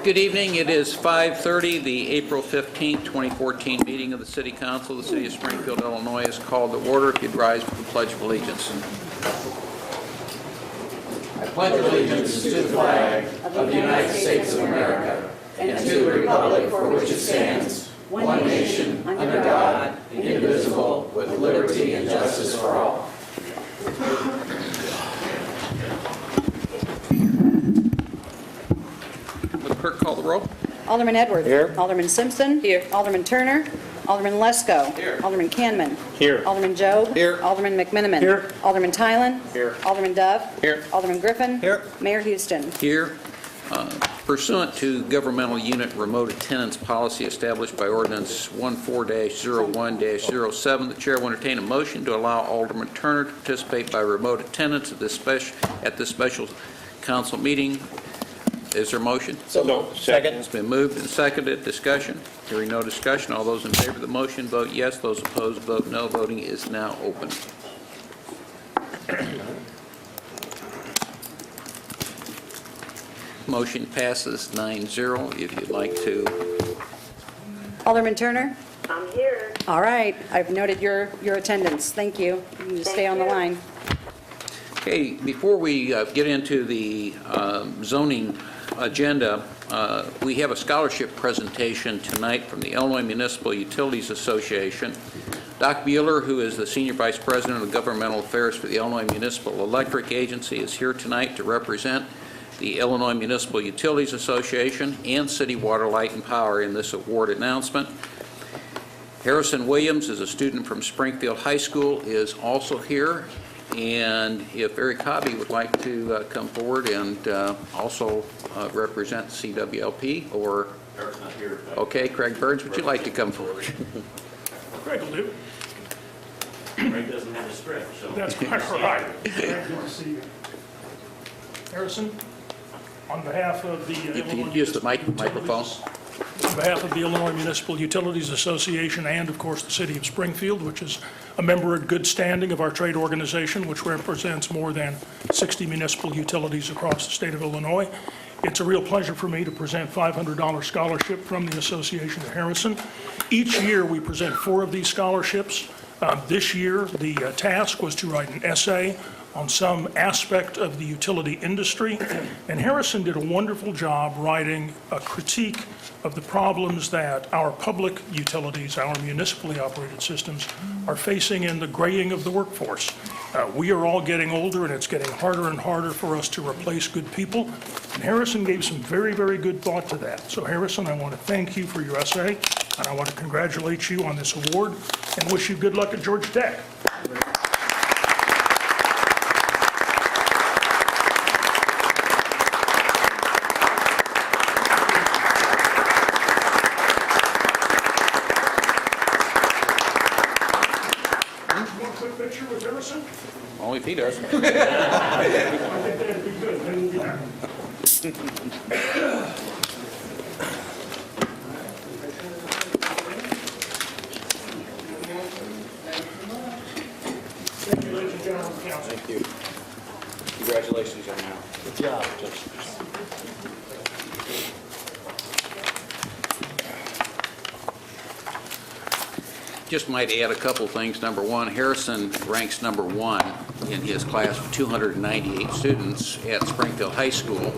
Good evening. It is 5:30. The April 15th, 2014 meeting of the City Council of the City of Springfield, Illinois is called to order. If you'd rise for the Pledge of Allegiance. I pledge allegiance to the flag of the United States of America and to the republic for which it stands, one nation, under God, indivisible, with liberty and justice for all. Clerk, call the roll. Alderman Edwards. Here. Alderman Simpson. Here. Alderman Turner. Alderman Lesko. Here. Alderman Canman. Here. Alderman Jobe. Here. Alderman McMiniman. Here. Alderman Tylen. Here. Alderman Dove. Here. Alderman Griffin. Here. Mayor Houston. Here. Pursuant to governmental unit remote attendance policy established by ordinance 14-01-07, the chair will entertain a motion to allow Alderman Turner to participate by remote attendance at this special council meeting. Is there a motion? Second. It's been moved and seconded. Discussion. Hearing no discussion. All those in favor of the motion vote yes. Those opposed vote no. Voting is now open. Motion passes 9-0. If you'd like to. Alderman Turner. I'm here. All right. I've noted your attendance. Thank you. You can stay on the line. Okay, before we get into the zoning agenda, we have a scholarship presentation tonight from the Illinois Municipal Utilities Association. Doc Bueller, who is the Senior Vice President of Governmental Affairs for the Illinois Municipal Electric Agency, is here tonight to represent the Illinois Municipal Utilities Association and City Water, Light, and Power in this award announcement. Harrison Williams is a student from Springfield High School, is also here. And if Eric Hobby would like to come forward and also represent CWLP, or... Eric's not here. Okay, Craig Burns, would you like to come forward? Craig will do. Craig doesn't have a script, so. That's quite right. Good to see you. Harrison, on behalf of the If you Illinois use the Municipal microphone. Utilities- On behalf of the Illinois Municipal Utilities Association and, of course, the City of Springfield, which is a member in good standing of our trade organization, which represents more than 60 municipal utilities across the state of Illinois, it's a real pleasure for me to present $500 scholarship from the Association to Harrison. Each year, we present 4 of these scholarships. This year, the task was to write an essay on some aspect of the utility industry, and Harrison did a wonderful job writing a critique of the problems that our public utilities, our municipally operated systems, are facing in the graying of the workforce. We are all getting older, and it's getting harder and harder for us to replace good people, and Harrison gave some very, very good thought to that. So Harrison, I want to thank you for your essay, and I want to congratulate you on this award, and wish you good luck at Georgia Tech. One quick picture with Harrison? Only if he does. I think that'd be good. Then we'll be happy. Thank you, ladies and gentlemen of the council. Thank you. Congratulations on that. Good job, Judge. Just might add a couple things. Number one, Harrison ranks number 1 in his class of 298 students at Springfield High School.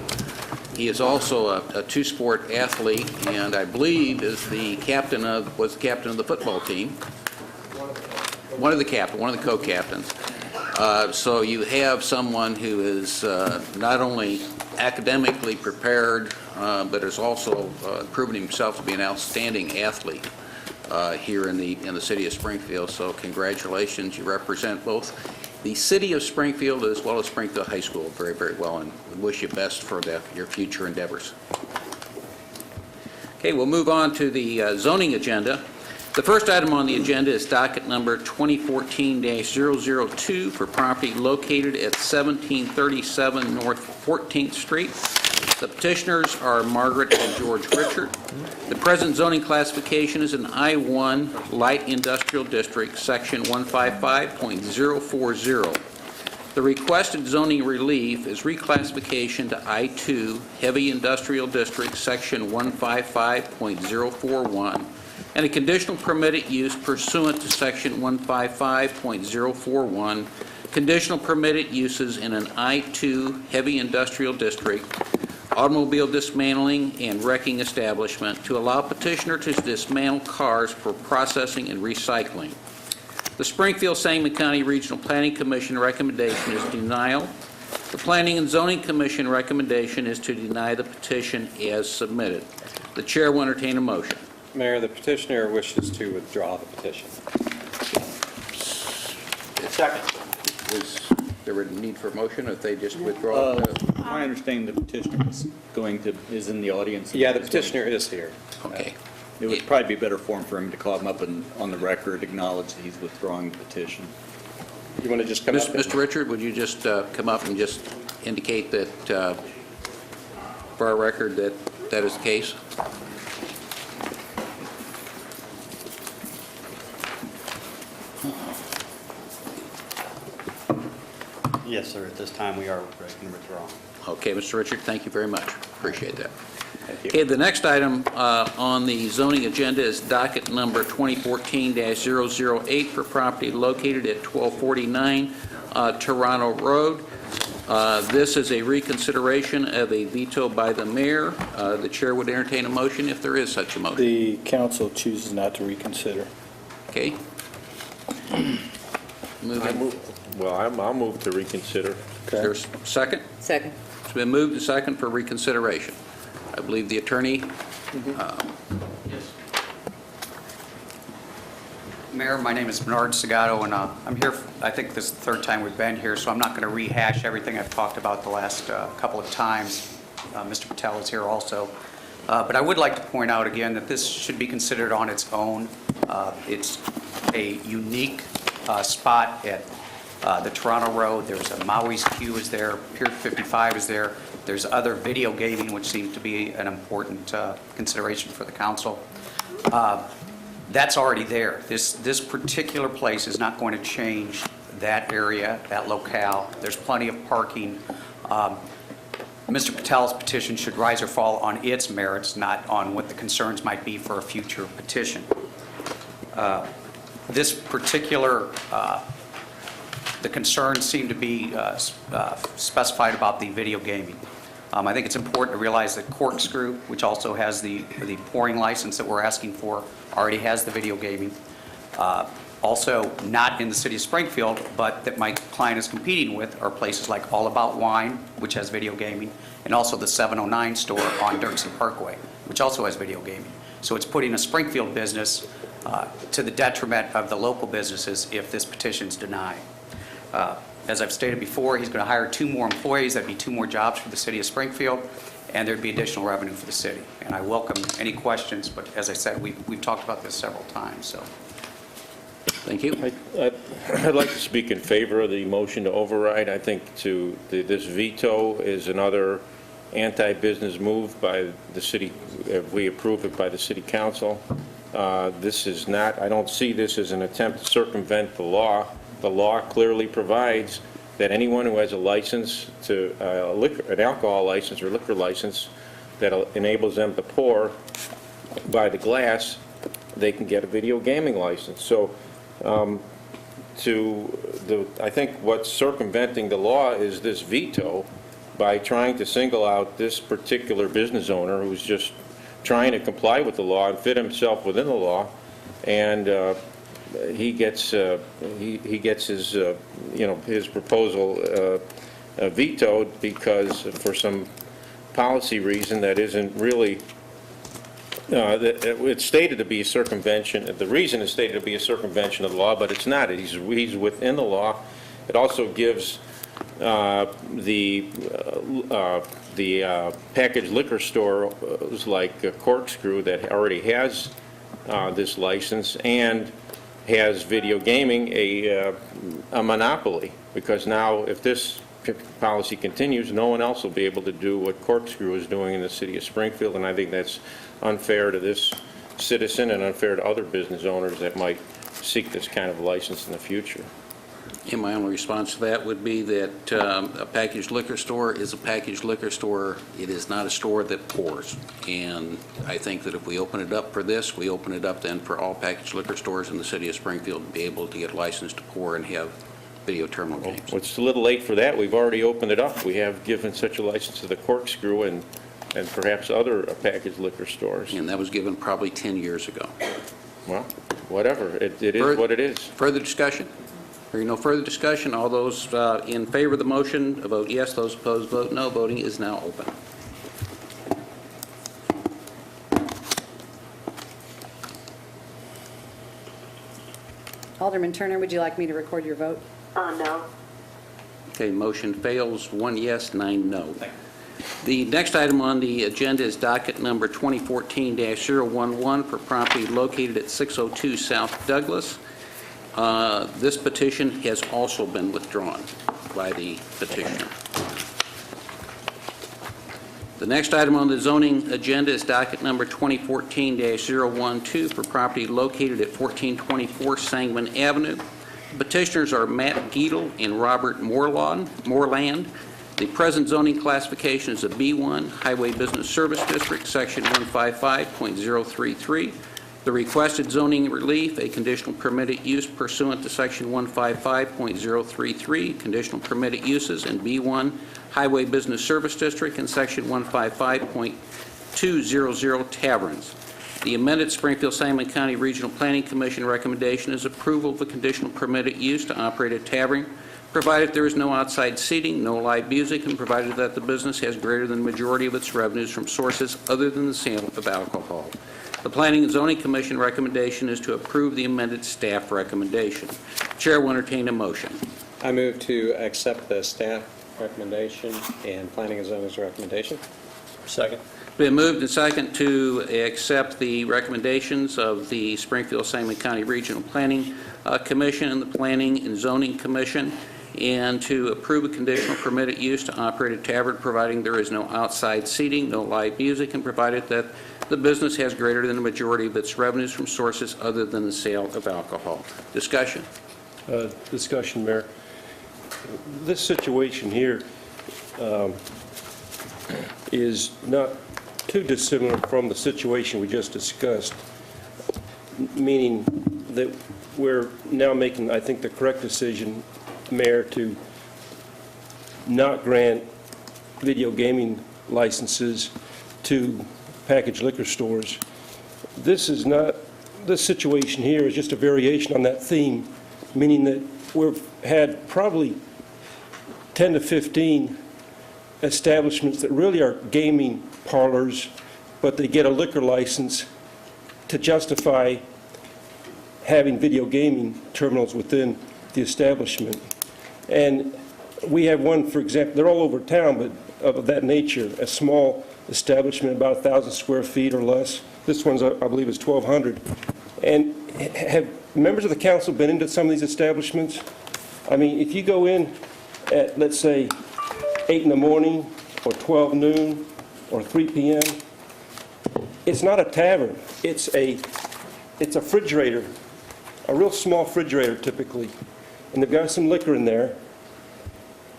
He is also a two-sport athlete, and I believe was the captain of the football team. One of the co-captains. So you have someone who is not only academically prepared, but has also proven himself to be an outstanding athlete here in the city of Springfield. So congratulations. You represent both the city of Springfield as well as Springfield High School very, very well, and we wish you best for your future endeavors. Okay, we'll move on to the zoning agenda. The first item on the agenda is docket number 2014-002 for property located at 1737 North 14th Street. The petitioners are Margaret and George Richard. The present zoning classification is an I-1 Light Industrial District, Section 155.040. The requested zoning relief is reclassification to I-2 Heavy Industrial District, Section 155.041, and a conditional permitted use pursuant to Section 155.041, conditional permitted uses in an I-2 Heavy Industrial District, automobile dismantling and wrecking establishment to allow petitioner to dismantle cars for processing and recycling. The Springfield-Sangamon County Regional Planning Commission recommendation is denial. The Planning and Zoning Commission recommendation is to deny the petition as submitted. The chair will entertain a motion. Mayor, the petitioner wishes to withdraw the petition. Second. Is there a need for a motion if they just withdraw? My understanding, the petitioner is in the audience. Yeah, the petitioner is here. Okay. It would probably be better form for him to come up and, on the record, acknowledge that he's withdrawing the petition. You want to just come up? Mr. Richard, would you just come up and just indicate that, for our record, that that is the case? Yes, sir. At this time, we are ready to withdraw. Okay, Mr. Richard, thank you very much. Appreciate that. Thank you. Okay, the next item on the zoning agenda is docket number 2014-008 for property located at 1249 Toronto Road. This is a reconsideration of a veto by the mayor. The chair would entertain a motion if there is such a motion. The council chooses not to reconsider. Okay? Moving. I'll move to reconsider. There's a second? Second. It's been moved and second for reconsideration. I believe the attorney. Mayor, my name is Bernard Segato, and I'm here, I think this is the third time we've been here, so I'm not going to rehash everything I've talked about the last couple of times. Mr. Patel is here also. But I would like to point out again that this should be considered on its own. It's a unique spot at the Toronto Road. There's a Maui's Q is there, Pier 55 is there. There's other video gaming, which seems to be an important consideration for the council. That's already there. This particular place is not going to change that area, that locale. There's plenty of parking. Mr. Patel's petition should rise or fall on its merits, not on what the concerns might be for a future petition. This particular, the concerns seem to be specified about the video gaming. I think it's important to realize that Corkscrew, which also has the pouring license that we're asking for, already has the video gaming. Also, not in the city of Springfield, but that my client is competing with are places like All About Wine, which has video gaming, and also the 709 store on Dirksen Parkway, which also has video gaming. So it's putting a Springfield business to the detriment of the local businesses if this petition's denied. As I've stated before, he's going to hire 2 more employees. That'd be 2 more jobs for the city of Springfield, and there'd be additional revenue for the city. And I welcome any questions, but as I said, we've talked about this several times, so. Thank you. I'd like to speak in favor of the motion to override. I think this veto is another anti-business move by the city, if we approve it by the city council. This is not, I don't see this as an attempt to circumvent the law. The law clearly provides that anyone who has a license to an alcohol license or liquor license that enables them to pour by the glass, they can get a video gaming license. So I think what's circumventing the law is this veto by trying to single out this particular business owner who's just trying to comply with the law and fit himself within the law, and he gets his his proposal vetoed because for some policy reason that isn't really. It's stated to be a circumvention. The reason is stated to be a circumvention of the law, but it's not. He's within the law. It also gives the packaged liquor stores like Corkscrew that already has this license and has video gaming a monopoly, because now if this policy continues, no one else will be able to do what Corkscrew is doing in the city of Springfield, and I think that's unfair to this citizen and unfair to other business owners that might seek this kind of license in the future. And my only response to that would be that a packaged liquor store is a packaged liquor store. It is not a store that pours. And I think that if we open it up for this, we open it up then for all packaged liquor stores in the city of Springfield to be able to get licensed to pour and have video terminal games. Well, it's a little late for that. We've already opened it up. We have given such a license to the Corkscrew and perhaps other packaged liquor stores. And that was given probably 10 years ago. Well, whatever. It is what it is. Further discussion? Hearing no further discussion, all those in favor of the motion, vote yes. Those opposed, vote no. Voting is now open. Alderman Turner, would you like me to record your vote? No. Okay, motion fails, 1 yes, 9 no. The next item on the agenda is docket number 2014-011 for property located at 602 South Douglas. This petition has also been withdrawn by the petitioner. The next item on the zoning agenda is docket number 2014-012 for property located at 1424 Sangamon Avenue. The petitioners are Matt Giedel and Robert Moreland. The present zoning classification is a B1 Highway Business Service District, Section 155.033. The requested zoning relief, a conditional permitted use pursuant to Section 155.033, conditional permitted uses in B1 Highway Business Service District and Section 155.200 taverns. The amended Springfield-Sangamon County Regional Planning Commission recommendation is approval of a conditional permitted use to operate a tavern, provided there is no outside seating, no live music, and provided that the business has greater than the majority of its revenues from sources other than the sale of alcohol. The Planning and Zoning Commission recommendation is to approve the amended staff recommendation. Chair will entertain a motion. I move to accept the staff recommendation and Planning and Zoning's recommendation. Second. Been moved and second to accept the recommendations of the Springfield-Sangamon County Regional Planning Commission and the Planning and Zoning Commission, and to approve a conditional permitted use to operate a tavern, providing there is no outside seating, no live music, and provided that the business has greater than the majority of its revenues from sources other than the sale of alcohol. Discussion. Discussion, Mayor. This situation here is not too dissimilar from the situation we just discussed, meaning that we're now making, I think, the correct decision, Mayor, to not grant video gaming licenses to packaged liquor stores. This situation here is just a variation on that theme, meaning that we've had probably 10 to 15 establishments that really are gaming parlors, but they get a liquor license to justify having video gaming terminals within the establishment. And we have one, for example, they're all over town, but of that nature, a small establishment, about 1,000 square feet or less. This one's, I believe, is 1,200. And have members of the council been into some of these establishments? I mean, if you go in at, let's say, 8 in the morning, or 12 noon, or 3 p.m., it's not a tavern. It's a refrigerator, a real small refrigerator typically. And they've got some liquor in there.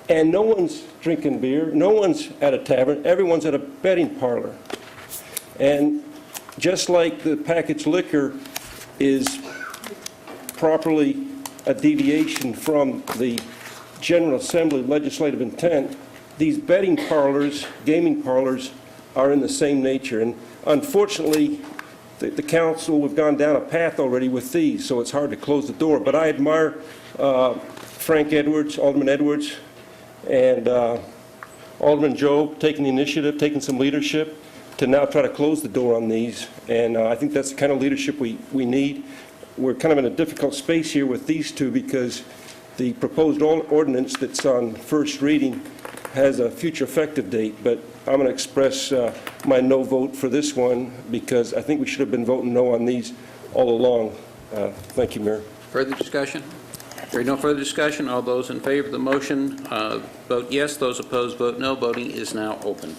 And no one's drinking beer. No one's at a tavern. Everyone's at a betting parlor. And just like the packaged liquor is properly a deviation from the General Assembly legislative intent, these betting parlors, gaming parlors, are in the same nature. And unfortunately, the council, we've gone down a path already with these, so it's hard to close the door. But I admire Frank Edwards, Alderman Edwards, and Alderman Joe taking the initiative, taking some leadership to now try to close the door on these. And I think that's the kind of leadership we need. We're kind of in a difficult space here with these two because the proposed ordinance that's on first reading has a future effective date, but I'm going to express my no vote for this one because I think we should have been voting no on these all along. Thank you, Mayor. Further discussion? Hearing no further discussion, all those in favor of the motion vote yes. Those opposed vote no. Voting is now open.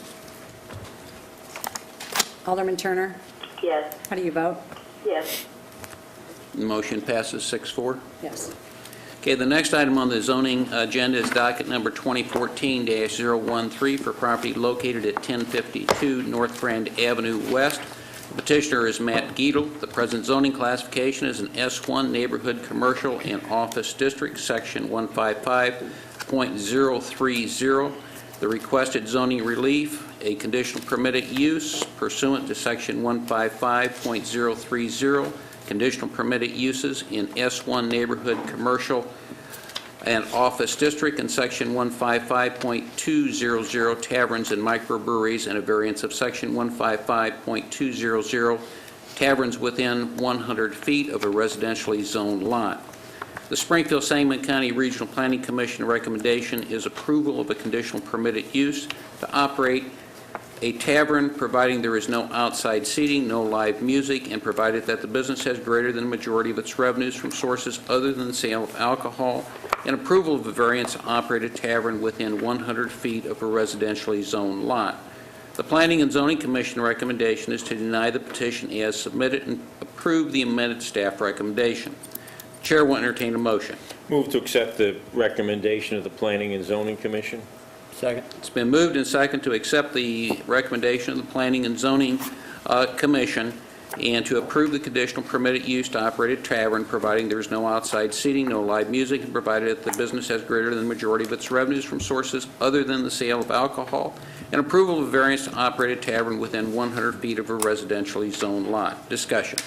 Alderman Turner, Yes. how do you vote? Yes. The motion passes 6-4. Yes. Okay, the next item on the zoning agenda is docket number 2014-013 for property located at 1052 North Grand Avenue West. The petitioner is Matt Giedel. The present zoning classification is an S1 Neighborhood Commercial and Office District, Section 155.030. The requested zoning relief, a conditional permitted use pursuant to Section 155.030, conditional permitted uses in S1 Neighborhood Commercial and Office District, and Section 155.200, taverns and microbreweries, and a variance of Section 155.200, taverns within 100 feet of a residentially zoned lot. The Springfield-Sangamon County Regional Planning Commission recommendation is approval of a conditional permitted use to operate a tavern, providing there is no outside seating, no live music, and provided that the business has greater than a majority of its revenues from sources other than the sale of alcohol, and approval of a variance to operate a tavern within 100 feet of a residentially zoned lot. The Planning and Zoning Commission recommendation is to deny the petition as submitted and approve the amended staff recommendation. Chair will entertain a motion. Move to accept the recommendation of the Planning and Zoning Commission. Second. It's been moved and seconded to accept the recommendation of the Planning and Zoning Commission and to approve the conditional permitted use to operate a tavern, providing there is no outside seating, no live music, and provided that the business has greater than the majority of its revenues from sources other than the sale of alcohol, and approval of variance to operate a tavern within 100 feet of a residentially zoned lot. Discussion.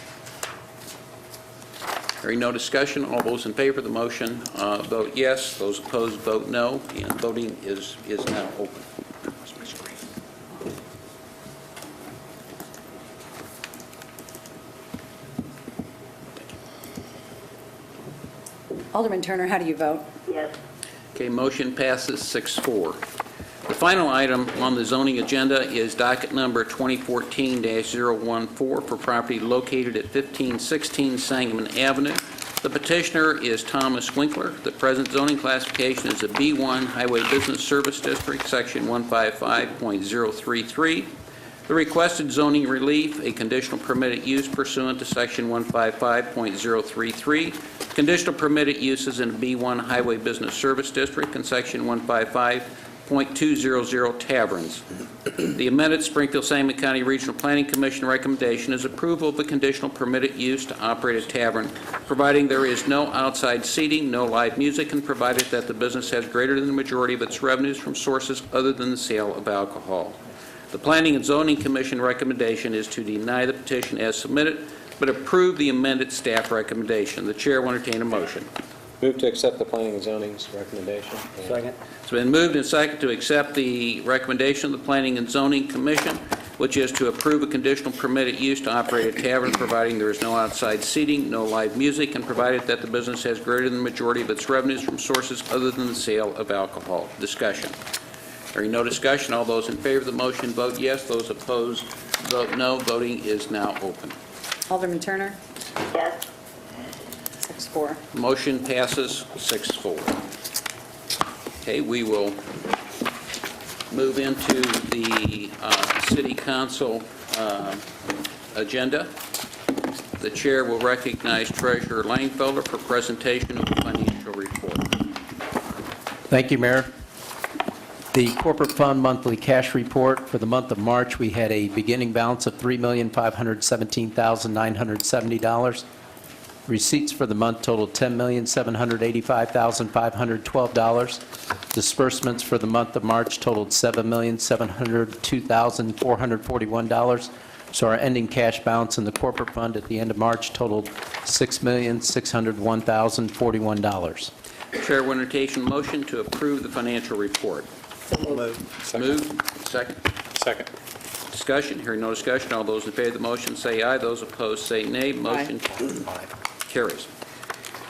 Hearing no discussion, all those in favor of the motion vote yes. Those opposed vote no, and voting is now open. Alderman Turner, how do you vote? Yes. Okay, motion passes 6-4. The final item on the zoning agenda is docket number 2014-014 for property located at 1516 Sangamon Avenue. The petitioner is Thomas Winkler. The present zoning classification is a B1 Highway Business Service District, Section 155.033. The requested zoning relief, a conditional permitted use pursuant to Section 155.033. Conditional permitted uses in a B1 Highway Business Service District and Section 155.200 taverns. The amended Springfield-Sangamon County Regional Planning Commission recommendation is approval of a conditional permitted use to operate a tavern, providing there is no outside seating, no live music, and provided that the business has greater than the majority of its revenues from sources other than the sale of alcohol. The Planning and Zoning Commission recommendation is to deny the petition as submitted, but approve the amended staff recommendation. The chair will entertain a motion. Move to accept the Planning and Zoning's recommendation. Second. It's been moved and seconded to accept the recommendation of the Planning and Zoning Commission, which is to approve a conditional permitted use to operate a tavern, providing there is no outside seating, no live music, and provided that the business has greater than the majority of its revenues from sources other than the sale of alcohol. Discussion. Hearing no discussion, all those in favor of the motion vote yes. Those opposed vote no. Voting is now open. Alderman Turner? Yes. 6-4. Motion passes 6-4. Okay, we will move into the City Council agenda. The chair will recognize Treasurer Langfelder for presentation of the financial report. Thank you, Mayor. The Corporate Fund Monthly Cash Report for the month of March, we had a beginning balance of $3,517,970. Receipts for the month totaled $10,785,512. Disbursements for the month of March totaled $7,702,441. So our ending cash balance in the corporate fund at the end of March totaled $6,601,041. Chair will entertain a motion to approve the financial report. Moved. Second. Second. Discussion. Hearing no discussion, all those in favor of the motion say aye. Those opposed say nay. Motion carries.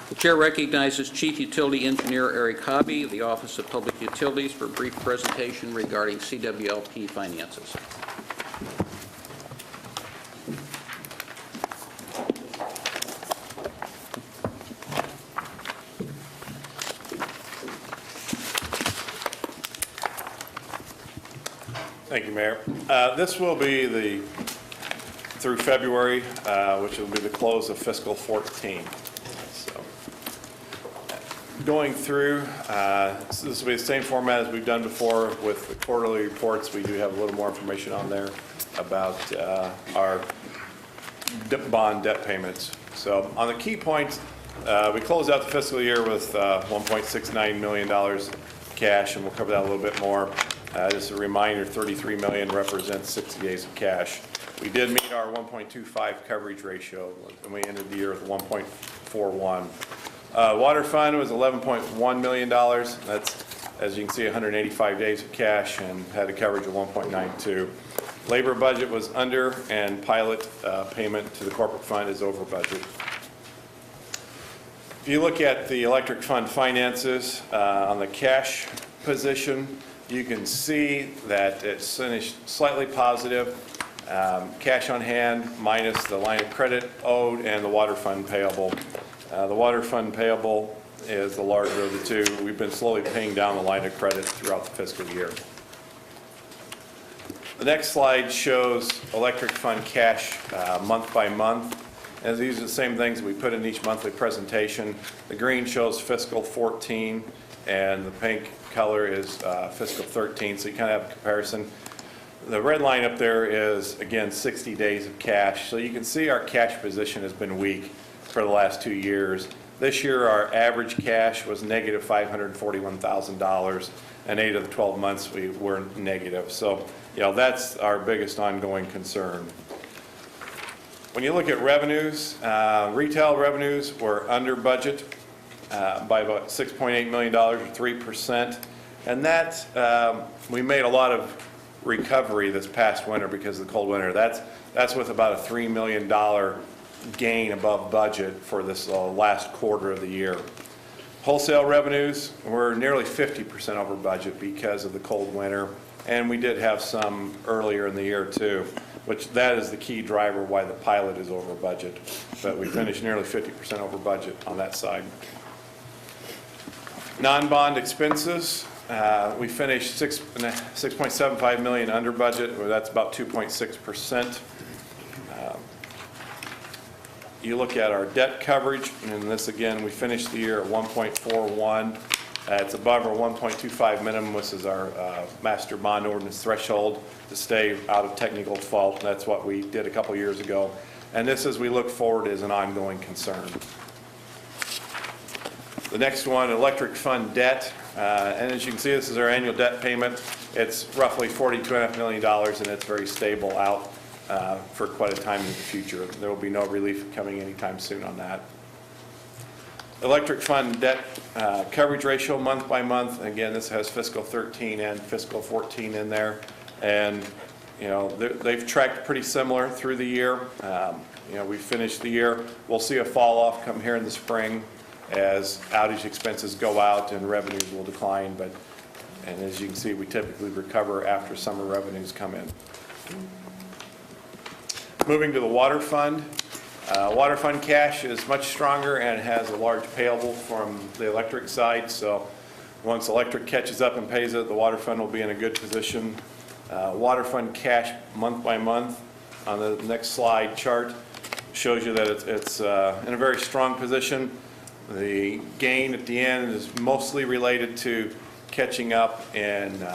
The chair recognizes Chief Utility Engineer Eric Hobby of the Office of Public Utilities for a brief presentation regarding CWLP finances. Thank you, Mayor. This will be through February, which will be the close of fiscal 14. So, going through, this will be the same format as we've done before with the quarterly reports. We do have a little more information on there about our bond debt payments. So on the key points, we closed out the fiscal year with $1.69 million cash, and we'll cover that a little bit more. Just a reminder, $33 million represents 60 days of cash. We did meet our 1.25 coverage ratio, and we ended the year with 1.41. Water fund was $11.1 million. That's, as you can see, 185 days of cash and had a coverage of 1.92. Labor budget was under, and pilot payment to the corporate fund is over budget. If you look at the electric fund finances on the cash position, you can see that it's finished slightly positive. Cash on hand minus the line of credit owed and the water fund payable. The water fund payable is the larger of the two. We've been slowly paying down the line of credit throughout the fiscal year. The next slide shows electric fund cash month by month. And these are the same things we put in each monthly presentation. The green shows fiscal 14, and the pink color is fiscal 13, so you kind of have a comparison. The red line up there is, again, 60 days of cash. So you can see our cash position has been weak for the last 2 years. This year, our average cash was negative $541,000, and 8 of the 12 months we were negative. So, you know, that's our biggest ongoing concern. When you look at revenues, retail revenues were under budget by about $6.8 million, or 3%. And that, we made a lot of recovery this past winter because of the cold winter. That's with about a $3 million gain above budget for this last quarter of the year. Wholesale revenues were nearly 50% over budget because of the cold winter, and we did have some earlier in the year too, which that is the key driver why the pilot is over budget. But we finished nearly 50% over budget on that side. Non-bond expenses, we finished $6.75 million under budget, or that's about 2.6%. You look at our debt coverage, and this again, we finished the year at 1.41. It's above our 1.25 minimum, which is our master bond ordinance threshold to stay out of technical default. That's what we did a couple years ago. And this, as we look forward, is an ongoing concern. The next one, electric fund debt. And as you can see, this is our annual debt payment. It's roughly $42.5 million, and it's very stable out for quite a time in the future. There will be no relief coming anytime soon on that. Electric fund debt coverage ratio month by month. Again, this has fiscal 13 and fiscal 14 in there. And, you know, they've tracked pretty similar through the year. You know, we finished the year. We'll see a fall off come here in the spring as outage expenses go out and revenues will decline. And as you can see, we typically recover after summer revenues come in. Moving to the water fund. Water fund cash is much stronger and has a large payable from the electric side. So once electric catches up and pays it, the water fund will be in a good position. Water fund cash month by month on the next slide chart shows you that it's in a very strong position. The gain at the end is mostly related to catching up and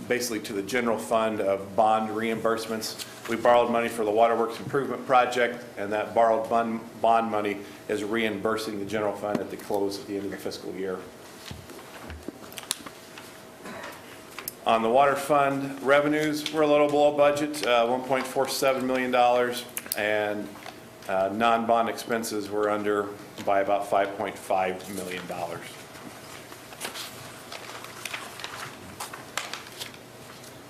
basically to the general fund of bond reimbursements. We borrowed money for the Waterworks Improvement Project, and that borrowed bond money is reimbursing the general fund at the close at the end of the fiscal year. On the water fund revenues, we're a little below budget, $1.47 million, and non-bond expenses were under by about $5.5 million.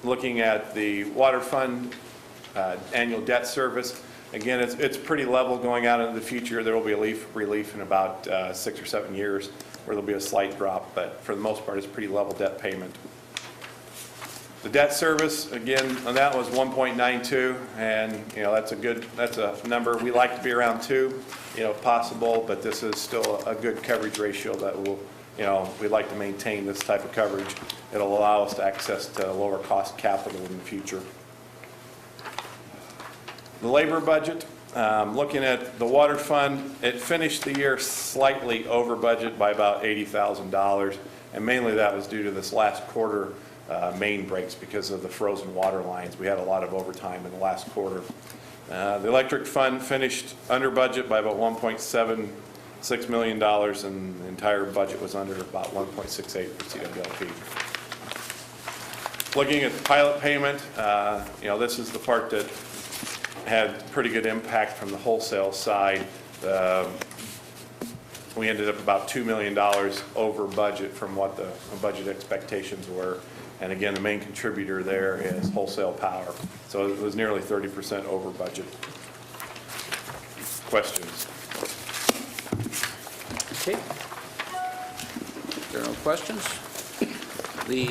Looking at the water fund annual debt service, again, it's pretty level going out into the future. There will be a relief in about 6 or 7 years where there'll be a slight drop, but for the most part, it's pretty level debt payment. The debt service, again, on that was 1.92, and you know that's a number we like to be around 2, you know, if possible, but this is still a good coverage ratio that will, you know, we'd like to maintain this type of coverage. It'll allow us to access to lower cost capital in the future. The labor budget, Looking at the water fund, it finished the year slightly over budget by about $80,000, and mainly that was due to this last quarter main breaks because of the frozen water lines. We had a lot of overtime in the last quarter. The electric fund finished under budget by about $1.76 million, and the entire budget was under about 1.68 for CWLP. Looking at the pilot payment, this is the part that had pretty good impact from the wholesale side. We ended up about $2 million over budget from what the budget expectations were. And again, the main contributor there is wholesale power. So it was nearly 30% over budget. Questions? Okay. If there are no questions, the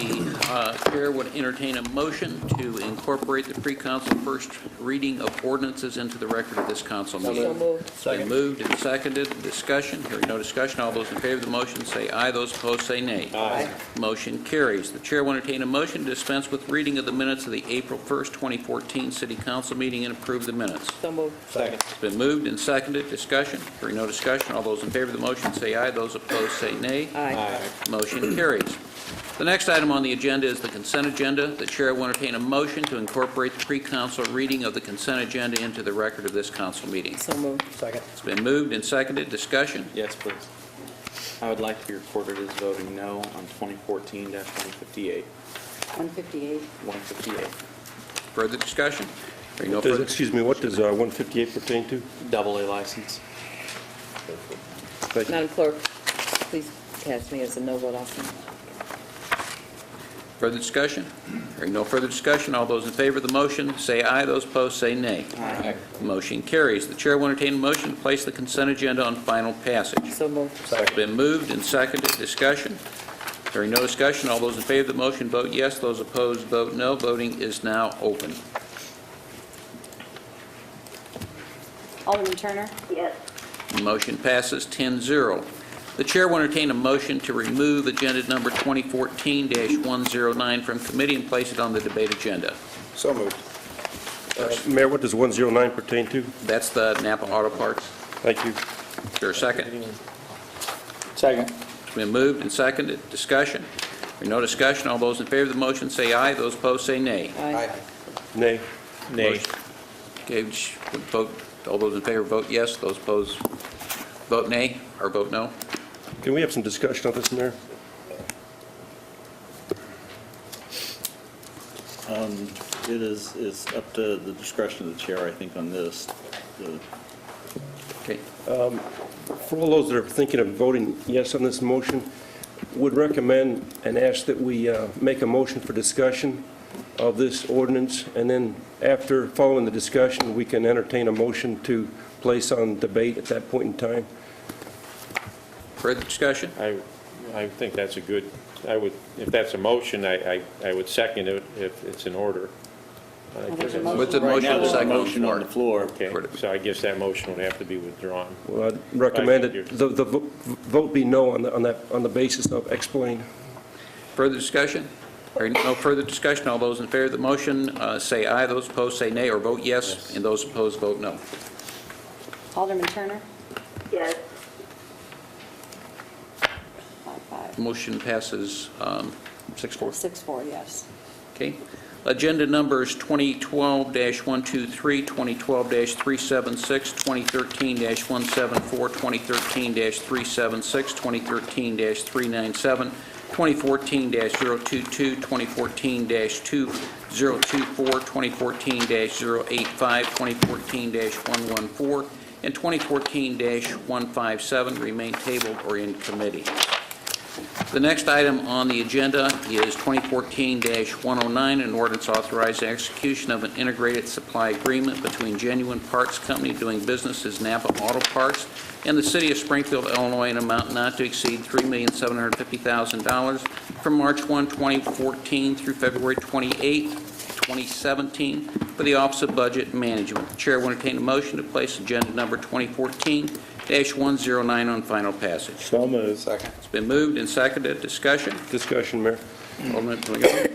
chair would entertain a motion to incorporate the pre-council first reading of ordinances into the record of this council meeting. So moved. It's been moved and seconded. Discussion. Hearing no discussion. All those in favor of the motion say aye. Those opposed say nay. Aye. Motion carries. The chair will entertain a motion to dispense with reading of the minutes of the April 1st, 2014 City Council meeting and approve the minutes. So moved. It's been moved and seconded. Discussion. Hearing no discussion. All those in favor of the motion say aye. Those opposed say nay. Aye. Motion carries. The next item on the agenda is the consent agenda. The chair will entertain a motion to incorporate the pre-council reading of the consent agenda into the record of this council meeting. So moved. It's been moved and seconded. Discussion. Yes, please. I would like to be recorded as voting no on 2014-158. 158. 158. Further discussion? Hearing no further. Excuse me, what does 158 pertain to? Double A license. Thank you. Madam Clerk, please cast me as a no vote also. Further discussion? Hearing no further discussion, all those in favor of the motion say aye. Those opposed say nay. Aye. Motion carries. The chair will entertain a motion to place the consent agenda on final passage. So moved. It's been moved and seconded. Discussion? Hearing no discussion, all those in favor of the motion vote yes. Those opposed vote no. Voting is now open. Alderman Turner? Yes. Motion passes 10-0. The chair will entertain a motion to remove agenda number 2014-109 from committee and place it on the debate agenda. So moved. Mayor, what does 109 pertain to? That's the Napa Auto Parts. Thank you. Is there a second? Second. It's been moved and seconded. Discussion. Hearing no discussion, all those in favor of the motion say aye. Those opposed say nay. Aye. Nay. Nay. Gage, vote. All those in favor vote yes. Those opposed vote nay or vote no. Can we have some discussion on this, Mayor? It is up to the discretion of the chair, I think, on this. Okay. For all those that are thinking of voting yes on this motion, would recommend and ask that we make a motion for discussion of this ordinance, and then after, following the discussion, we can entertain a motion to place on debate at that point in time. Further discussion? I think that's a good, if that's a motion, I would second it if it's in order. there's a motion. With the Right motion now, and there's a second motion on the floor. Okay, so I guess that motion would have to be withdrawn. Well, I'd recommend I that think the vote be no on the basis of explain. Further discussion? Hearing no further discussion, all those in favor of the motion say aye. Those opposed say nay or vote yes. And those opposed vote no. Alderman Turner? Yes. 5-5. Motion passes 6-4. 6-4, yes. Okay. Agenda numbers 2012-123, 2012-376, 2013-174, 2013-376, 2013-397, 2014-022, 2014-2024, 2014-085, 2014-114, and 2014-157 remain tabled or in committee. The next item on the agenda is 2014-109, an ordinance authorizing execution of an integrated supply agreement between Genuine Parts Company doing business as Napa Auto Parts and the City of Springfield, Illinois, in an amount not to exceed $3,750,000 from March 1, 2014 through February 28, 2017 for the Office of Budget Management. The chair will entertain a motion to place agenda number 2014-109 on final passage. So moved. Second. It's been moved and seconded. Discussion. Discussion, Mayor. Alderman Plingo.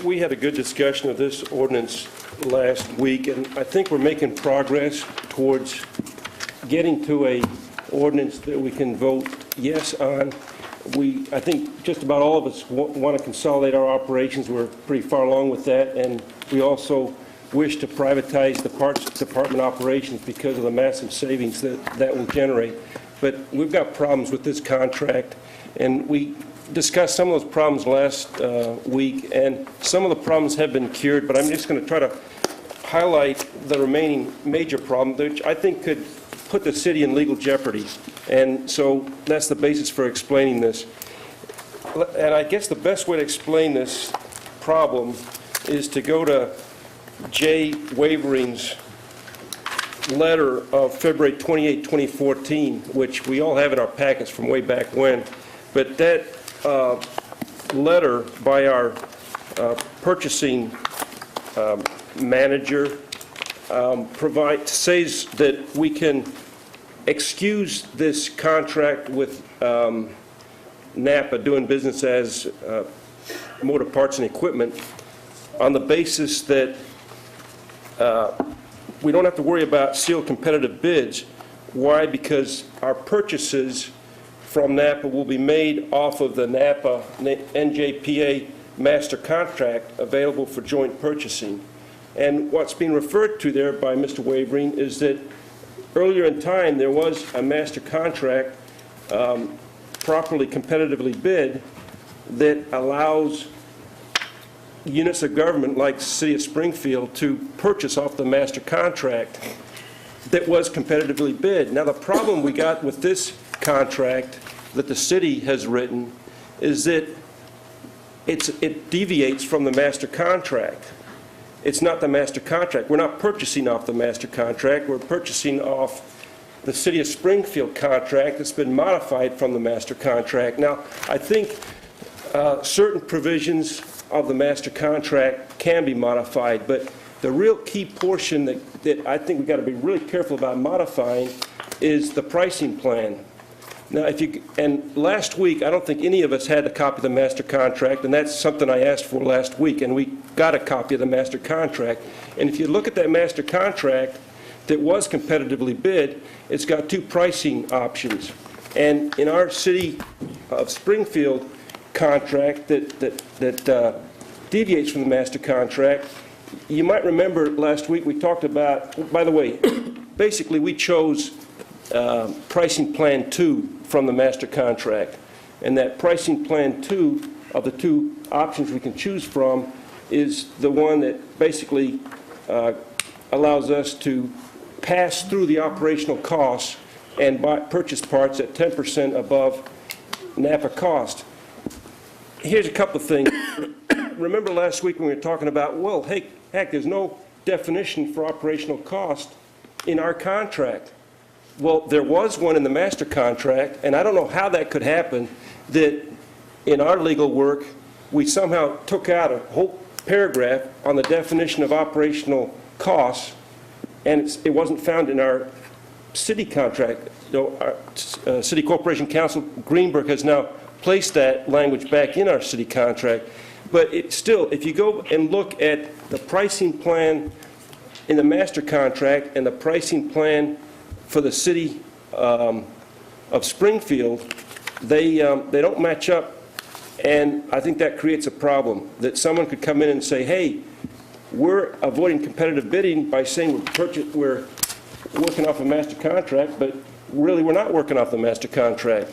we had a good discussion of this ordinance last week, and I think we're making progress towards getting to a ordinance that we can vote yes on. I think just about all of us want to consolidate our operations. We're pretty far along with that, and we also wish to privatize the parts department operations because of the massive savings that will generate. But we've got problems with this contract, and we discussed some of those problems last week, and some of the problems have been cured, but I'm just going to try to highlight the remaining major problem, which I think could put the city in legal jeopardy. And so that's the basis for explaining this. And I guess the best way to explain this problem is to go to Jay Wavering's letter of February 28, 2014, which we all have in our packets from way back when. But that letter by our purchasing manager says that we can excuse this contract with NAPA doing business as Motor Parts and Equipment on the basis that we don't have to worry about sealed competitive bids. Why? Because our purchases from NAPA will be made off of the NAPA NJPA master contract available for joint purchasing. And what's being referred to there by Mr. Wavering is that earlier in time there was a master contract properly competitively bid that allows units of government like the City of Springfield to purchase off the master contract that was competitively bid. Now the problem we got with this contract that the city has written is that it deviates from the master contract. It's not the master contract. We're not purchasing off the master contract. We're purchasing off the City of Springfield contract that's been modified from the master contract. Now, I think certain provisions of the master contract can be modified, but the real key portion that I think we've got to be really careful about modifying is the pricing plan. Now, and last week, I don't think any of us had a copy of the master contract, and that's something I asked for last week, and we got a copy of the master contract. And if you look at that master contract that was competitively bid, it's got two pricing options. And in our City of Springfield contract that deviates from the master contract, you might remember last week we talked about, by the way, basically we chose pricing plan 2 from the master contract. And that pricing plan 2 of the two options we can choose from is the one that basically allows us to pass through the operational costs and purchase parts at 10% above NAPA cost. Here's a couple of things. Remember last week when we were talking about, well, heck, there's no definition for operational cost in our contract. Well, there was one in the master contract, and I don't know how that could happen, that in our legal work, we somehow took out a whole paragraph on the definition of operational costs, and it wasn't found in our city contract. Our City Corporation Counsel Greenberg has now placed that language back in our city contract. But still, if you go and look at the pricing plan in the master contract and the pricing plan for the city of Springfield, they don't match up, and I think that creates a problem, that someone could come in and say, hey, we're avoiding competitive bidding by saying we're working off a master contract, but really we're not working off the master contract.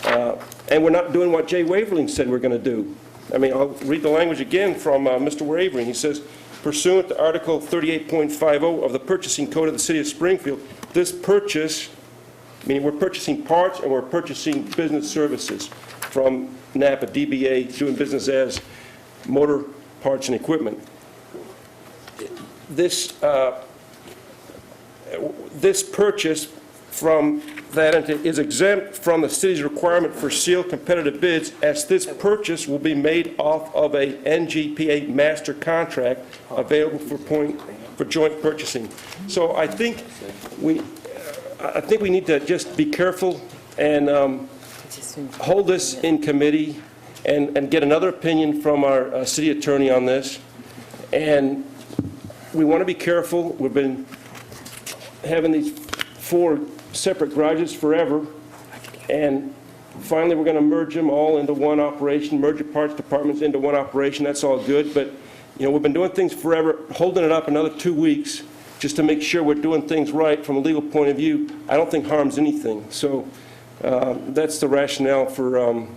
And we're not doing what Jay Wavering said we're going to do. I mean, I'll read the language again from Mr. Wavering. He says, pursuant to Article 38.50 of the Purchasing Code of the City of Springfield, this purchase, meaning we're purchasing parts and we're purchasing business services from NAPA, DBA, doing business as Motor Parts and Equipment. This purchase from that entity is exempt from the city's requirement for sealed competitive bids, as this purchase will be made off of a NJPA master contract available for joint purchasing. So I think we need to just be careful and hold this in committee and get another opinion from our city attorney on this. And we want to be careful. We've been having these 4 separate garages forever, and finally we're going to merge them all into one operation, merge the parts departments into one operation. That's all good, but we've been doing things forever. Holding it up another 2 weeks just to make sure we're doing things right from a legal point of view, I don't think harms anything. So that's the rationale for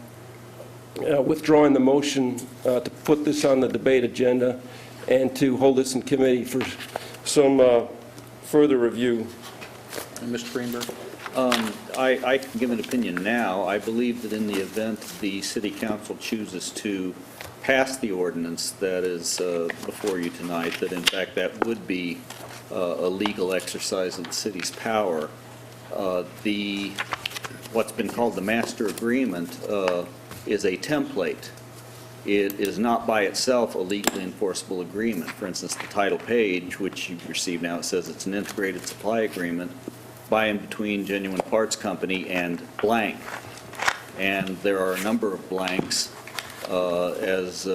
withdrawing the motion to put this on the debate agenda and to hold this in committee for some further review. Mr. Greenberg? I can give an opinion now. I believe that in the event the city council chooses to pass the ordinance that is before you tonight, that in fact that would be a legal exercise of the city's power. What's been called the master agreement is a template. It is not by itself a legally enforceable agreement. For instance, the title page, which you've received now, it says it's an integrated supply agreement by and between Genuine Parts Company and blank. And there are a number of blanks. As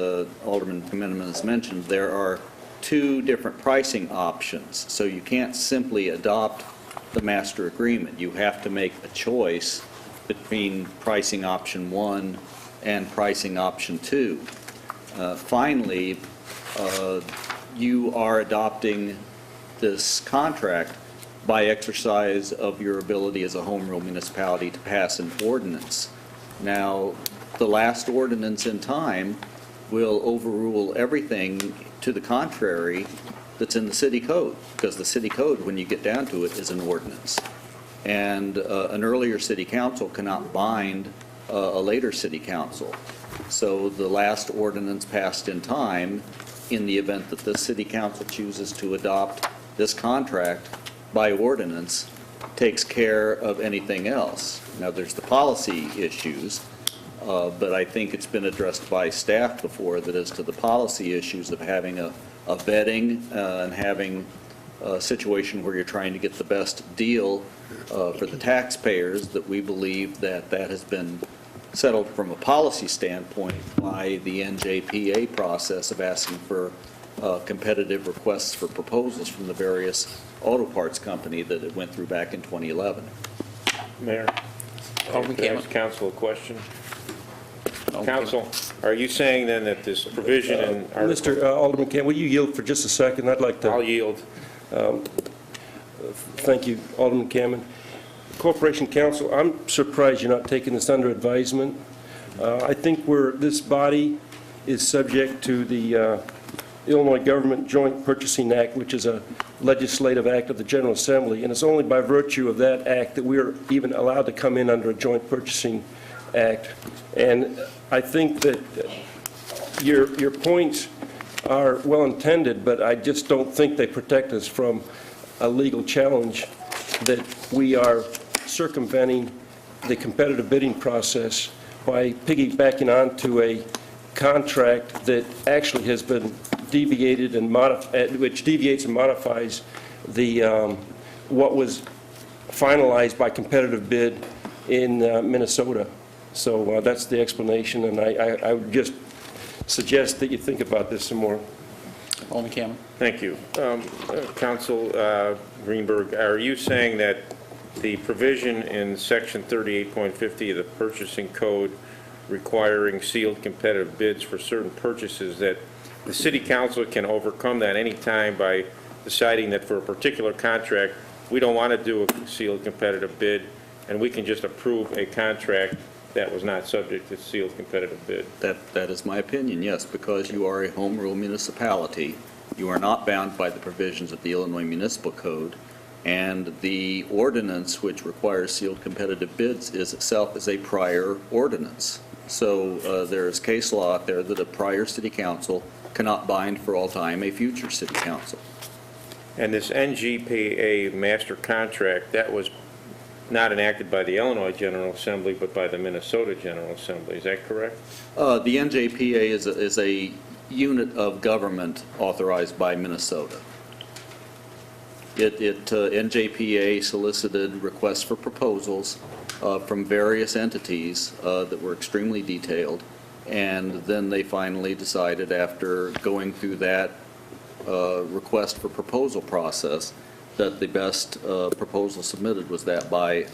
Alderman Committeeman has mentioned, there are 2 different pricing options. So you can't simply adopt the master agreement. You have to make a choice between pricing option 1 and pricing option 2. Finally, you are adopting this contract by exercise of your ability as a home rule municipality to pass an ordinance. Now, the last ordinance in time will overrule everything to the contrary that's in the city code, because the city code, when you get down to it, is an ordinance. And an earlier city council cannot bind a later city council. So the last ordinance passed in time, in the event that the city council chooses to adopt this contract by ordinance, takes care of anything else. Now, there's the policy issues, but I think it's been addressed by staff before, that as to the policy issues of having a vetting and having a situation where you're trying to get the best deal for the taxpayers, that we believe that that has been settled from a policy standpoint by the NJPA process of asking for competitive requests for proposals from the various auto parts company that it went through back in 2011. Mayor, Alderman can I Cameron. ask council a question? Okay. Council, are you saying then that this provision in Article... Mr. Alderman Cameron, will you yield for just a second? I'd like to... I'll yield. Thank you, Alderman Cameron. Corporation Council, I'm surprised you're not taking this under advisement. I think this body is subject to the Illinois Government Joint Purchasing Act, which is a legislative act of the General Assembly, and it's only by virtue of that act that we are even allowed to come in under a Joint Purchasing Act. And I think that your points are well intended, but I just don't think they protect us from a legal challenge that we are circumventing the competitive bidding process by piggybacking onto a contract that actually has been deviated and which deviates and modifies the what was finalized by competitive bid in Minnesota. So that's the explanation, and I would just suggest that you think about this some more. Alderman Cameron. Thank you. Council Greenberg, are you saying that the provision in Section 38.50 of the Purchasing Code requiring sealed competitive bids for certain purchases, that the City Council can overcome that any time by deciding that for a particular contract, we don't want to do a sealed competitive bid, and we can just approve a contract that was not subject to sealed competitive bid? That is my opinion, yes, because you are a home rule municipality. You are not bound by the provisions of the Illinois Municipal Code, and the ordinance which requires sealed competitive bids is itself a prior ordinance. So there is case law out there that a prior city council cannot bind for all time a future city council. And this NJPA master contract, that was not enacted by the Illinois General Assembly, but by the Minnesota General Assembly. Is that correct? The NJPA is a unit of government authorized by Minnesota. NJPA solicited requests for proposals from various entities that were extremely detailed, And then they finally decided, after going through that request for proposal process, that the best proposal submitted was that by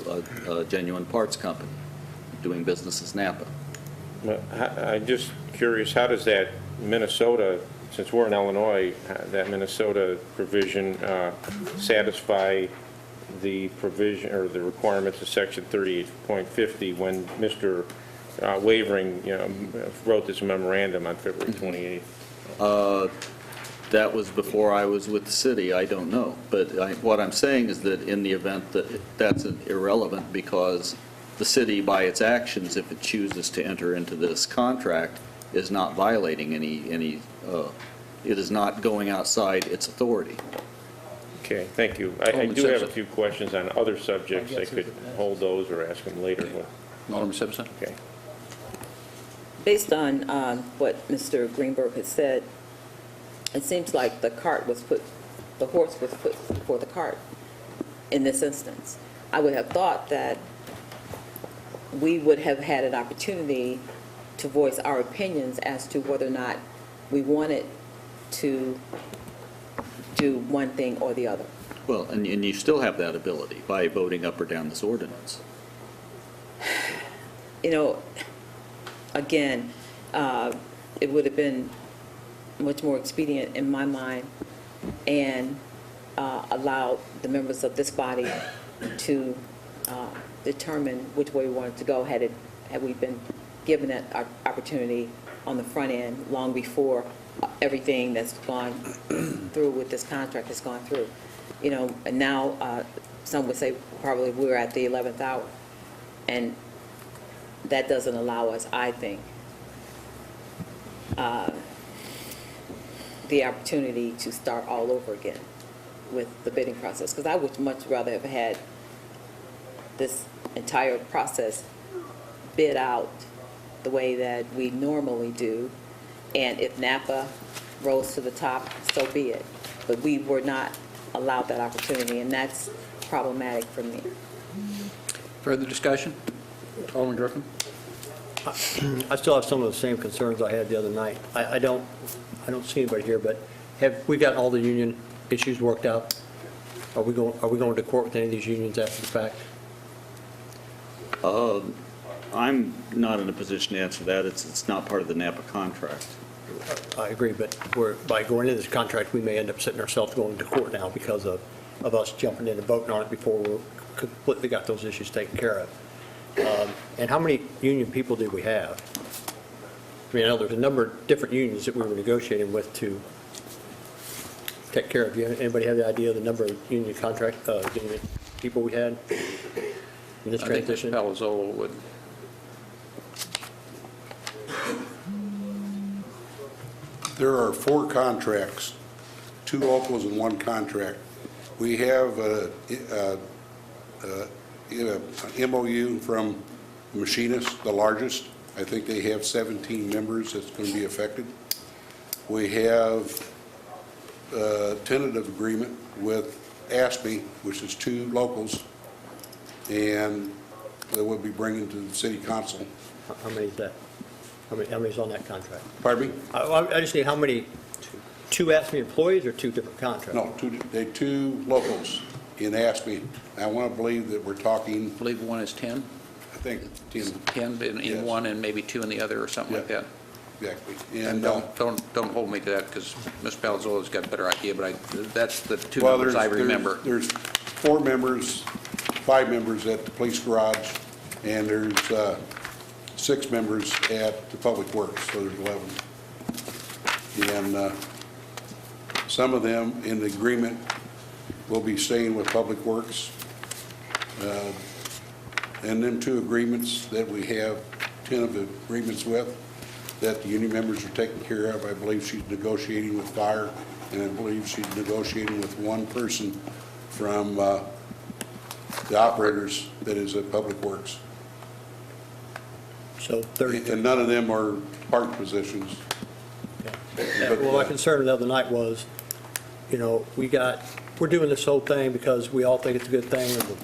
a Genuine Parts Company, doing business as Napa. Well, I'm just curious, how does that Minnesota, since we're in Illinois, that Minnesota provision satisfy the provision or the requirements of Section 38.50 when Mr. Wavering, wrote this memorandum on February 28th? That was before I was with the city, I don't know. But what I'm saying is that in the event that that's irrelevant, because the city, by its actions, if it chooses to enter into this contract, is not violating it is not going outside its authority. Okay, thank you. I do have a few questions on other subjects. I could hold those or ask them later. Alderman Simpson? Okay. Based on what Mr. Greenberg had said, it seems like the horse was put before the cart in this instance. I would have thought that we would have had an opportunity to voice our opinions as to whether or not we wanted to do one thing or the other. Well, and you still have that ability by voting up or down this ordinance. Again, it would have been much more expedient in my mind and allowed the members of this body to determine which way we wanted to go had we been given that opportunity on the front end long before everything that's gone through with this contract has gone through. And now some would say probably we're at the 11th hour. And that doesn't allow us, I think, the opportunity to start all over again with the bidding process. Because I would much rather have had this entire process bid out the way that we normally do. And if Napa rose to the top, so be it. But we were not allowed that opportunity, and that's problematic for me. Further discussion? Alderman Griffin? I still have some of the same concerns I had the other night. I don't see anybody here, but have we got all the union issues worked out? Are we going to court with any of these unions after the fact? I'm not in a position to answer that. It's not part of the Napa contract. I agree, but by going into this contract, we may end up sitting ourselves going to court now because of us jumping in and voting on it before we completely got those issues taken care of. And how many union people did we have? I mean, I know there's a number of different unions that we were negotiating with to take care of. Anybody have the idea of the number of union people we had in this transition? I think Ms. Palazzolo would. There are 4 contracts, 2 locals and 1 contract. We have an MOU from Machinists, the largest. I think they have 17 members that's going to be affected. We have a tentative agreement with ASPE, which is 2 locals, and that we'll be bringing to the city council. How many is that? How many is on that contract? Pardon me? I just need how many, 2 ASME employees or 2 different contracts? No, 2 locals in ASPE. I want to believe that we're talking, I believe one is 10? I think, 10. 10 in Yes. one and maybe 2 in the other or something like Yeah. that. Exactly. And don't hold me to that because Ms. Palazzolo's got a better idea, but that's the 2 Well, numbers I remember. There's 4 members, 5 members at the police garage, and there's 6 members at the public works, so there's 11. And some of them in the agreement will be staying with public works. And them 2 agreements that we have 10 of the agreements with, that the union members are taking care of. I believe she's negotiating with fire, and I believe she's negotiating with 1 person from the operators that is at Public Works. So 30. And none of them are part positions. Well, my concern the other night was, we're doing this whole thing because we all think it's a good thing, and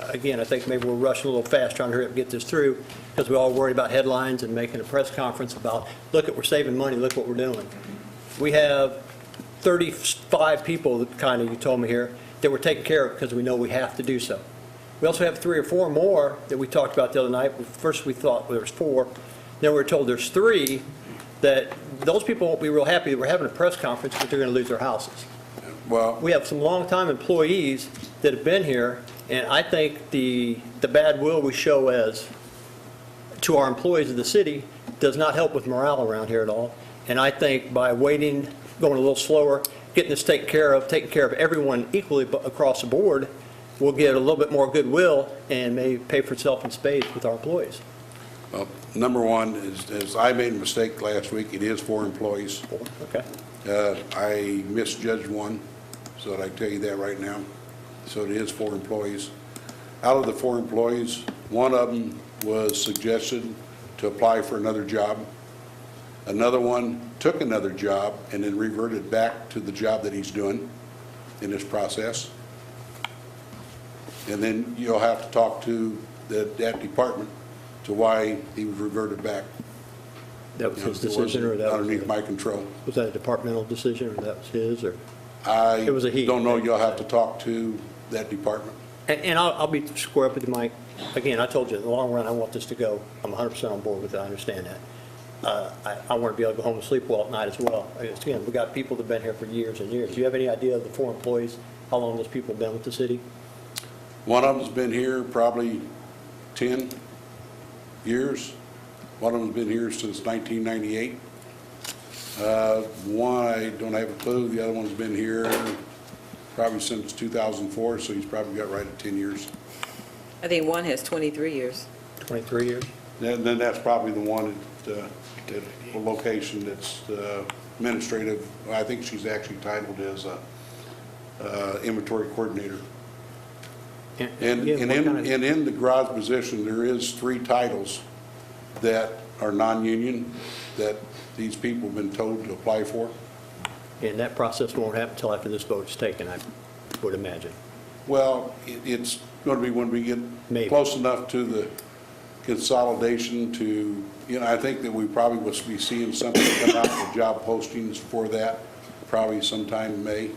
again, I think maybe we're rushing a little fast trying to hurry up and get this through because we all worry about headlines and making a press conference about, look, we're saving money, look what we're doing. We have 35 people, that kind of, you told me here, that we're taking care of because we know we have to do so. We also have 3 or 4 more that we talked about the other night. First, we thought there was 4. Then we were told there's 3, that those people won't be real happy that we're having a press conference, but they're going to lose their houses. Well, We have some longtime employees that have been here, and I think the bad will we show as to our employees of the city does not help with morale around here at all. And I think by waiting, going a little slower, getting this taken care of everyone equally across the board, we'll get a little bit more goodwill and may pay for itself in spades with our employees. well, number one is I made a mistake last week. It is 4 employees. Okay. I misjudged one, so I tell you that right now. So it is 4 employees. Out of the 4 employees, one of them was suggested to apply for another job. Another one took another job and then reverted back to the job that he's doing in this process. And then you'll have to talk to that department to why he was reverted back. That was his It decision, or wasn't that was... underneath my control. Was that a departmental decision, or that was his, or? I It was a he. don't know. You'll have to talk to that department. And I'll be square up with you, Mike. Again, I told you, in the long run, I want this to go. I'm 100% on board with it, I understand that. I want to be able to go home and sleep well at night as well. Again, we've got people that have been here for years and years. Do you have any idea of the 4 employees, how long those people have been with the city? One of them's been here probably 10 years. One of them's been here since 1998. One, I don't have a clue. The other one's been here probably since 2004, so he's probably got right at 10 years. I think one has 23 years. 23 years? Then that's probably the one at the location that's administrative. I think she's actually titled as a inventory coordinator. And in the garage position, there is 3 titles that are non-union that these people have been told to apply for. And that process won't happen until after this vote is taken, I would imagine. Well, it's going to be when we get Maybe. close enough to the consolidation to, I think that we probably will be seeing something come out with job postings for that, probably sometime in May.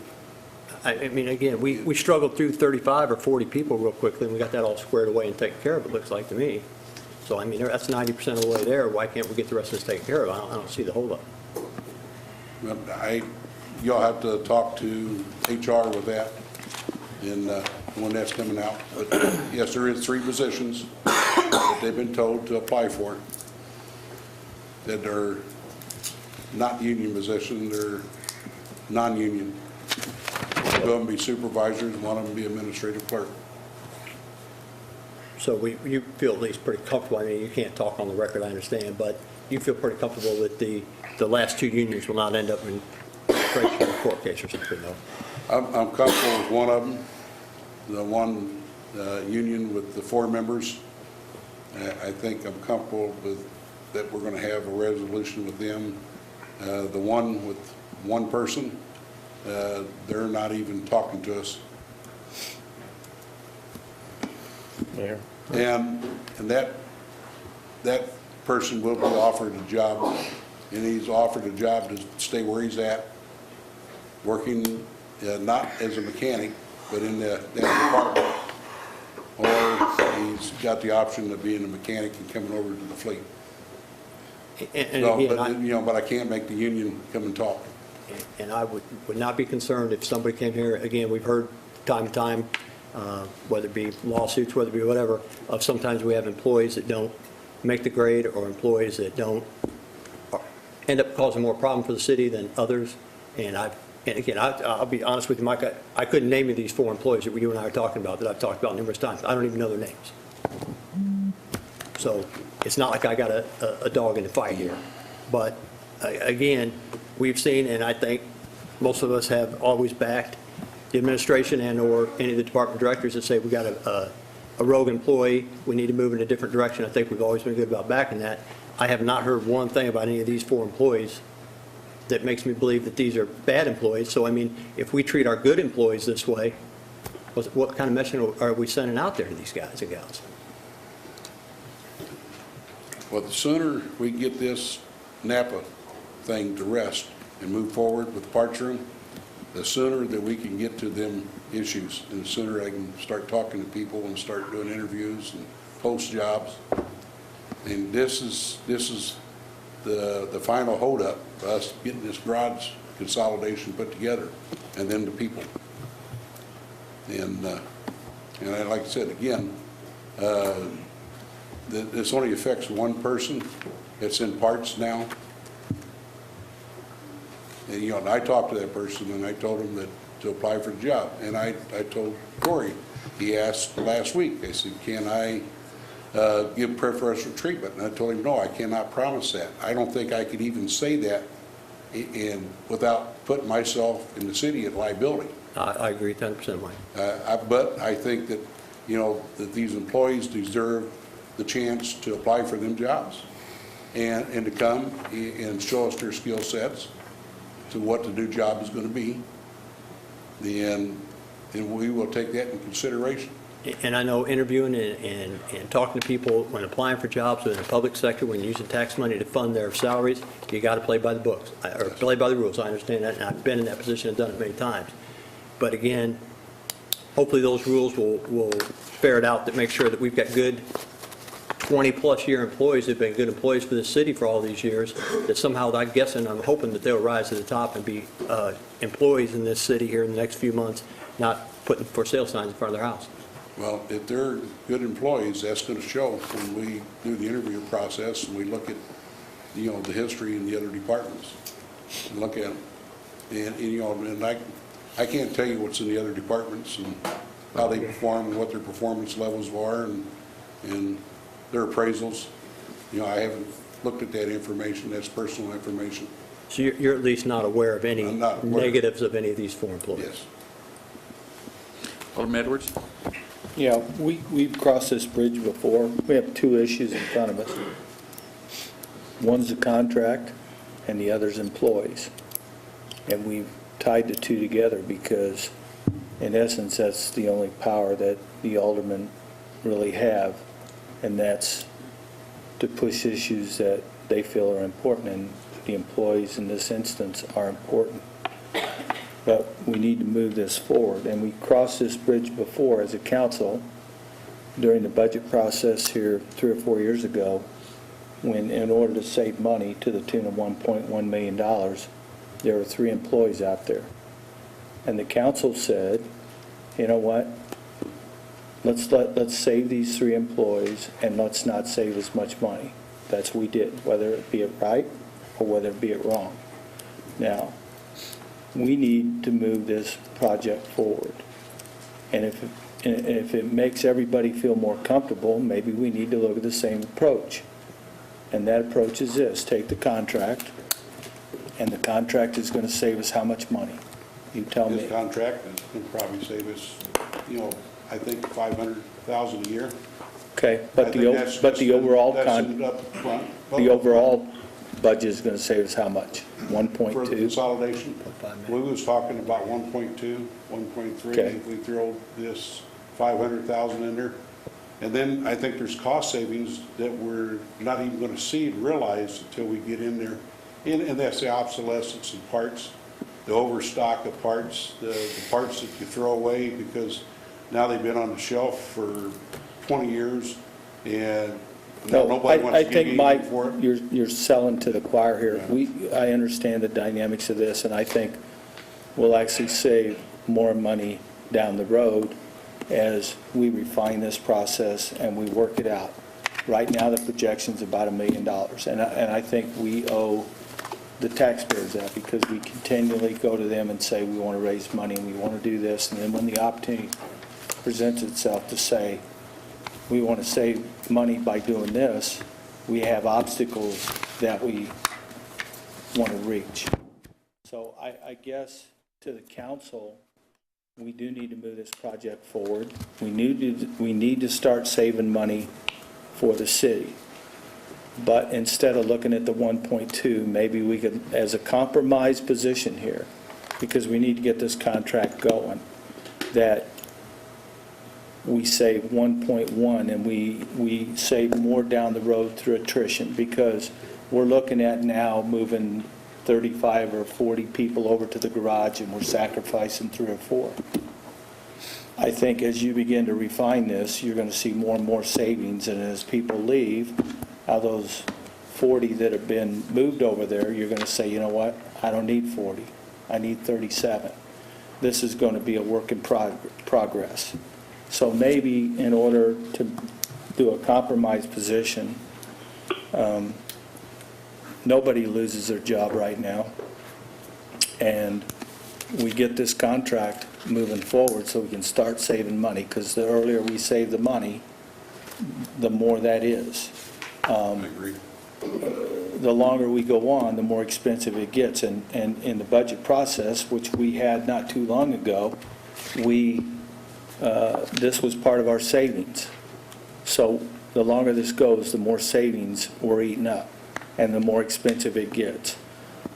I mean, again, we struggled through 35 or 40 people real quickly, and we got that all squared away and taken care of, it looks like to me. So, I mean, that's 90% of the way there. Why can't we get the rest of this taken care of? I don't see the holdup. But you'll have to talk to HR with that and when that's coming out. But yes, there is 3 positions that they've been told to apply for that are not union positions, they're non-union. 2 of them be supervisors, 1 of them be administrative clerk. So you feel at least pretty comfortable, I mean, you can't talk on the record, I understand, but you feel pretty comfortable that the last 2 unions will not end up in a court case or something, no? I'm comfortable with 1 of them, the one union with the 4 members. I think I'm comfortable with that we're going to have a resolution with them. The one with 1 person, they're not even talking to us. Mayor? And that person will be offered a job, and he's offered a job to stay where he's at, working not as a mechanic, but in that department. Or he's got the option of being a mechanic and coming over to the fleet. And No, again, but I can't make the union come and talk. and I would not be concerned if somebody came here, again, we've heard time to time, whether it be lawsuits, whether it be whatever, of sometimes we have employees that don't make the grade or employees that don't, end up causing more problem for the city than others. And again, I'll be honest with you, Mike, I couldn't name you these 4 employees that you and I are talking about, that I've talked about numerous times. I don't even know their names. So it's not like I got a dog in the fight here. But again, we've seen, and I think most of us have always backed the administration and/or any of the department directors that say we got a rogue employee, we need to move in a different direction. I think we've always been good about backing that. I have not heard one thing about any of these 4 employees that makes me believe that these are bad employees. So, I mean, if we treat our good employees this way, What kind of message are we sending out there to these guys and gals? Well, the sooner we get this Napa thing to rest and move forward with the parts room, the sooner that we can get to them issues, and the sooner I can start talking to people and start doing interviews and post jobs. And this is the final holdup, us getting this garage consolidation put together, and then the people. And like I said, again, this only affects one person. It's in parts now. And, you know, and I talked to that person, and I told him that to apply for the job. And I told Corey, he asked last week, I said, can I give preferential treatment? And I told him, no, I cannot promise that. I don't think I could even say that without putting myself in the city at liability. I agree 10%, Mike. But I think that, you know, that these employees deserve the chance to apply for them jobs and to come and show us their skill sets to what the new job is going to be. And we will take that in consideration. And I know interviewing and talking to people when applying for jobs in the public sector, when using tax money to fund their salaries, you got to play by the books, or play by the rules. I understand that, and I've been in that position and done it many times. But again, hopefully those rules will ferret out that make sure that we've got good 20-plus year employees who've been good employees for the city for all these years, that somehow, I'm guessing, I'm hoping that they'll rise to the top and be employees in this city here in the next few months, not putting for sale signs in front of their house. Well, if they're good employees, that's going to show when we do the interview process and we look at, you know, the history in the other departments and look at them. And you know, and I can't tell you what's in the other departments and how they perform and what their performance levels are and their appraisals. You know, I haven't looked at that information. That's personal information. So you're at least not aware of any I'm not aware. negatives of any of these four employees? Yes. Alderman Edwards? Yeah, we've crossed this bridge before. We have two issues in front of us. One's the contract and the other's employees. And we've tied the two together because, in essence, that's the only power that the aldermen really have, and that's to push issues that they feel are important, and the employees in this instance are important. But we need to move this forward, and we crossed this bridge before as a council during the budget process here 3 or 4 years ago, when in order to save money to the tune of $1.1 million, there were 3 employees out there. And the council said, you know what, let's save these 3 employees and let's not save as much money. That's what we did, whether it be it right or whether it be it wrong. Now, we need to move this project forward. And if it makes everybody feel more comfortable, maybe we need to look at the same approach. And that approach is this: take the contract, and the contract is going to save us how much money? You tell me. This contract is going to probably save us, you know, I think $500,000 a year. Okay, but the overall the overall budget is going to save us how much? 1.2? For the consolidation, we was talking about 1.2, 1.3, Okay. if we throw this 500,000 in there. And then I think there's cost savings that we're not even going to see and realize until we get in there. And that's the obsolescence of parts, the overstock of parts, the parts that you throw away because now they've been on the shelf for 20 years and nobody wants I to give think, you Mike, anything for it. you're selling to the choir here. I understand the dynamics of this, and I think we'll actually save more money down the road as we refine this process and we work it out. Right now, the projection's about $1 million, and I think we owe the taxpayers that because we continually go to them and say we want to raise money and we want to do this, and then when the opportunity presents itself to say we want to save money by doing this, we have obstacles that we want to reach. So I guess to the council, we do need to move this project forward. We need to start saving money for the city. But instead of looking at the 1.2, maybe we could, as a compromise position here, because we need to get this contract going, that we save 1.1, and we save more down the road through attrition, because we're looking at now moving 35 or 40 people over to the garage, and we're sacrificing 3 or 4. I think as you begin to refine this, you're going to see more and more savings, and as people leave, out of those 40 that have been moved over there, you're going to say, you know what, I don't need 40, I need 37. This is going to be a work in progress. So maybe in order to do a compromise position, nobody loses their job right now, and we get this contract moving forward so we can start saving money, because the earlier we save the money, the more that is. I agree. The longer we go on, the more expensive it gets. And in the budget process, which we had not too long ago, this was part of our savings. So the longer this goes, the more savings we're eating up, and the more expensive it gets.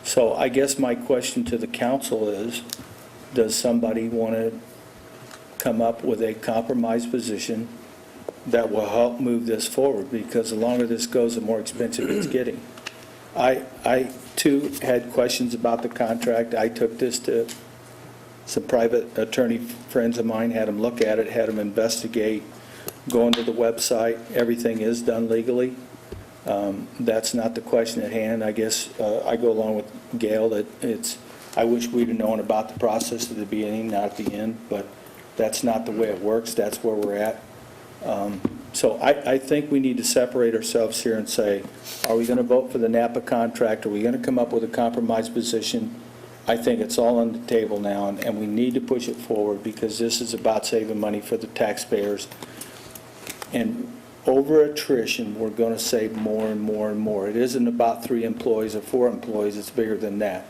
So I guess my question to the council is, does somebody want to come up with a compromise position that will help move this forward? Because the longer this goes, the more expensive it's getting. I too had questions about the contract. I took this to some private attorney friends of mine, had them look at it, had them investigate, go onto the website. Everything is done legally. That's not the question at hand. I guess I go along with Gail that I wish we'd have known about the process at the beginning, not at the end, but that's not the way it works. That's where we're at. So I think we need to separate ourselves here and say, are we going to vote for the Napa contract? Are we going to come up with a compromise position? I think it's all on the table now, and we need to push it forward, because this is about saving money for the taxpayers. And over attrition, we're going to save more and more and more. It isn't about 3 employees or 4 employees. It's bigger than that.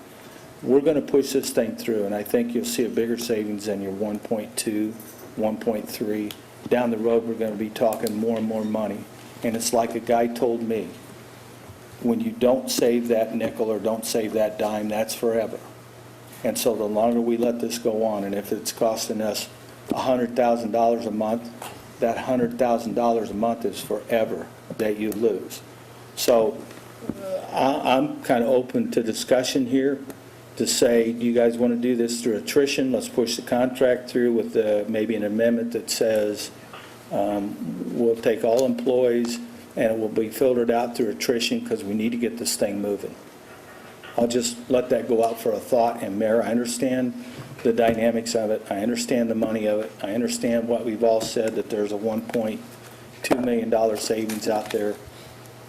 We're going to push this thing through, and I think you'll see a bigger savings than your 1.2, 1.3. Down the road, we're going to be talking more and more money. And it's like a guy told me, when you don't save that nickel or don't save that dime, that's forever. And so the longer we let this go on, and if it's costing us $100,000 a month, that $100,000 a month is forever that you lose. So I'm kind of open to discussion here to say, do you guys want to do this through attrition? Let's push the contract through with maybe an amendment that says we'll take all employees and it will be filtered out through attrition, because we need to get this thing moving. I'll just let that go out for a thought. And Mayor, I understand the dynamics of it. I understand the money of it. I understand what we've all said, that there's a $1.2 million savings out there.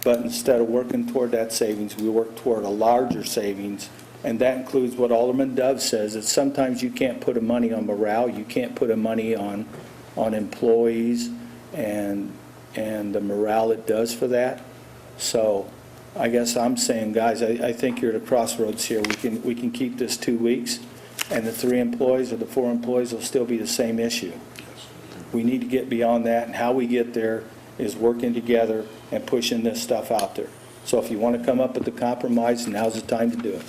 But instead of working toward that savings, we work toward a larger savings. And that includes what Alderman Dove says, that sometimes you can't put a money on morale, you can't put a money on employees and the morale it does for that. So I guess I'm saying, guys, I think you're at a crossroads here. We can keep this 2 weeks, and the 3 employees or the 4 employees will still be the same issue. We need to get beyond that, and how we get there is working together and pushing this stuff out there. So if you want to come up with the compromise, now's the time to do it.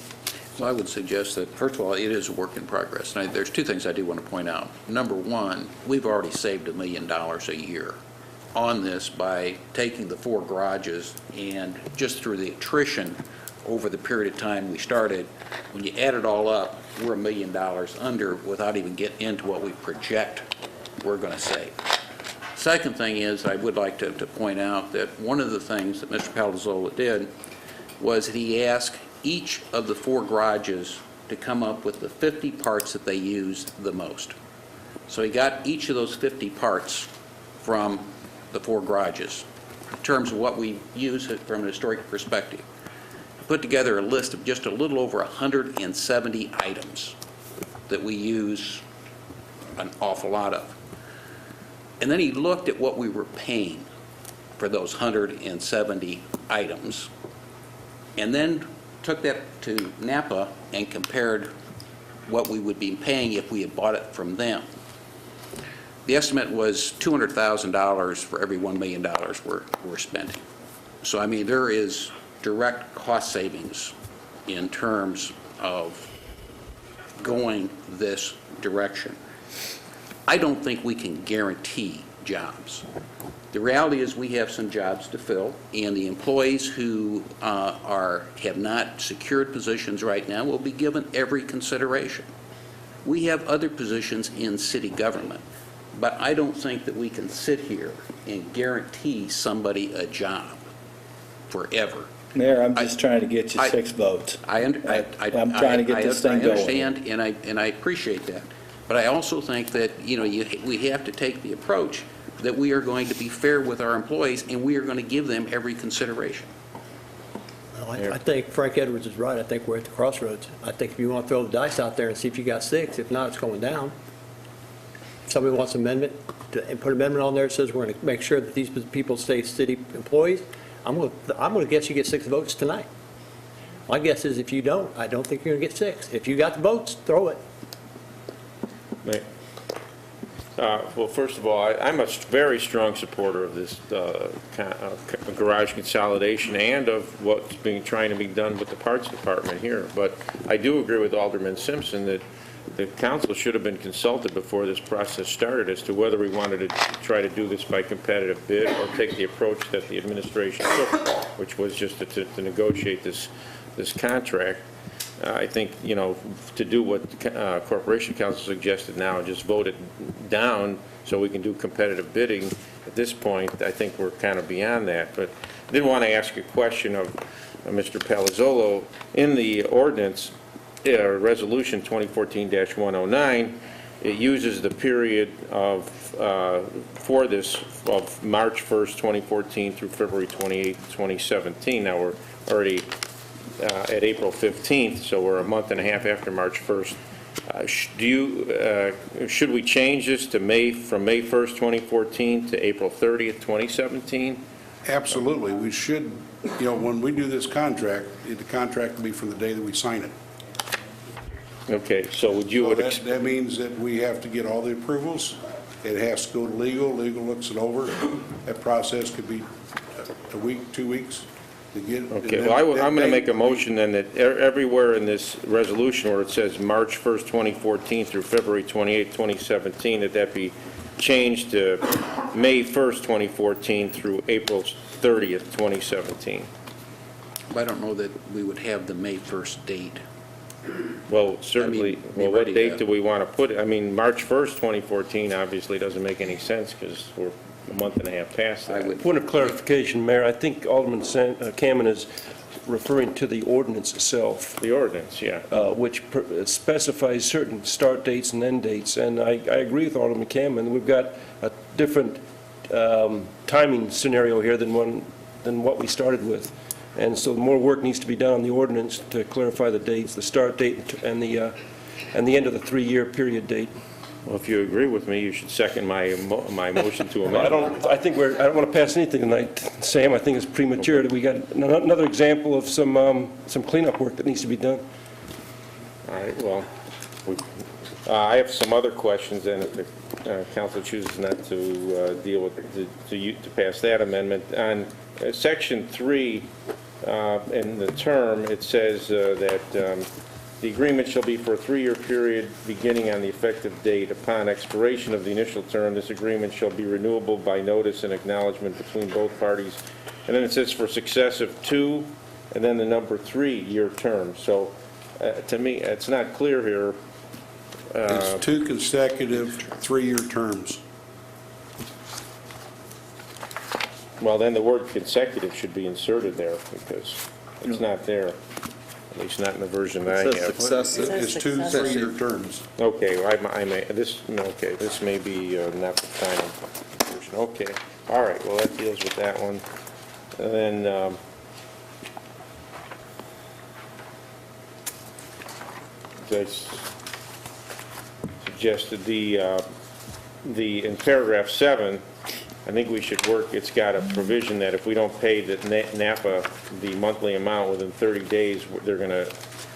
Well, I would suggest that, first of all, it is a work in progress. Now, there's 2 things I do want to point out. Number one, we've already saved $1 million a year on this by taking the 4 garages, and just through the attrition over the period of time we started, when you add it all up, we're $1 million under without even getting into what we project we're going to save. Second thing is, I would like to point out that one of the things that Mr. Palazzolo did was that he asked each of the 4 garages to come up with the 50 parts that they use the most. So he got each of those 50 parts from the 4 garages in terms of what we use from an historic perspective. Put together a list of just a little over 170 items that we use an awful lot of. And then he looked at what we were paying for those 170 items, and then took that to Napa and compared what we would be paying if we had bought it from them. The estimate was $200,000 for every $1 million we're spending. So, I mean, there is direct cost savings in terms of going this direction. I don't think we can guarantee jobs. The reality is we have some jobs to fill, and the employees who have not secured positions right now will be given every consideration. We have other positions in city government, but I don't think that we can sit here and guarantee somebody a job forever. Mayor, I'm just trying to get you 6 votes. I'm trying to get this thing going. I understand, and I appreciate that. But I also think that, we have to take the approach that we are going to be fair with our employees, and we are going to give them every consideration. Well, I think Frank Edwards is right. I think we're at the crossroads. I think if you want to throw the dice out there and see if you got 6, if not, it's going down. If somebody wants an amendment, and put an amendment on there that says we're going to make sure that these people stay city employees, I'm going to guess you get 6 votes tonight. My guess is if you don't, I don't think you're going to get 6. If you got the votes, throw it. Well, first of all, I'm a very strong supporter of this garage consolidation and of what's trying to be done with the parts department here. But I do agree with Alderman Simpson that the council should have been consulted before this process started as to whether we wanted to try to do this by competitive bid or take the approach that the administration took, which was just to negotiate this contract. I think, to do what the Corporation Council suggested now and just vote it down so we can do competitive bidding, at this point, I think we're kind of beyond that. But I did want to ask a question of Mr. Palazzolo. In the ordinance, Resolution 2014-109, it uses the period of, for this, of March 1st, 2014 through February 28th, 2017. Now, we're already at April 15th, so we're a month and a half after March 1st. Should we change this to from May 1st, 2014 to April 30th, 2017? Absolutely. We should, when we do this contract, the contract will be from the day that we sign it. Okay, so would you... So that means that we have to get all the approvals. It has to go to legal. Legal looks it over. That process could be a week, 2 weeks. Okay, well, I'm going to make a motion then that everywhere in this resolution where it says March 1st, 2014 through February 28th, 2017, that be changed to May 1st, 2014 through April 30th, 2017. I don't know that we would have the May 1st date. Well, certainly, what date do we want to put it? I mean, March 1st, 2014 obviously doesn't make any sense because we're a month and a half past that. Point of clarification, Mayor, I think Alderman Cammon is referring to the ordinance itself. The ordinance, yeah. Which specifies certain start dates and end dates, and I agree with Alderman Cammon. We've got a different timing scenario here than what we started with. And so more work needs to be done on the ordinance to clarify the dates, the start date, and the end of the 3-year period date. Well, if you agree with me, you should second my motion to amend. I don't want to pass anything tonight, Sam. I think it's premature. We got another example of some cleanup work that needs to be done. All right. Well, I have some other questions, and if the council chooses not to deal with to pass that amendment on Section 3 in the term, it says that. The agreement shall be for a 3-year period beginning on the effective date. Upon expiration of the initial term, this agreement shall be renewable by notice and acknowledgement between both parties. And then it says for successive 2, and then the number 3-year term. So to me, it's not clear here. It's 2 consecutive 3-year terms. Well, then the word consecutive should be inserted there because it's not there. At least not in the version that I have. It's 2 3-year terms. Okay, this may be not the final version. Okay, all right, well, that deals with that one. And then, I suggested in paragraph 7, I think we should work, it's got a provision that if we don't pay NAPA the monthly amount within 30 days, they're going to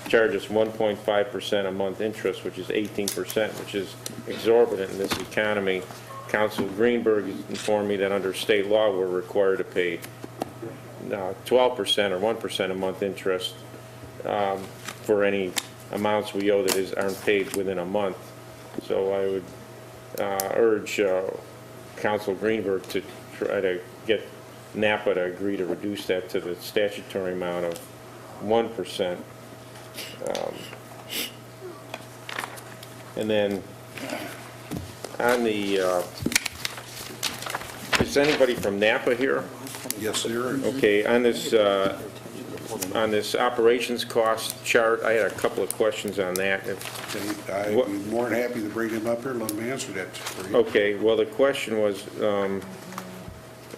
charge us 1.5% a month interest, which is 18%, which is exorbitant in this economy. Councilor Greenberg informed me that under state law, we're required to pay 12% or 1% a month interest for any amounts we owe that aren't paid within a month. So I would urge Council Greenberg to try to get Napa to agree to reduce that to the statutory amount of 1%. And then on the, is anybody from Napa here? Yes, sir. Okay, on this operations cost chart, I had a couple of questions on that. I'd be more than happy to bring him up here and let him answer that for you. Okay, well, the question was,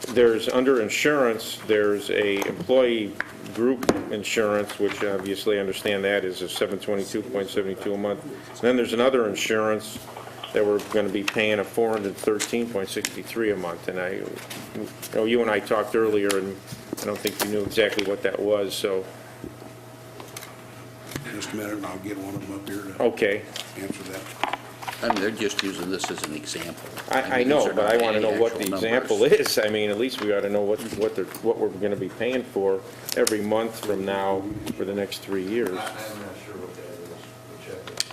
there's, under insurance, there's a employee group insurance, which obviously I understand that is a $722.72 a month. And then there's another insurance that we're going to be paying a $413.63 a month. And I, you know, you and I talked earlier, and I don't think you knew exactly what that was, so. Just a minute, and I'll get one of them up here to Okay. answer that. I mean, they're just using this as an example. I mean, know, these are but not I want to any know what the actual example numbers. is. I mean, at least we ought to know what we're going to be paying for every month from now for the next 3 years. I'm not sure what that is. We'll check it.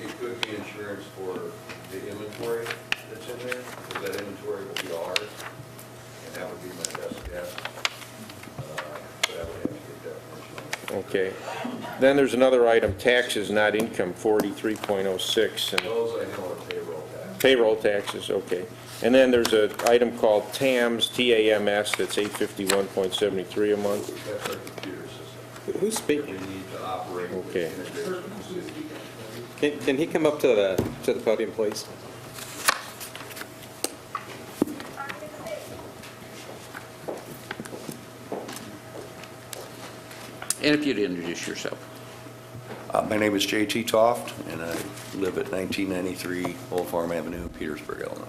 It could be insurance for the inventory that's in there, because that inventory will be ours, and that would be my best guess. But I would have to get definition on it. Okay. Then there's another item, taxes, not income, 43.06. And Those I know are payroll tax. payroll taxes, okay. And then there's an item called TAMS, T-A-M-S, that's $851.73 a month. That's our computer system. Who's speaking? We need to operate with Okay. integration system. Can he come up to the podium, please? And if you'd introduce yourself. My name is J.T. Toft, and I live at 1993 Old Farm Avenue, Petersburg, Illinois.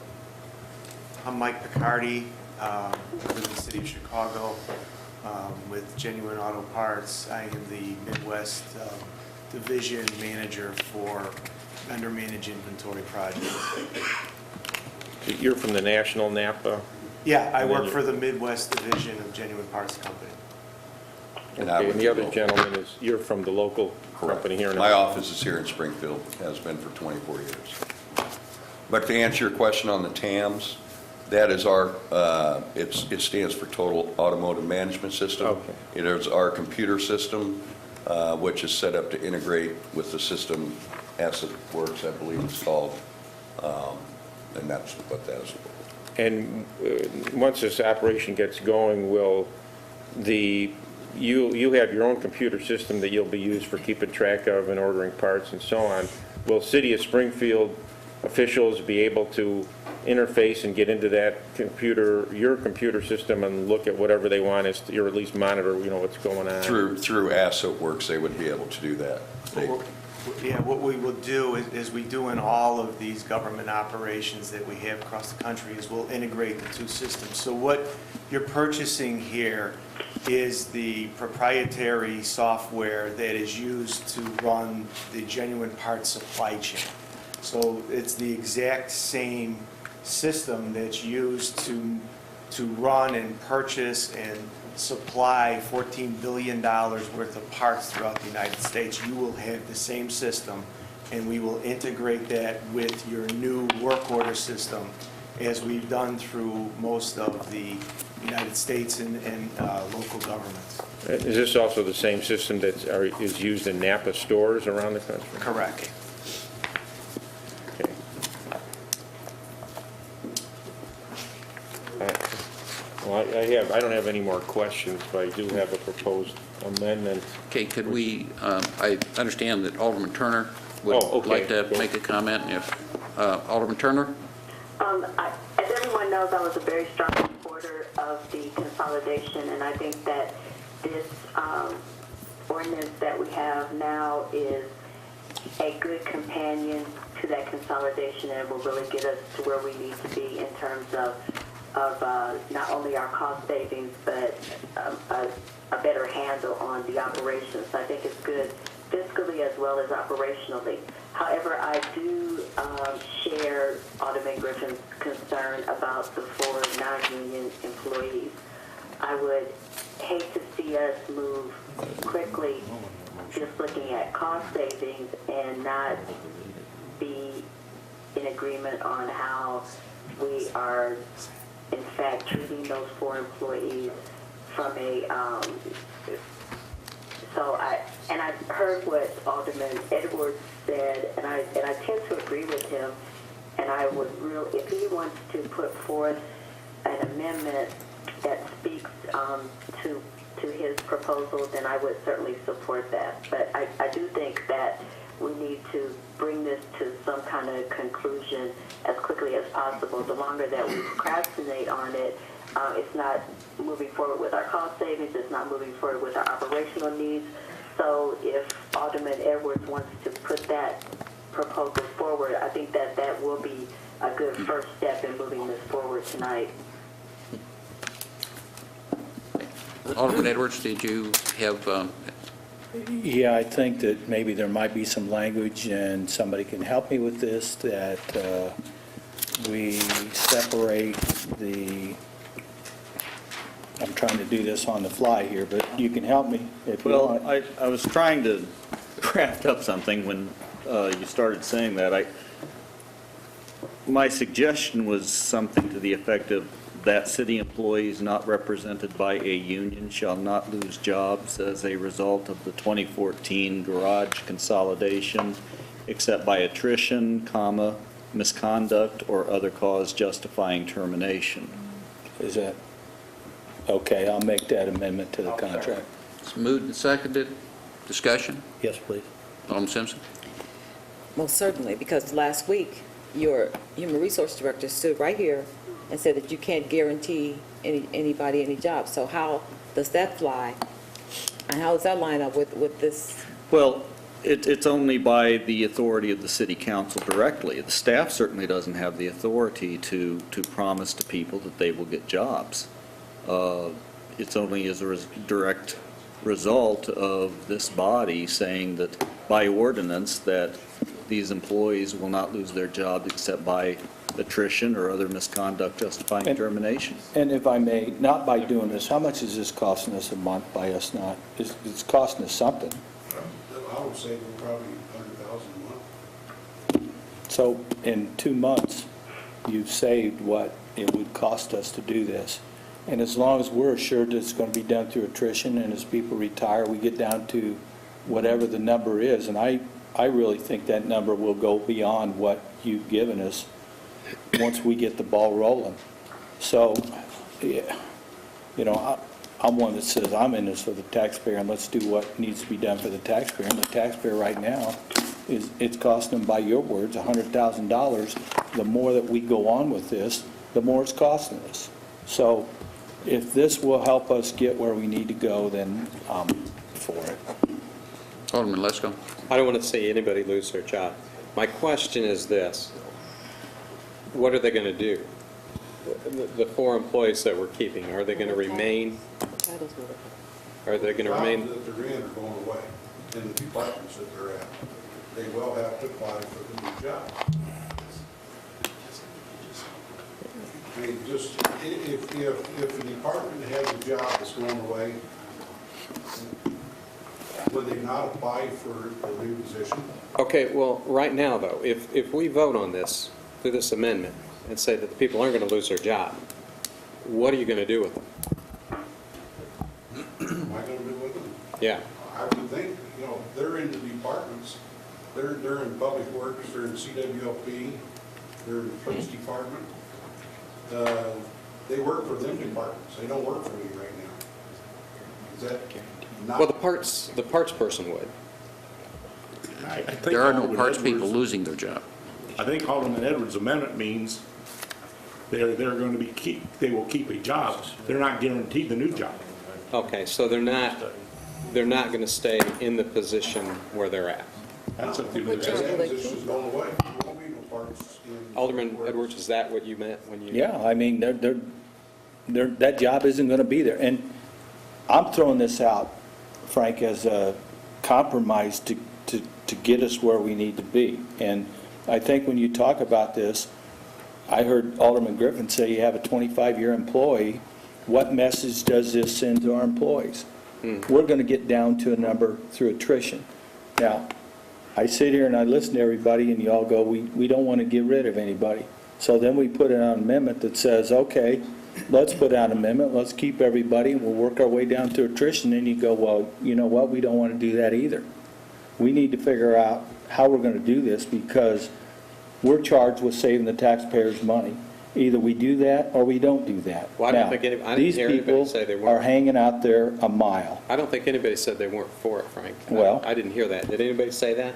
I'm Mike Picardi, I live in the city of Chicago with Genuine Auto Parts. I am the Midwest Division Manager for Vendor Managed Inventory Projects. You're from the National Napa? Yeah, I And then work you- for the Midwest Division of Genuine Parts Company. Okay, and the other gentleman is, you're from the local company here in... My office is here in Springfield, has been for 24 years. But to answer your question on the TAMS, that is our, it stands for Total Automotive Management System. Okay. It is our computer system, which is set up to integrate with the system Asset Works, I believe it's called, and that's what that is. And once this operation gets going, will you have your own computer system that you'll be used for keeping track of and ordering parts and so on. Will City of Springfield officials be able to interface and get into that computer, your computer system, and look at whatever they want, or at least monitor, you know, what's going on? Through Asset Works, they would be able to do that. Yeah, what we will do is we do in all of these government operations that we have across the country is we'll integrate the two systems. So what you're purchasing here is the proprietary software that is used to run the Genuine Parts supply chain. So it's the exact same system that's used to run and purchase and supply $14 billion worth of parts throughout the United States. You will have the same system, and we will integrate that with your new work order system, as we've done through most of the United States and local governments. Is this also the same system that is used in Napa stores around the country? Correct. Okay. Well, I don't have any more questions, but I do have a proposed amendment. Okay, could we, I understand that Alderman Turner would Oh, okay. like to make a comment. If Alderman Turner? As everyone knows, I was a very strong supporter of the consolidation, and I think that this ordinance that we have now is a good companion to that consolidation, and will really get us to where we need to be in terms of not only our cost savings, but a better handle on the operations. I think it's good fiscally as well as operationally. However, I do share Alderman Griffin's concern about the 4 non-union employees. I would hate to see us move quickly just looking at cost savings and not be in a agreement on how we are, in fact, treating those 4 employees from a, and I heard what Alderman Edwards said, and I tend to agree with him, and I would if he wants to put forth an amendment that speaks to his proposal, then I would certainly support that. But I do think that we need to bring this to some kind of conclusion as quickly as possible. The longer that we procrastinate on it, it's not moving forward with our cost savings, it's not moving forward with our operational needs. So if Alderman Edwards wants to put that proposal forward, I think that that will be a good first step in moving this forward tonight. Alderman Edwards, did you have, Yeah, I think that maybe there might be some language, and somebody can help me with this, that we separate I'm trying to do this on the fly here, but you can help me if you Well, want. I was trying to craft up something when you started saying that. My suggestion was something to the effect of that city employees not represented by a union shall not lose jobs as a result of the 2014 garage consolidation, except by attrition, misconduct, or other cause justifying termination. Is that, okay, I'll make that amendment to the contract. it's moved and seconded, discussion? Yes, please. Alderman Simpson? Most certainly, because last week, your Human Resource Director stood right here and said that you can't guarantee anybody any jobs. So how does that fly? And how does that line up with this? Well, it's only by the authority of the city council directly. The staff certainly doesn't have the authority to promise to people that they will get jobs. It's only as a direct result of this body saying that by ordinance that these employees will not lose their jobs except by attrition or other misconduct justifying termination. And if I may, not by doing this, how much is this costing us a month by us not? It's costing us something. I would say we're probably 100,000 a month. So in 2 months, you've saved what it would cost us to do this. And as long as we're assured that it's going to be done through attrition, and as people retire, we get down to whatever the number is. And I really think that number will go beyond what you've given us once we get the ball rolling. So, yeah, you know, I'm one that says I'm in this for the taxpayer, and let's do what needs to be done for the taxpayer. And the taxpayer right now it's costing them, by your words, $100,000. The more that we go on with this, the more it's costing us. So if this will help us get where we need to go, then I'm for it. Alderman Lesko? I don't want to see anybody lose their job. My question is this: what are they going to do? The 4 employees that we're keeping, are they going to remain? Are they going to remain? The jobs that they're in are going away in the departments that they're at. They will have to apply for the new job. I mean, just, if the department has a job that's going away, would they not apply for a new position? Okay, well, right now, though, if we vote on this, through this amendment, and say that the people aren't going to lose their job, what are you going to do with them? What am I going to do with them? Yeah. I would think, you know, they're in the departments. They're in Public Works, they're in CWLP, they're in the Police Department. They work for them departments. They don't work for me right now. Is that not? Well, the parts person would. There are no parts people losing their job. I think Alderman Edwards' amendment means they're going to be they will keep a job. They're not guaranteed the new job. Okay, so they're not going to stay in the position where they're at. That's up to the Position's going away. There won't be no parts in. Alderman Edwards, is that what you meant when you? Yeah, I mean, that job isn't going to be there. And I'm throwing this out, Frank, as a compromise to get us where we need to be. And I think when you talk about this, I heard Alderman Griffin say you have a 25-year employee. What message does this send to our employees? We're going to get down to a number through attrition. Now, I sit here and I listen to everybody, and y'all go, we don't want to get rid of anybody. So then we put an amendment that says, okay, let's put out an amendment, let's keep everybody, we'll work our way down to attrition, and you go, well, you know what, we don't want to do that either. We need to figure out how we're going to do this, because we're charged with saving the taxpayers' money. Either we do that or we don't do that. Well, I don't Now, think I didn't these hear anybody people say they are weren't. hanging out there a mile. I don't think anybody said they weren't for it, Frank. Well- I didn't hear that. Did anybody say that?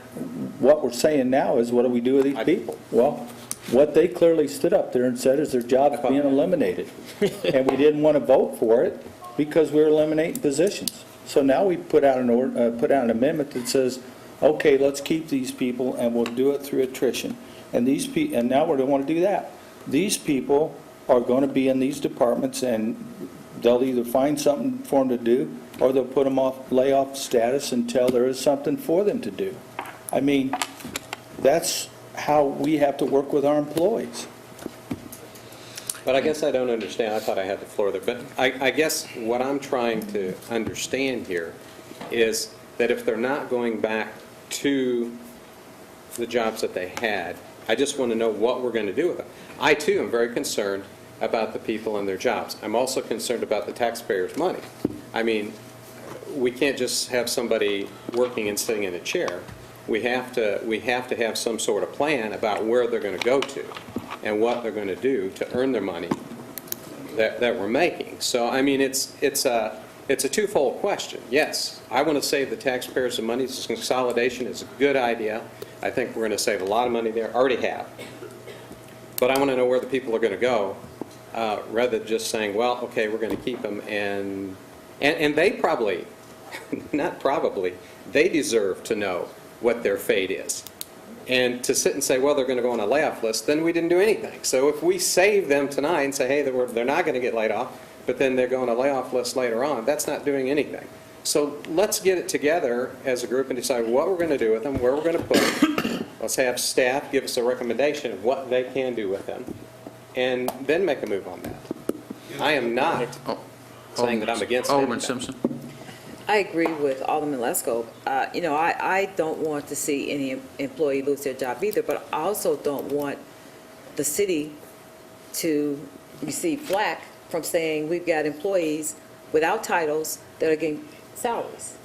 What we're saying now is, what do we do with these people? Well, what they clearly stood up there and said is their job's being eliminated. And we didn't want to vote for it because we're eliminating positions. So now we put out an amendment that says, okay, let's keep these people and we'll do it through attrition. And now we don't want to do that. These people are going to be in these departments, and they'll either find something for them to do, or they'll put them off layoff status until there is something for them to do. I mean, that's how we have to work with our employees. But I guess I don't understand. I thought I had the floor there. But I guess what I'm trying to understand here is that if they're not going back to the jobs that they had, I just want to know what we're going to do with them. I, too, am very concerned about the people and their jobs. I'm also concerned about the taxpayers' money. I mean, we can't just have somebody working and sitting in a chair. We have to have some sort of plan about where they're going to go to and what they're going to do to earn their money that we're making. So, I mean, it's a twofold question. Yes, I want to save the taxpayers some money. This consolidation is a good idea. I think we're going to save a lot of money there. Already have. But I want to know where the people are going to go, rather than just saying, well, okay, we're going to keep them, and they probably, not probably, they deserve to know what their fate is. And to sit and say, well, they're going to go on a layoff list, then we didn't do anything. So if we save them tonight and say, hey, they're not going to get laid off, but then they're going on a layoff list later on, that's not doing anything. So let's get it together as a group and decide what we're going to do with them, where we're going to put them. Let's have staff give us a recommendation of what they can do with them, and then make a move on that. I am not saying that I'm against Alderman anything. Simpson. I agree with Alderman Lesko. I don't want to see any employee lose their job either, but I also don't want the city to receive flack from saying we've got employees without titles that are getting salaries.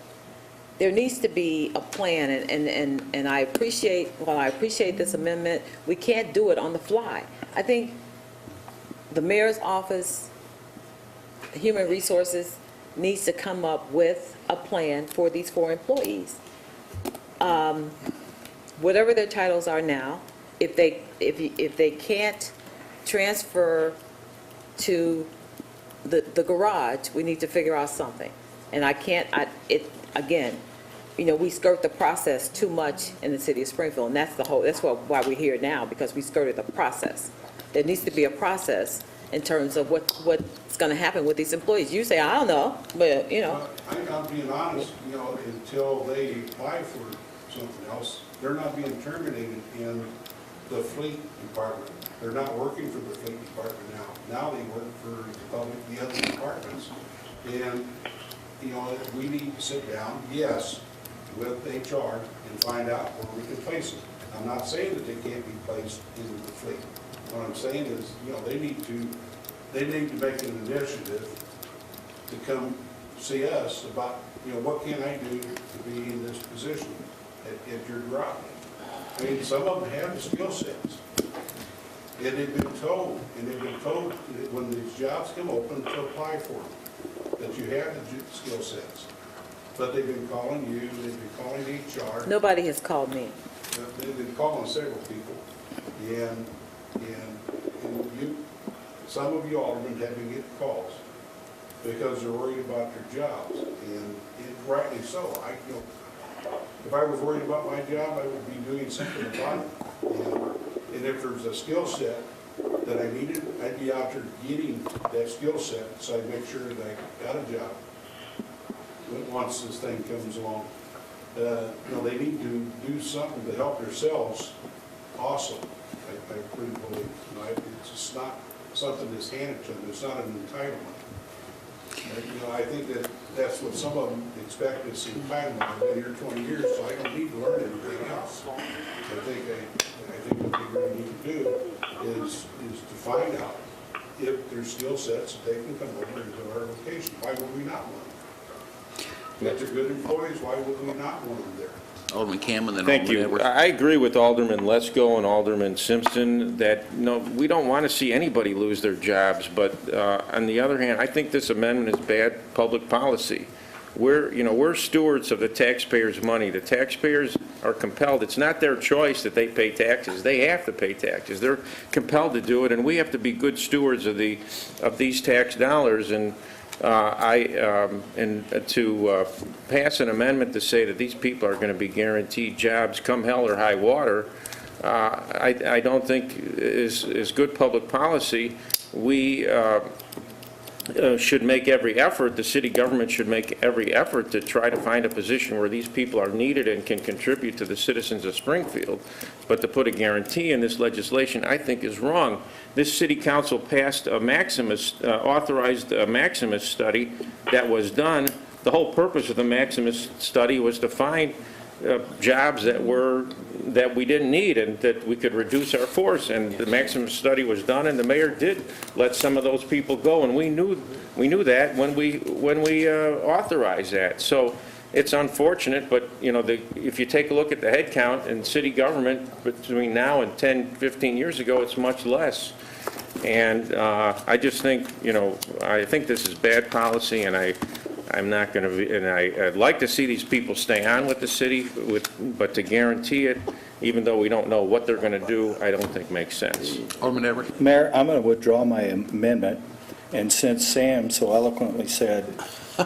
There needs to be a plan, and I appreciate, while I appreciate this amendment, we can't do it on the fly. I think the mayor's office, Human Resources, needs to come up with a plan for these 4 employees. Whatever their titles are now, if they can't transfer to the garage, we need to figure out something. And again, we skirt the process too much in the city of Springfield, and that's why we're here now, because we skirted the process. There needs to be a process in terms of what's going to happen with these employees. You say, I don't know, but, I'm being honest, until they apply for something else, they're not being terminated in the fleet department. They're not working for the fleet department now. Now they work for the other departments. And, we need to sit down, yes, with HR and find out where we can place them. I'm not saying that they can't be placed into the fleet. What I'm saying is, they need to make an initiative to come see us about, what can I do to be in this position at your garage? I mean, some of them have the skill sets. And they've been told that when these jobs come open, to apply for them, that you have the skill sets. But they've been calling you, they've been calling HR. nobody has called me. They've been calling several people. And some of you aldermen have been getting calls because they're worried about their jobs, and rightly so. If I was worried about my job, I would be doing something about it. And if there's a skill set that I needed, I'd be out there getting that skill set, so I'd make sure that I got a job once this thing comes along. They need to do something to help themselves also, I really believe. It's just not something that's handed to them. It's not an entitlement. I think that's what some of them expect to see time. I've been here 20 years, so I don't need to learn anything else. I think what they really need to do is to find out if there's skill sets that they can come over into our location. Why would we not want them? If they're good employees, why would we not want them there? Alderman Cameron, then Thank Alderman you. Edwards. I agree with Alderman Lesko and Alderman Simpson that, no, we don't want to see anybody lose their jobs, but on the other hand, I think this amendment is bad public policy. We're stewards of the taxpayers' money. The taxpayers are compelled. It's not their choice that they pay taxes. They have to pay taxes. They're compelled to do it, and we have to be good stewards of these tax dollars. And to pass an amendment to say that these people are going to be guaranteed jobs come hell or high water, I don't think is good public policy. We should make every effort, the city government should make every effort to try to find a position where these people are needed and can contribute to the citizens of Springfield. But to put a guarantee in this legislation, I think is wrong. This city council passed a Maximus, authorized a Maximus study that was done. The whole purpose of the Maximus study was to find jobs that we didn't need and that we could reduce our force. And the Maximus study was done, and the mayor did let some of those people go, and we knew that when we authorized that. So it's unfortunate, but if you take a look at the head count in city government between now and 10, 15 years ago, it's much less. And I just think, I think this is bad policy, and I'm not going to, and I'd like to see these people stay on with the city, but to guarantee it, even though we don't know what they're going to do, I don't think makes sense. Alderman Edwards. Mayor, I'm going to withdraw my amendment, and since Sam so eloquently said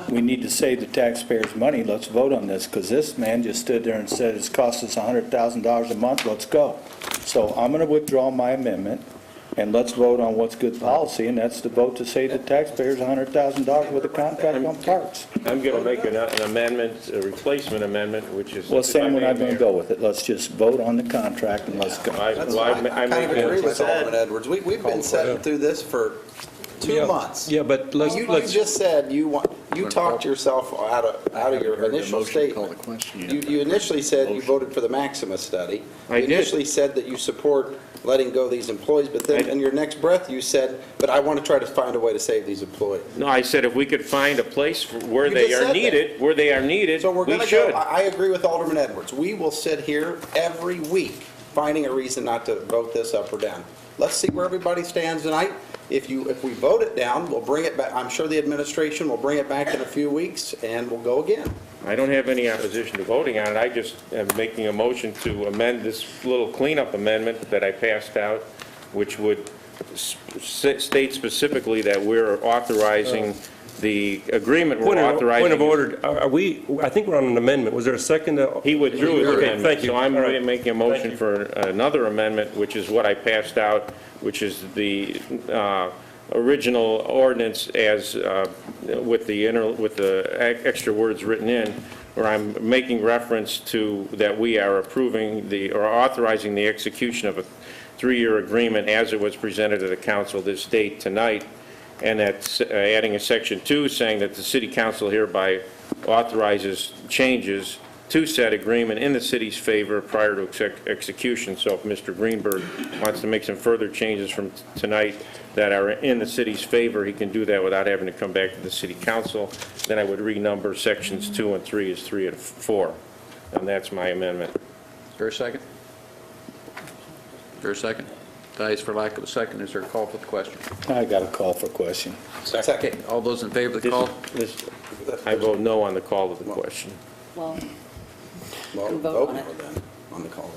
we need to save the taxpayers' money, let's vote on this, because this man just stood there and said it's cost us $100,000 a month, let's go. So I'm going to withdraw my amendment, and let's vote on what's good policy, and that's to vote to save the taxpayers $100,000 with a contract on parks. I'm going to make an amendment, a replacement amendment, which is... Well, Sam, we're not going to go with it. Let's just vote on the contract and let's go. I kind of agree with Alderman Edwards. We've been sitting through this for 2 months. Yeah, but You just said you talked yourself out of your initial statement. You initially said you voted for the Maximus study. I You did. initially said that you support letting go these employees, but then in your next breath, you said, but I want to try to find a way to save these employees. No, I said if we could find a place where You they just are said needed, So we're we going to should. go, I agree with Alderman Edwards. We will sit here every week finding a reason not to vote this up or down. Let's see where everybody stands tonight. If we vote it down, we'll bring it back. I'm sure the administration will bring it back in a few weeks, and we'll go again. I don't have any opposition to voting on it. I just am making a motion to amend this little cleanup amendment that I passed out, which would state specifically that we're authorizing the agreement, we're authorizing... Point of order, I think we're on an amendment. Was there a second? He withdrew his amendment. Thank you. So I'm All right. making a motion for another amendment, which is what I passed out, which is the original ordinance as with the extra words written in, where I'm making reference to that we are approving or authorizing the execution of a 3-year agreement as it was presented to the council this date tonight, and that's adding a section 2 saying that the city council hereby authorizes changes to said agreement in the city's favor prior to execution. So if Mr. Greenberg wants to make some further changes from tonight that are in the city's favor, he can do that without having to come back to the city council. Then I would renumber sections 2 and 3 as 3 and 4. And that's my amendment. Is there a second? Is there a second? Dies for lack of a second. Is there a call for the question? I got a call for question. Okay. All those in favor of the call? I vote no on the call of the question. Well, Well, vote on it. then, on the call.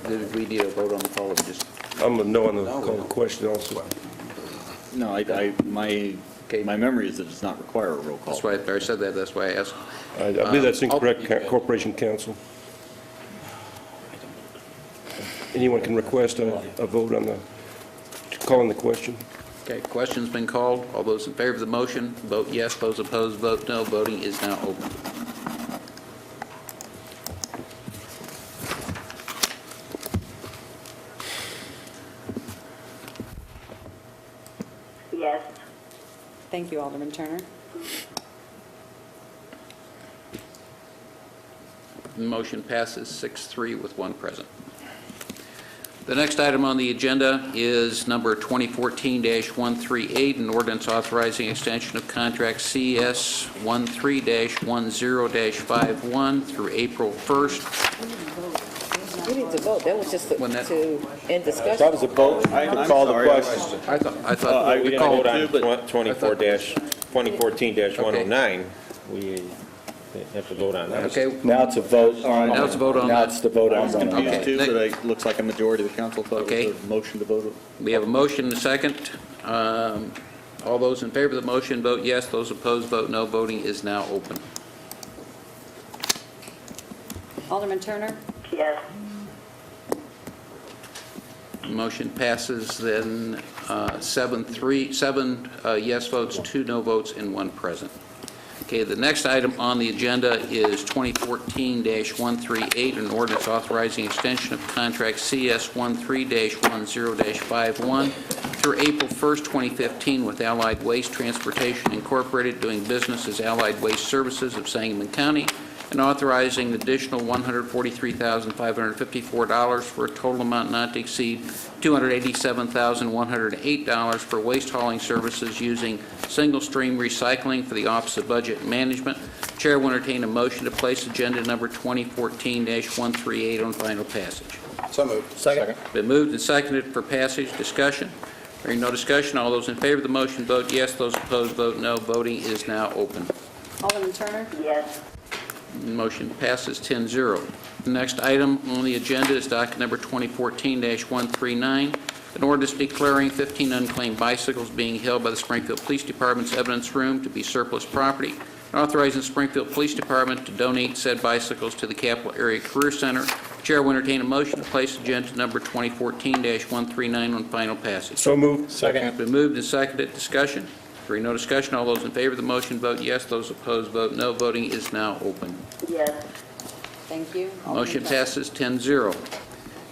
Did we need a vote on the call of just? I'm a no on the call of the question also. No, my memory is that it does not require a roll call. That's why I said that. That's why I asked. I believe that's incorrect, Corporation Council. Anyone can request a vote on calling the question. Okay, question's been called. All those in favor of the motion, vote yes. Those opposed, vote no. Voting is now open. Yes. Thank you, Alderman Turner. Motion passes 6-3 with one present. The next item on the agenda is number 2014-138, an ordinance authorizing extension of contract CS 13-10-51 through April 1st. We need to vote. That was just to end discussion. That was a vote. I'm Call the sorry, question. I thought We we didn't vote called. on 2014-109. We have to vote on that. Okay, Now it's a vote. now it's a vote on Now that. it's the vote on I was confused Okay. too, but it looks like a majority of the council thought Okay. it was a motion to vote. We have a motion and a second. All those in favor of the motion vote yes. Those opposed vote no. Voting is now open. Alderman Turner? Yes. Motion passes then 7 yes votes, 2 no votes, and 1 present. Okay, the next item on the agenda is 2014-138, an ordinance authorizing extension of contract CS 13-10-51 through April 1st, 2015 with Allied Waste Transportation Incorporated, doing business as Allied Waste Services of Sangamon County, and authorizing additional $143,554 for a total amount not to exceed $287,108 for waste hauling services using single-stream recycling for the Office of Budget Management. Chair will entertain a motion to place agenda number 2014-138 on final passage. So moved. Second. Been moved and seconded for passage. Discussion? Hearing no discussion, all those in favor of the motion vote yes. Those opposed vote no. Voting is now open. Alderman Turner? Yes. Motion passes 10-0. The next item on the agenda is docket number 2014-139, an ordinance declaring 15 unclaimed bicycles being held by the Springfield Police Department's evidence room to be surplus property, and authorizing the Springfield Police Department to donate said bicycles to the Capital Area Career Center. Chair will entertain a motion to place agenda number 2014-139 on final passage. So moved. Second. Been moved and seconded. Discussion? Hearing no discussion, all those in favor of the motion vote yes. Those opposed vote no. Voting is now open. Yes. Thank you. Alderman Motion Turner. passes 10-0.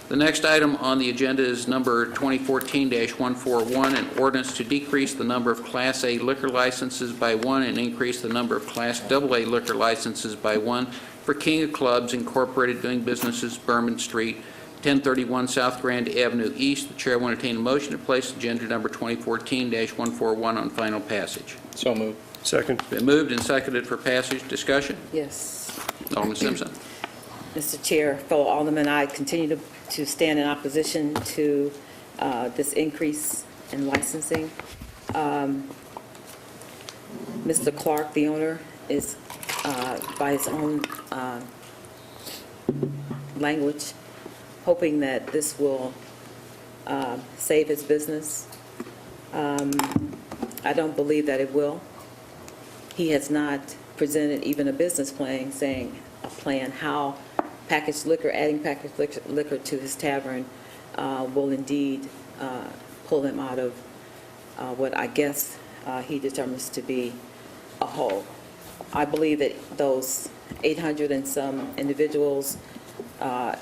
The next item on the agenda is number 2014-141, an ordinance to decrease the number of Class A liquor licenses by 1 and increase the number of Class AA liquor licenses by 1 for King of Clubs Incorporated, doing businesses Berman Street, 1031 South Grand Avenue East. The chair will entertain a motion to place agenda number 2014-141 on final passage. So moved. Second. Been moved and seconded for passage. Discussion? Yes. Alderman Simpson. Mr. Chair, fellow aldermen, I continue to stand in opposition to this increase in licensing. Mr. Clark, the owner, is, by his own language, hoping that this will save his business. I don't believe that it will. He has not presented even a business plan saying a plan how packaged liquor, adding packaged liquor to his tavern will indeed pull him out of what I guess he determines to be a hole. I believe that those 800 and some individuals,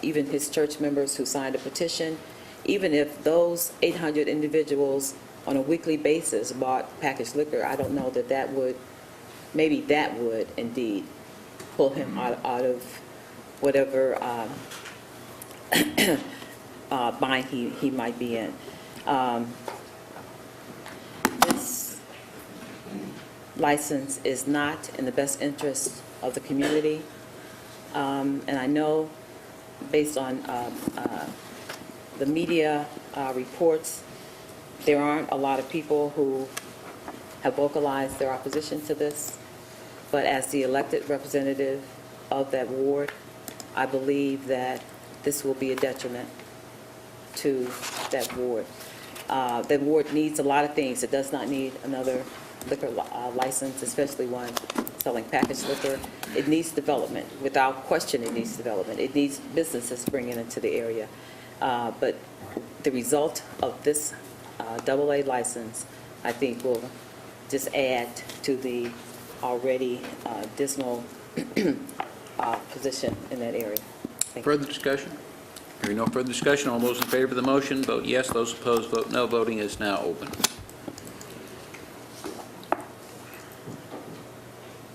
even his church members who signed a petition, even if those 800 individuals on a weekly basis bought packaged liquor, I don't know that that would, maybe that would indeed pull him out of whatever bind he might be in. This license is not in the best interest of the community, and I know based on the media reports, there aren't a lot of people who have vocalized their opposition to this, but as the elected representative of that ward, I believe that this will be a detriment to that ward. That ward needs a lot of things. It does not need another liquor license, especially one selling packaged liquor. It needs development. Without question, it needs development. It needs businesses bringing into the area. But the result of this AA license, I think, will just add to the already dismal position in that area. Thank you. Further discussion? Hearing no further discussion, all those in favor of the motion vote yes. Those opposed vote no. Voting is now open.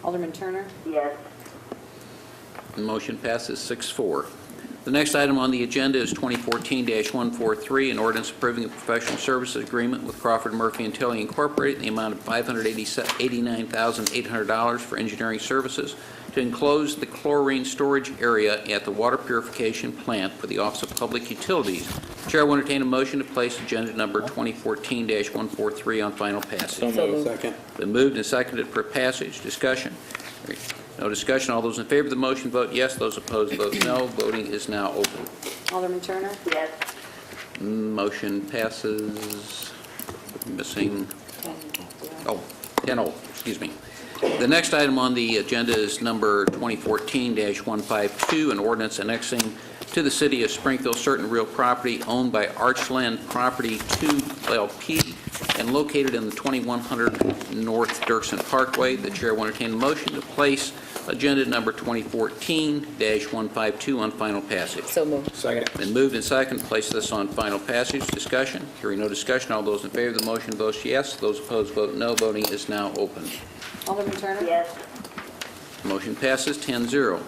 Alderman Turner? Yes. The motion passes 6-4. The next item on the agenda is 2014-143, an ordinance approving a professional services agreement with Crawford Murphy and Tilly Incorporated in the amount of $589,800 for engineering services to enclose the chlorine storage area at the water purification plant for the Office of Public Utilities. Chair will entertain a motion to place agenda number 2014-143 on final passage. So moved. Second. Been moved and seconded for passage. Discussion. No discussion. All those in favor of the motion vote yes. Those opposed vote no. Voting is now open. Alderman Turner? Yes. Motion passes, missing, 10-0, excuse me. The next item on the agenda is number 2014-152, an ordinance annexing to the City of Springfield certain real property owned by Archland Property 2 LP and located in the 2100 North Dirksen Parkway. The chair will entertain a motion to place agenda number 2014-152 on final passage. So moved. Second. Been moved and seconded to place this on final passage. Discussion. Hearing no discussion. All those in favor of the motion vote yes. Those opposed vote no. Voting is now open. Alderman Turner? Yes. Motion passes 10-0.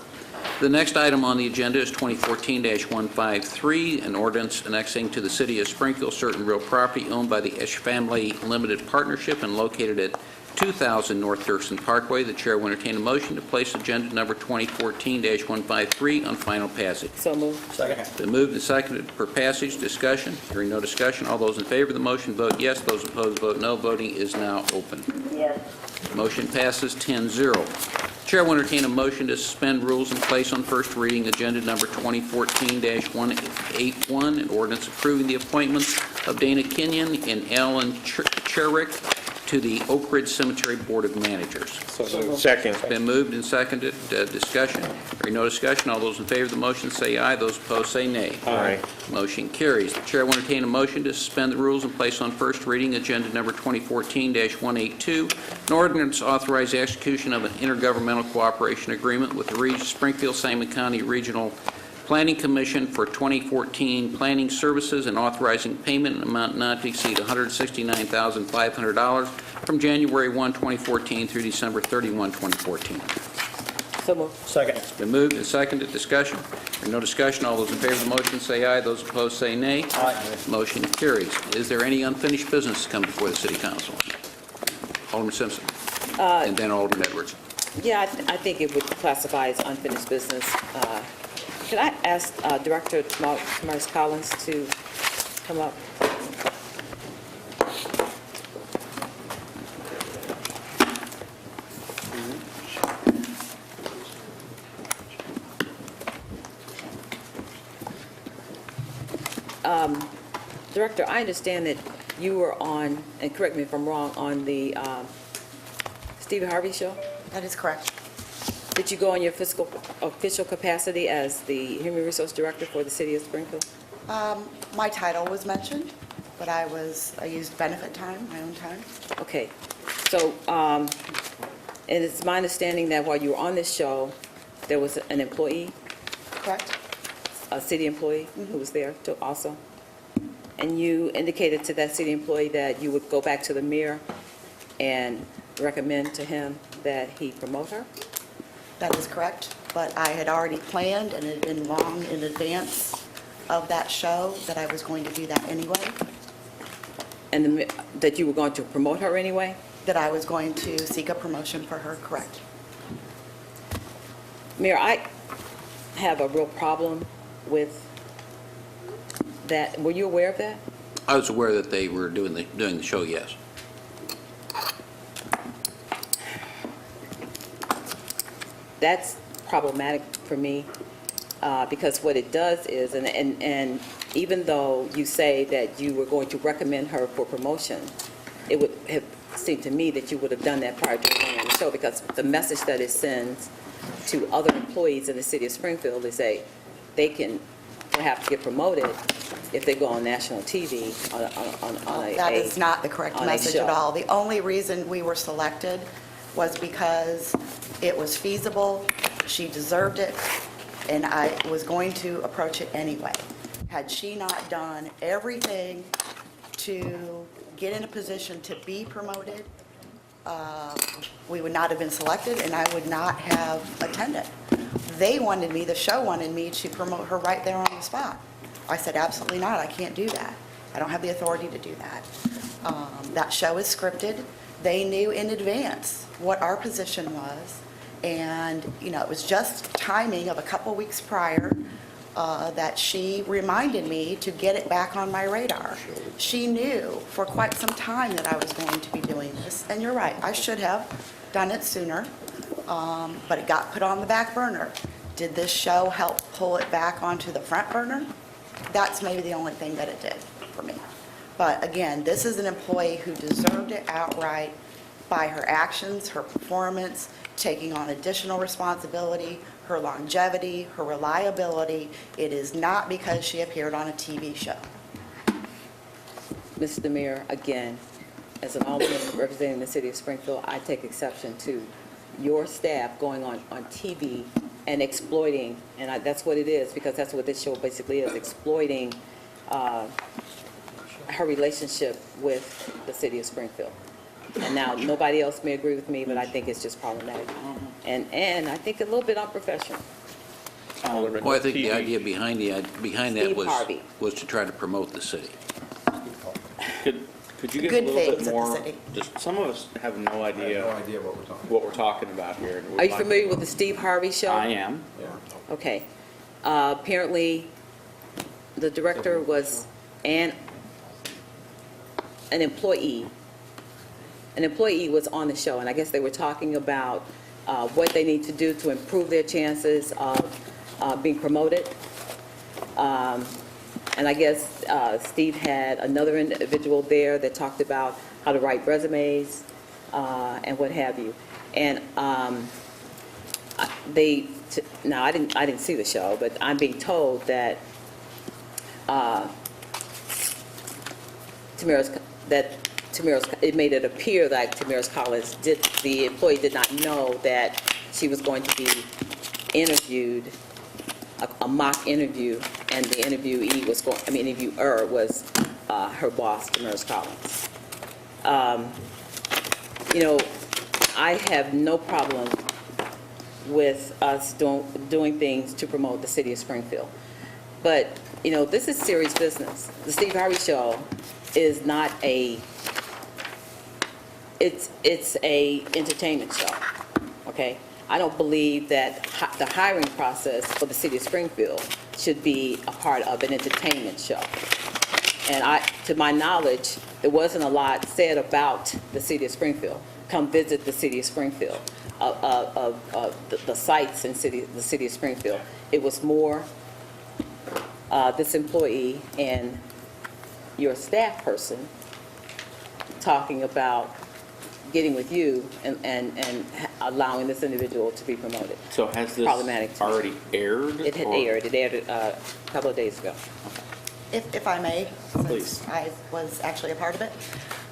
The next item on the agenda is 2014-153, an ordinance annexing to the City of Springfield certain real property owned by the Esch Family Limited Partnership and located at 2000 North Dirksen Parkway. The chair will entertain a motion to place agenda number 2014-153 on final passage. So moved. Second. Been moved and seconded for passage. Discussion. Hearing no discussion. All those in favor of the motion vote yes. Those opposed vote no. Voting is now open. Yes. Motion passes 10-0. Chair will entertain a motion to suspend rules and place on first reading agenda number 2014-181, an ordinance approving the appointments of Dana Kenyon and Alan Cherick to the Oak Ridge Cemetery Board of Managers. Second. Been moved and seconded. Discussion. Hearing no discussion. All those in favor of the motion say aye. Those opposed say nay. Aye. Motion carries. The chair will entertain a motion to suspend the rules and place on first reading agenda number 2014-182, an ordinance authorizing the execution of an intergovernmental cooperation agreement with the Springfield-Sangamon County Regional Planning Commission for 2014 planning services and authorizing payment in an amount not to exceed $169,500 from January 1, 2014 through December 31, 2014. So moved. Second. It's been moved and seconded. Discussion. Hearing no discussion. All those in favor of the motion say aye. Those opposed say nay. Aye. Motion carries. Is there any unfinished business to come before the City Council? Alderman Simpson. And then Alderman Edwards. Yeah, I think it would classify as unfinished business. Could I ask Director Tamaris Collins to come up? Director, I understand that you were on, and correct me if I'm wrong, on the Stephen Harvey show? That is correct. Did you go in your official capacity as the Human Resource Director for the City of Springfield? My title was mentioned, but I used benefit time, my own time. Okay. So, and it's my understanding that while you were on this show, there was an employee, Correct? a city employee who was there too also? And you indicated to that city employee that you would go back to the mayor and recommend to him that he promote her? That is correct, but I had already planned, and it had been long in advance of that show, that I was going to do that anyway, And that you were going to promote her anyway? that I was going to seek a promotion for her, correct? Mayor, I have a real problem with that. Were you aware of that? I was aware that they were doing the show, yes. That's problematic for me, because what it does is, and even though you say that you were going to recommend her for promotion, it would have seemed to me that you would have done that prior to going on the show, because the message that it sends to other employees in the city of Springfield is they can perhaps get promoted if they go on national TV on a That is not the correct on a message show. at all. The only reason we were selected was because it was feasible, she deserved it, and I was going to approach it anyway. Had she not done everything to get in a position to be promoted, we would not have been selected, and I would not have attended. They wanted me, the show wanted me to promote her right there on the spot. I said, absolutely not, I can't do that. I don't have the authority to do that. That show is scripted. They knew in advance what our position was, and, it was just timing of a couple weeks prior that she reminded me to get it back on my radar. She knew for quite some time that I was going to be doing this, and you're right, I should have done it sooner, but it got put on the back burner. Did this show help pull it back onto the front burner? That's maybe the only thing that it did for me. But again, this is an employee who deserved it outright by her actions, her performance, taking on additional responsibility, her longevity, her reliability. It is not because she appeared on a TV show. Mr. Mayor, again, as an alderman representing the city of Springfield, I take exception to your staff going on TV and exploiting, and that's what it is, because that's what this show basically is, exploiting her relationship with the city of Springfield. And now, nobody else may agree with me, but I think it's just problematic. And I think a little bit unprofessional. Well, I think the idea behind that Steve Harvey. was to try to promote the city. Could you give Good a little things bit at the more? city. Just, some of us have no idea what we're talking about here. and we'd Are you like- familiar with the Steve Harvey Show? I am. Okay. Apparently, the director was an employee. An employee was on the show, and I guess they were talking about what they need to do to improve their chances of being promoted. And I guess Steve had another individual there that talked about how to write resumes and what have you. And now I didn't see the show, but I'm being told that it made it appear like Tamara's Collins the employee did not know that she was going to be interviewed, a mock interview, and the interviewer was her boss, Tamara's Collins. I have no problem with us doing things to promote the city of Springfield. But, this is serious business. The Steve Harvey Show is not it's a entertainment show, okay? I don't believe that the hiring process for the city of Springfield should be a part of an entertainment show. And to my knowledge, there wasn't a lot said about the city of Springfield. Come visit the city of Springfield, the sites in the city of Springfield. It was more this employee and your staff person talking about getting with you and allowing this individual to be promoted. So has this Problematic to me. already aired? It had or- aired. It aired a couple of days ago. If I may, Please. since I was actually a part of it.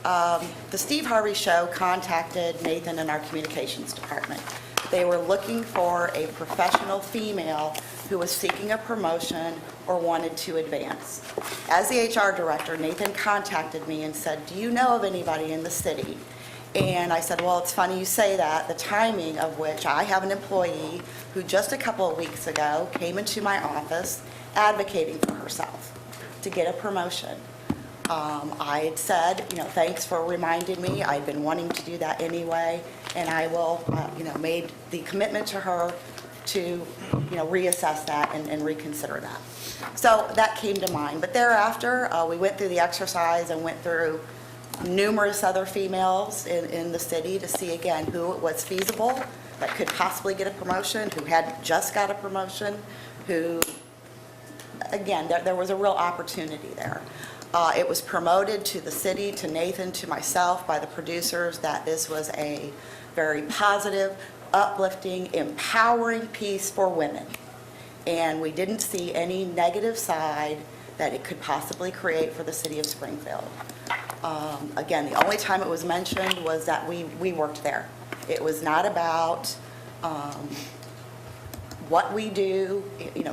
The Steve Harvey Show contacted Nathan in our communications department. They were looking for a professional female who was seeking a promotion or wanted to advance. As the HR director, Nathan contacted me and said, "Do you know of anybody in the city?" And I said, "Well, it's funny you say that, the timing of which I have an employee who just a couple of weeks ago came into my office advocating for herself to get a promotion." I had said, thanks for reminding me. I'd been wanting to do that anyway, and I will, made the commitment to her to, reassess that and reconsider that. So that came to mind. But thereafter, we went through the exercise and went through numerous other females in the city to see, again, who was feasible, that could possibly get a promotion, who had just got a promotion, who, again, there was a real opportunity there. It was promoted to the city, to Nathan, to myself by the producers that this was a very positive, uplifting, empowering piece for women. And we didn't see any negative side that it could possibly create for the city of Springfield. Again, the only time it was mentioned was that we worked there. It was not about what we do,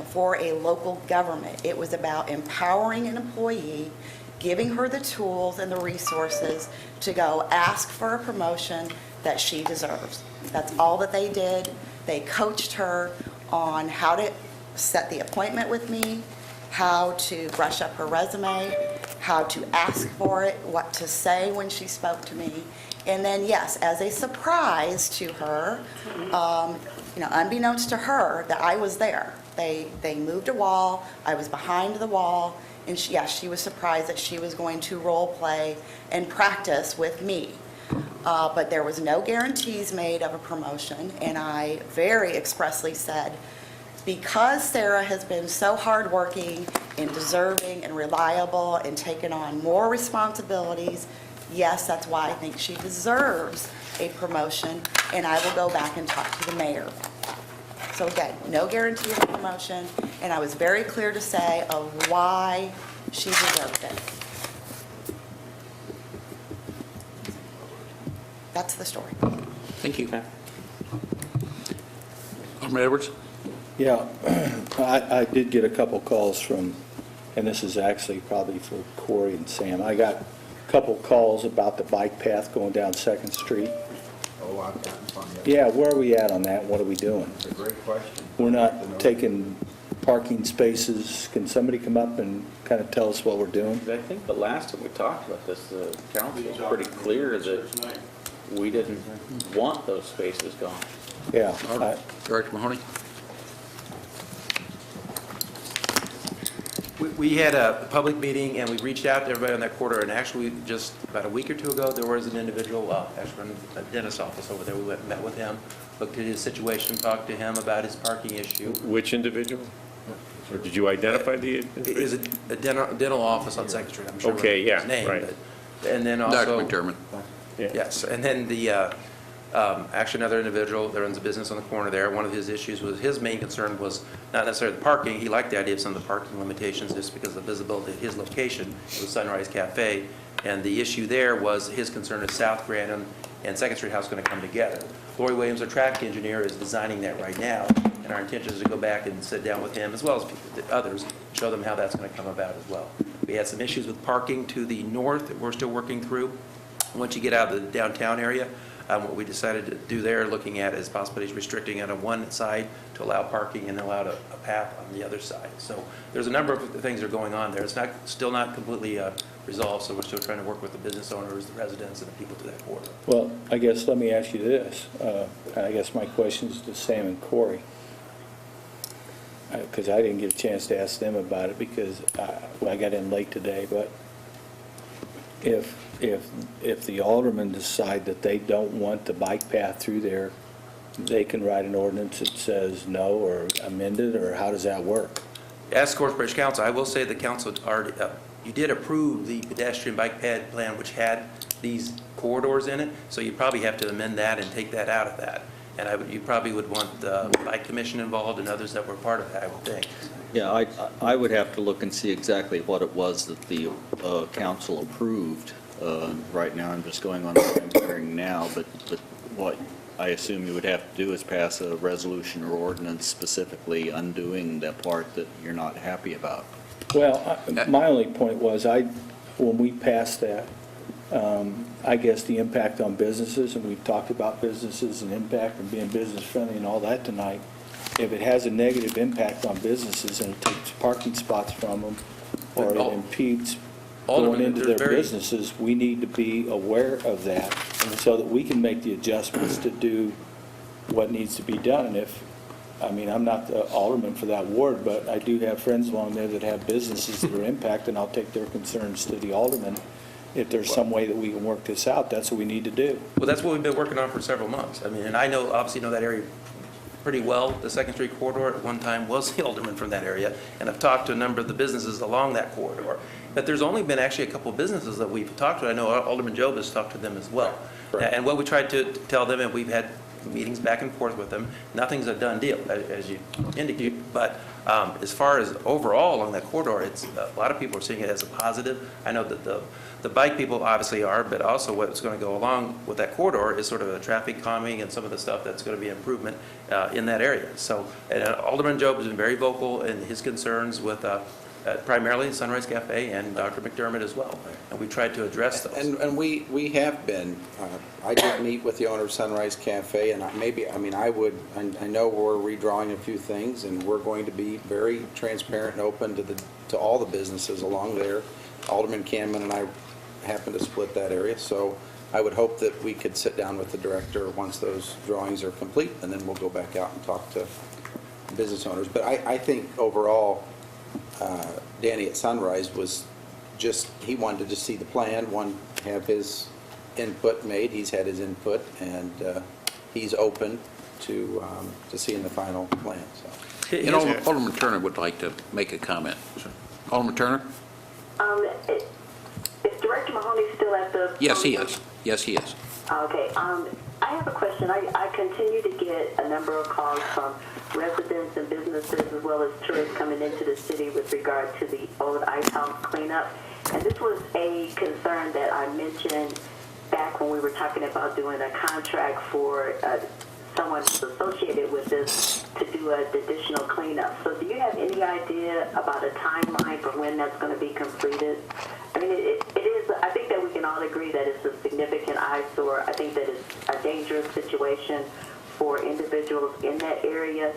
for a local government. It was about empowering an employee giving her the tools and the resources to go ask for a promotion that she deserves. That's all that they did. They coached her on how to set the appointment with me, how to brush up her resume, how to ask for it, what to say when she spoke to me. And then, yes, as a surprise to her, unbeknownst to her, that I was there. They moved a wall, I was behind the wall, and she was surprised that she was going to role play and practice with me. But there was no guarantees made of a promotion, and I very expressly said, because Sarah has been so hardworking and deserving and reliable and taken on more responsibilities, yes, that's why I think she deserves a promotion, and I will go back and talk to the mayor. So again, no guarantee of a promotion, and I was very clear to say of why she deserved it. That's the story. Thank you. Alderman Edwards? Yeah, I did get a couple calls from, and this is actually probably for Corey and Sam. I got a couple calls about the bike path going down 2nd Street. Oh, I've gotten some. Yeah, where are we at on that? What are we doing? It's a great question. We're not taking parking spaces. Can somebody come up and kind of tell us what we're doing? I think the last time we talked about this, the council was pretty clear that we didn't want those spaces gone. Yeah. Director Mahoney? We had a public meeting, and we reached out to everybody on that corridor, and actually, just about a week or two ago, there was an individual, actually in the dentist's office over there. We went and met with him, looked at his situation, talked to him about his parking issue. Which individual? Or did you identify the? It is a dental office on 2nd Street, I'm sure. Okay, yeah, his name, right. but- And then also. Dr. McDermott. Yeah. Yes, and then actually another individual that runs a business on the corner there, one of his issues was, his main concern was not necessarily the parking. He liked the idea of some of the parking limitations just because of the visibility of his location. It was Sunrise Cafe, and the issue there was his concern is South Grandin and 2nd Street House going to come together. Lori Williams, our traffic engineer, is designing that right now, and our intention is to go back and sit down with him, as well as others, show them how that's going to come about as well. We had some issues with parking to the north that we're still working through. Once you get out of the downtown area, what we decided to do there, looking at is possibilities restricting it on one side to allow parking and allow a path on the other side. So there's a number of things that are going on there. It's still not completely resolved, so we're still trying to work with the business owners, the residents, and the people to that corridor. Well, I guess, let me ask you this. I guess my question is to Sam and Corey, because I didn't get a chance to ask them about it because I got in late today, but if the aldermen decide that they don't want the bike path through there, they can write an ordinance that says no or amend it, or how does that work? As Corporation Council, I will say the council already, you did approve the pedestrian bike pad plan, which had these corridors in it, so you probably have to amend that and take that out of that. And you probably would want the bike commission involved and others that were part of that, I would think. Yeah, I would have to look and see exactly what it was that the council approved. Right now, I'm just going on what I'm hearing now, but what I assume you would have to do is pass a resolution or ordinance specifically undoing that part that you're not happy about. Well, my only point was, when we passed that, I guess the impact on businesses, and we've talked about businesses and impact and being business friendly and all that tonight, if it has a negative impact on businesses and it takes parking spots from them, or it impedes going into their businesses, we need to be aware of that so that we can make the adjustments to do what needs to be done. And I'm not the alderman for that ward, but I do have friends along there that have businesses that are impacted, and I'll take their concerns to the alderman. If there's some way that we can work this out, that's what we need to do. Well, that's what we've been working on for several months. And I obviously know that area pretty well. The 2nd Street corridor at one time was the alderman from that area, and I've talked to a number of the businesses along that corridor. But there's only been actually a couple of businesses that we've talked to. I know Alderman Job has talked to them as well. Right. And what we tried to tell them, and we've had meetings back and forth with them, nothing's a done deal, as you indicate. But as far as overall along that corridor, a lot of people are seeing it as a positive. I know that the bike people obviously are, but also what's going to go along with that corridor is sort of a traffic calming and some of the stuff that's going to be improvement in that area. So Alderman Job has been very vocal in his concerns with primarily Sunrise Cafe and Dr. McDermott as well. And we tried to address those. And we have been, I did meet with the owner of Sunrise Cafe, and I know we're redrawing a few things, and we're going to be very transparent and open to all the businesses along there. Alderman Canman and I happen to split that area, so I would hope that we could sit down with the director once those drawings are complete, and then we'll go back out and talk to business owners. But I think overall, Danny at Sunrise was just, he wanted to see the plan, have his input made. He's had his input, and he's open to seeing the final plan, so. And Alderman Turner would like to make a comment. Alderman Turner? Is Director Mahoney still at the... Yes, he is. Yes, he is. Okay. I have a question. I continue to get a number of calls from residents and businesses as well as tourists coming into the city with regard to the old ice house cleanup. And this was a concern that I mentioned back when we were talking about doing a contract for someone associated with this to do an additional cleanup. So do you have any idea about a timeline for when that's going to be completed? I mean, it is, I think that we can all agree that it's a significant eyesore. I think that it's a dangerous situation for individuals in that area.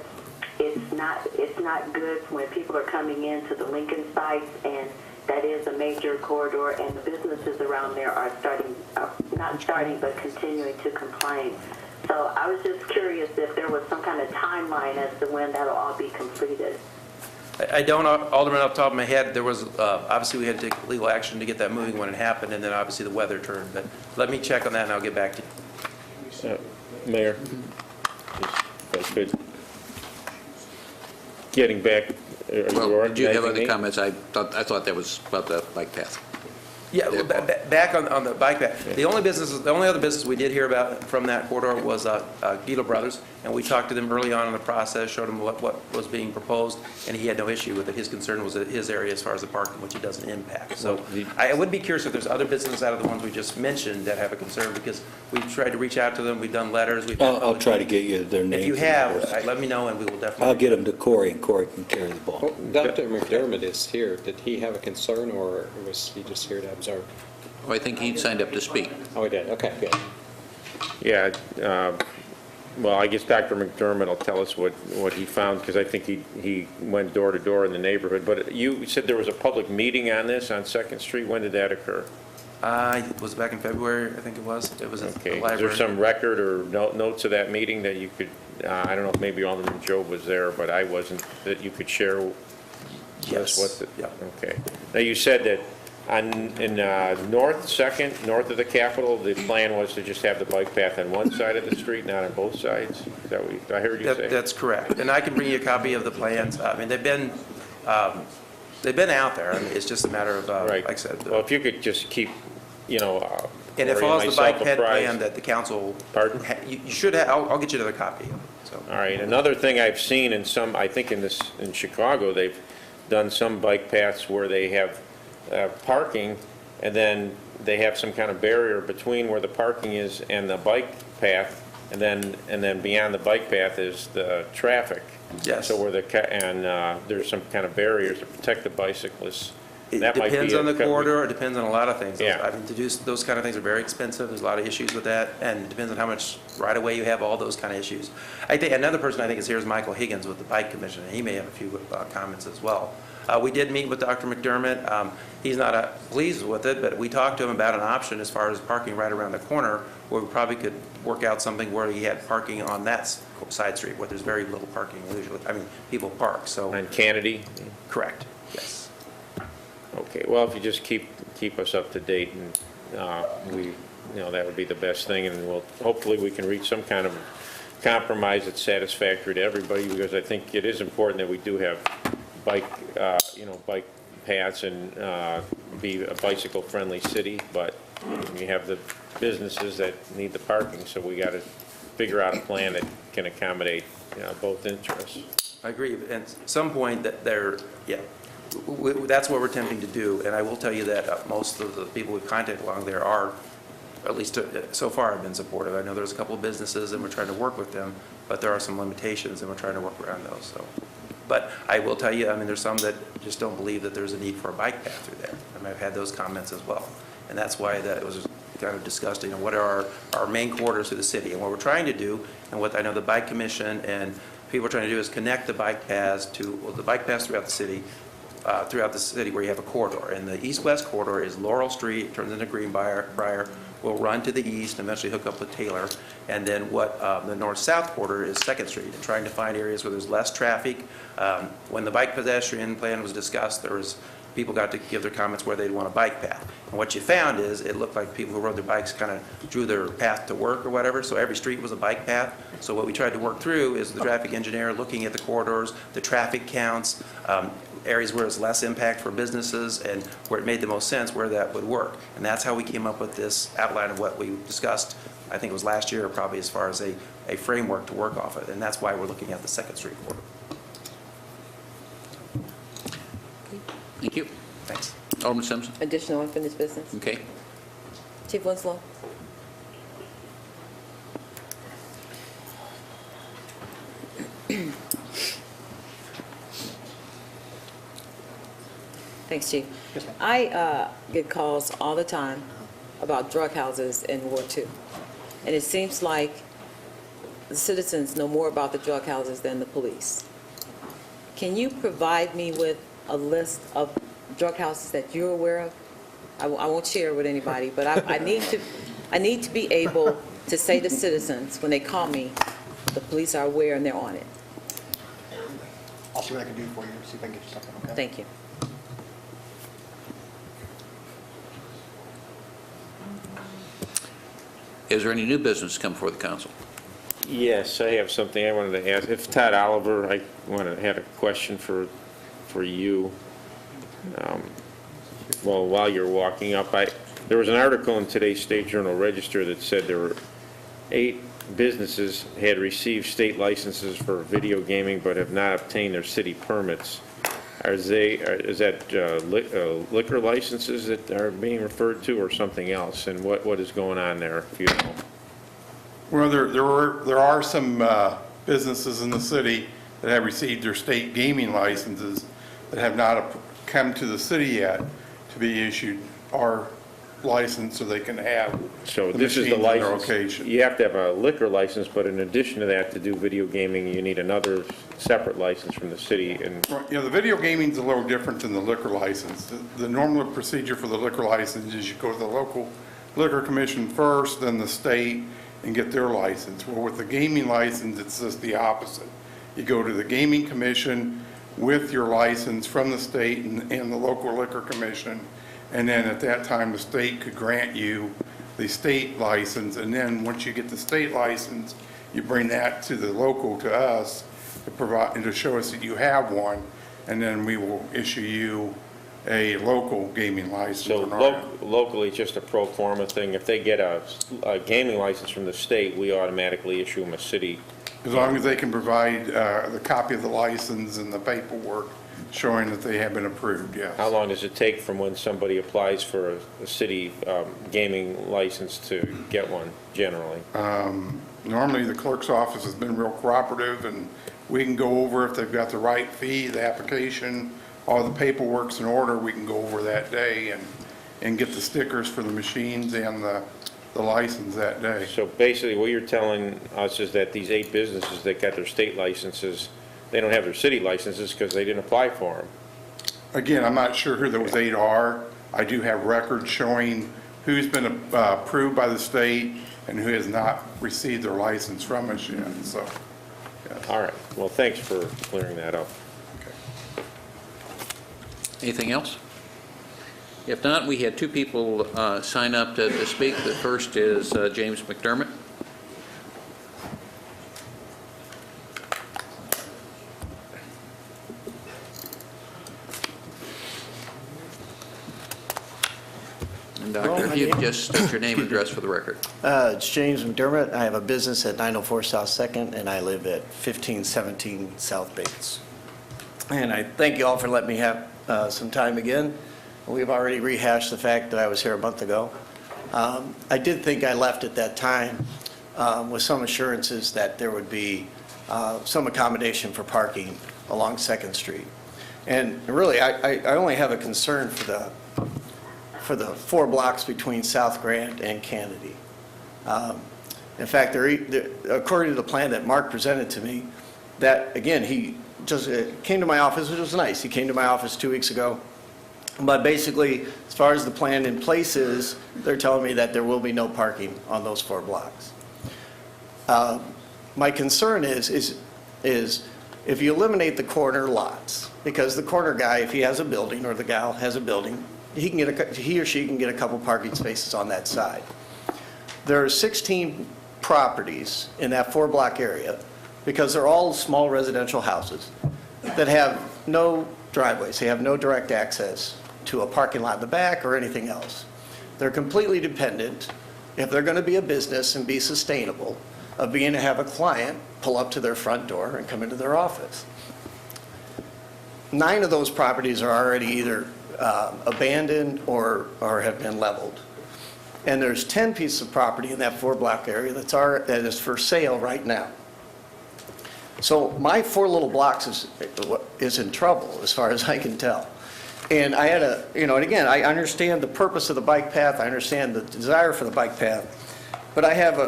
It's not good when people are coming into the Lincoln sites, and that is a major corridor, and the businesses around there are but continuing to complain. So I was just curious if there was some kind of timeline as to when that'll all be completed. I don't, Alderman, off the top of my head, there was, obviously we had to take legal action to get that moving when it happened, and then obviously the weather turned. But let me check on that and I'll get back to you. Mayor, if I could, getting back. Well, did you have other comments? I thought that was about the bike path. Yeah, back on the bike path. The only other business we did hear about from that corridor was Guido Brothers, and we talked to them early on in the process, showed him what was being proposed, and he had no issue with it. His concern was his area as far as the parking, which it doesn't impact. So I would be curious if there's other businesses out of the ones we just mentioned that have a concern, because we've tried to reach out to them, we've done letters. I'll try to get you their names. If you have, let me know, and we will definitely. I'll get them to Corey, and Corey can carry the ball. Well, Dr. McDermott is here. Did he have a concern, or was he just here to observe? Oh, I think he signed up to speak. Oh, he did. Okay, good. Yeah, well, I guess Dr. McDermott will tell us what he found, because I think he went door to door in the neighborhood. But you said there was a public meeting on this on 2nd Street. When did that occur? It was back in February, I think it was. It was at the library. Is there some record or notes of that meeting that you could, I don't know if maybe Alderman Joe was there, but I wasn't, that you could share? Yes. Yeah. Okay. Now, you said that in north of the Capitol, the plan was to just have the bike path on one side of the street, not on both sides? Is that what I heard you say? That's correct. And I can bring you a copy of the plans. I mean, they've been out there. I mean, it's just a matter of, right. Like I said. Well, if you could just keep, and it follows the bike ped plan that the council. Pardon? You should have, I'll get you another copy of it. So. All right. Another thing I've seen in some, I think in Chicago, they've done some bike paths where they have parking, and then they have some kind of barrier between where the parking is and the bike path, and then beyond the bike path is the traffic. Yes. So where there's some kind of barriers to protect the bicyclists. It That might depends be on the corridor, it depends on a lot of things. Yeah. I mean, to do those kind of things are very expensive, there's a lot of issues with that, and it depends on how much right-of-way you have, all those kind of issues. I think another person I think is here is Michael Higgins with the Bike Commission, and he may have a few comments as well. We did meet with Dr. McDermott. He's not pleased with it, but we talked to him about an option as far as parking right around the corner, where we probably could work out something where he had parking on that side street, where there's very little parking usually. I mean, people park, so. On Kennedy? Correct, yes. Okay, well, if you just keep us up to date, and that would be the best thing, and hopefully we can reach some kind of compromise that's satisfactory to everybody, because I think it is important that we do have bike paths and be a bicycle-friendly city, but you have the businesses that need the parking, so we got to figure out a plan that can accommodate both interests. I agree. At some point, that's what we're attempting to do, and I will tell you that most of the people we've contacted along there are, at least so far, have been supportive. I know there's a couple of businesses, and we're trying to work with them, but there are some limitations, and we're trying to work around those. So. But I will tell you, I mean, there's some that just don't believe that there's a need for a bike path through there. I mean, I've had those comments as well. And that's why that was kind of discussed, you know, what are our main corridors through the city? And what we're trying to do, and what I know the Bike Commission and people are trying to do, is connect the bike paths throughout the city, where you have a corridor. And the east-west corridor is Laurel Street, turns into Greenbrier, will run to the east and eventually hook up with Taylor. And then the north-south corridor is Second Street, and trying to find areas where there's less traffic. When the bike pedestrian plan was discussed, people got to give their comments where they'd want a bike path. And what you found is, it looked like people who rode their bikes kind of drew their path to work or whatever, so every street was a bike path. So what we tried to work through is the traffic engineer looking at the corridors, the traffic counts, areas where there's less impact for businesses, and where it made the most sense, where that would work. And that's how we came up with this outline of what we discussed, I think it was last year, probably, as far as a framework to work off of. And that's why we're looking at the Second Street corridor. Thank you. Thanks. Alderman Simpson? Additional unfinished business? Okay. Chief Winslow? Thanks, Chief. I get calls all the time about drug houses in Ward 2. And it seems like the citizens know more about the drug houses than the police. Can you provide me with a list of drug houses that you're aware of? I won't share with anybody, but I need to be able to say to citizens, when they call me, the police are aware and they're on it. I'll see what I can do for you, see if I can get you something, okay? Thank you. Is there any new business to come before the council? Yes, I have something I wanted to ask. If Todd Oliver, had a question for you. Well, while you're walking up, there was an article in today's State Journal Register that said there were 8 businesses had received state licenses for video gaming but have not obtained their city permits. Is that liquor licenses that are being referred to, or something else? And what is going on there, if you know? Well, there are some businesses in the city that have received their state gaming licenses that have not come to the city yet to be issued our license so they can have So the this is machines the in their license. location. You have to have a liquor license, but in addition to that, to do video gaming, you need another separate license from the city. And You know, the video gaming's a little different than the liquor license. The normal procedure for the liquor license is you go to the local liquor commission first, then the state, and get their license. Well, with the gaming license, it's just the opposite. You go to the gaming commission with your license from the state and the local liquor commission, and then at that time, the state could grant you the state license, and then once you get the state license, you bring that to the local, to us, to provide, and to show us that you have one, and then we will issue you a local gaming license. so on our end. locally, it's just a pro forma thing. If they get a gaming license from the state, we automatically issue them a city. As long as they can provide the copy of the license and the paperwork showing that they have been approved, yes. How long does it take from when somebody applies for a city gaming license to get one, generally? Normally, the clerk's office has been real cooperative, and we can go over if they've got the right fee, the application, all the paperwork's in order, we can go over that day and get the stickers for the machines and the license that day. So basically, what you're telling us is that these 8 businesses that got their state licenses, they don't have their city licenses because they didn't apply for them. Again, I'm not sure who those 8 are. I do have records showing who's been approved by the state and who has not received their license from us yet, so. Yes. All right, well, thanks for clearing that up. Anything else? If not, we had 2 people sign up to speak. The first is James McDermott. And Doctor, if you could just state your name and address for the record. It's James McDermott. I have a business at 904 South 2nd, and I live at 1517 South Bates. And I thank you all for letting me have some time again. We've already rehashed the fact that I was here a month ago. I did think I left at that time with some assurances that there would be some accommodation for parking along Second Street. And really, I only have a concern for the 4 blocks between South Grand and Kennedy. In fact, according to the plan that Mark presented to me, that, again, he just came to my office, which was nice. He came to my office 2 weeks ago. But basically, as far as the plan in place is, they're telling me that there will be no parking on those 4 blocks. My concern is if you eliminate the corner lots, because the corner guy, if he has a building, or the gal has a building, he or she can get a couple parking spaces on that side. There are 16 properties in that 4-block area, because they're all small residential houses, that have no driveways. They have no direct access to a parking lot in the back or anything else. They're completely dependent, if they're going to be a business and be sustainable, of being to have a client pull up to their front door and come into their office. 9 of those properties are already either abandoned or have been leveled. And there's 10 pieces of property in that 4-block area that is for sale right now. So my 4 little blocks is in trouble, as far as I can tell. And I had and again, I understand the purpose of the bike path, I understand the desire for the bike path, but I have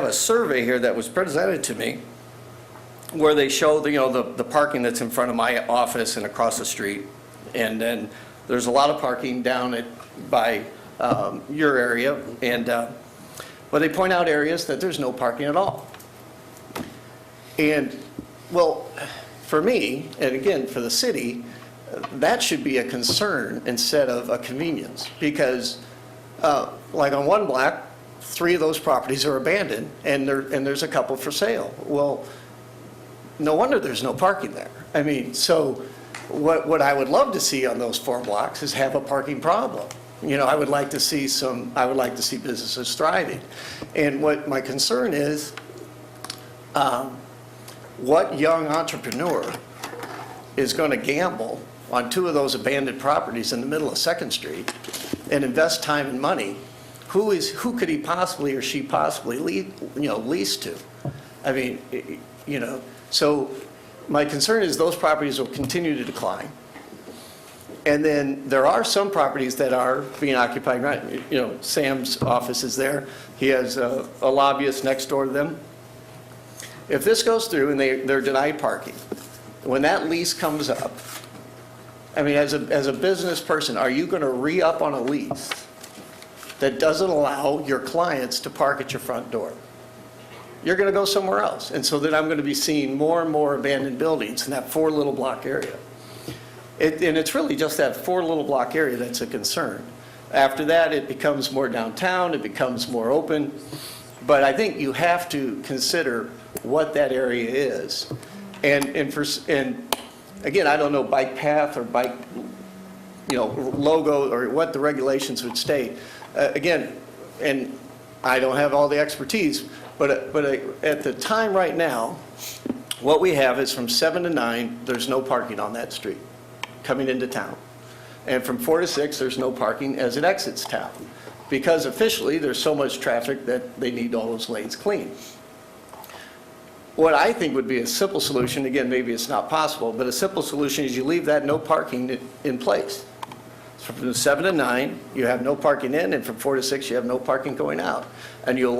a survey here that was presented to me where they show the parking that's in front of my office and across the street, and then there's a lot of parking down by your area, but they point out areas that there's no parking at all. And well, for me, and again for the city, that should be a concern instead of a convenience, because like on 1 block, 3 of those properties are abandoned, and there's a couple for sale. Well, no wonder there's no parking there. I mean, so what I would love to see on those 4 blocks is have a parking problem. I would like to see businesses thriving. And what my concern is, what young entrepreneur is going to gamble on 2 of those abandoned properties in the middle of Second Street and invest time and money? Who could he possibly or she possibly lease to? I mean, so my concern is those properties will continue to decline. And then there are some properties that are being occupied, right? Sam's office is there. He has a lobbyist next door to them. If this goes through and they're denied parking, when that lease comes up, I mean, as a business person, are you going to re-up on a lease that doesn't allow your clients to park at your front door? You're going to go somewhere else. And so then I'm going to be seeing more and more abandoned buildings in that 4 little block area. And it's really just that 4 little block area that's a concern. After that, it becomes more downtown, it becomes more open. But I think you have to consider what that area is. And again, I don't know bike path or bike, logo or what the regulations would state. Again, and I don't have all the expertise, but at the time right now, what we have is from 7 to 9, there's no parking on that street coming into town. And from 4 to 6, there's no parking as it exits town. Because officially, there's so much traffic that they need all those lanes clean. What I think would be a simple solution, again, maybe it's not possible, but a simple solution is you leave that no parking in place. So from 7 to 9, you have no parking in, and from 4 to 6, you have no parking going out. And you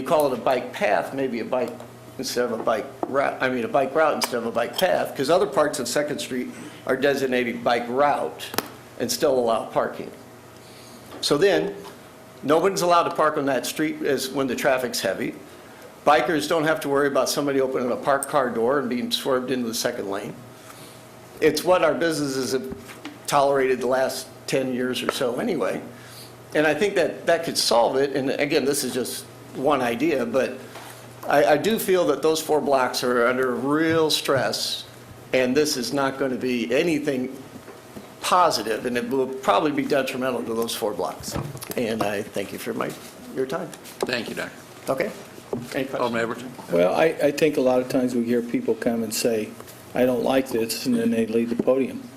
call it a bike path, maybe a bike instead of a bike route, a bike route instead of a bike path, because other parts of 2nd Street are designated bike route and still allow parking. So then, nobody's allowed to park on that street when the traffic's heavy. Bikers don't have to worry about somebody opening a parked car door and being swerved into the 2nd lane. It's what our businesses have tolerated the last 10 years or so anyway. And I think that could solve it. And again, this is just one idea, but I do feel that those 4 blocks are under real stress, and this is not going to be anything positive, and it will probably be detrimental to those 4 blocks. And I thank you for your time. Thank you, Doctor. Okay. Any questions? Alderman Everton. Well, I think a lot of times we hear people come and say, I don't like this, and then they leave the podium.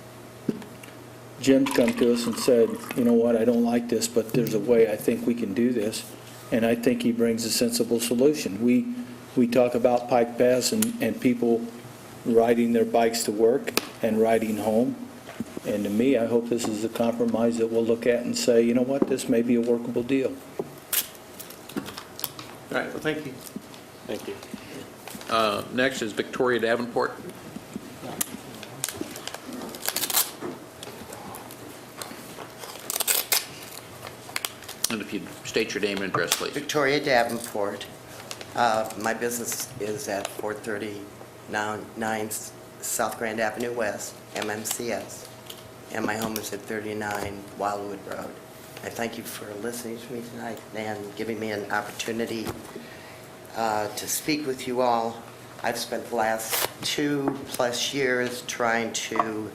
Jim's come to us and said, you know what, I don't like this, but there's a way I think we can do this, and I think he brings a sensible solution. We talk about bike paths, and people riding their bikes to work and riding home. And to me, I hope this is a compromise that we'll look at and say, you know what, this may be a workable deal. All right, well, thank you. Thank you. Next is Victoria Davenport. And if you'd state your name and address, please. Victoria Davenport. My business is at 439 South Grand Avenue West, MMCS, and my home is at 39 Wildwood Road. I thank you for listening to me tonight and giving me an opportunity to speak with you all. I've spent the last 2+ years trying to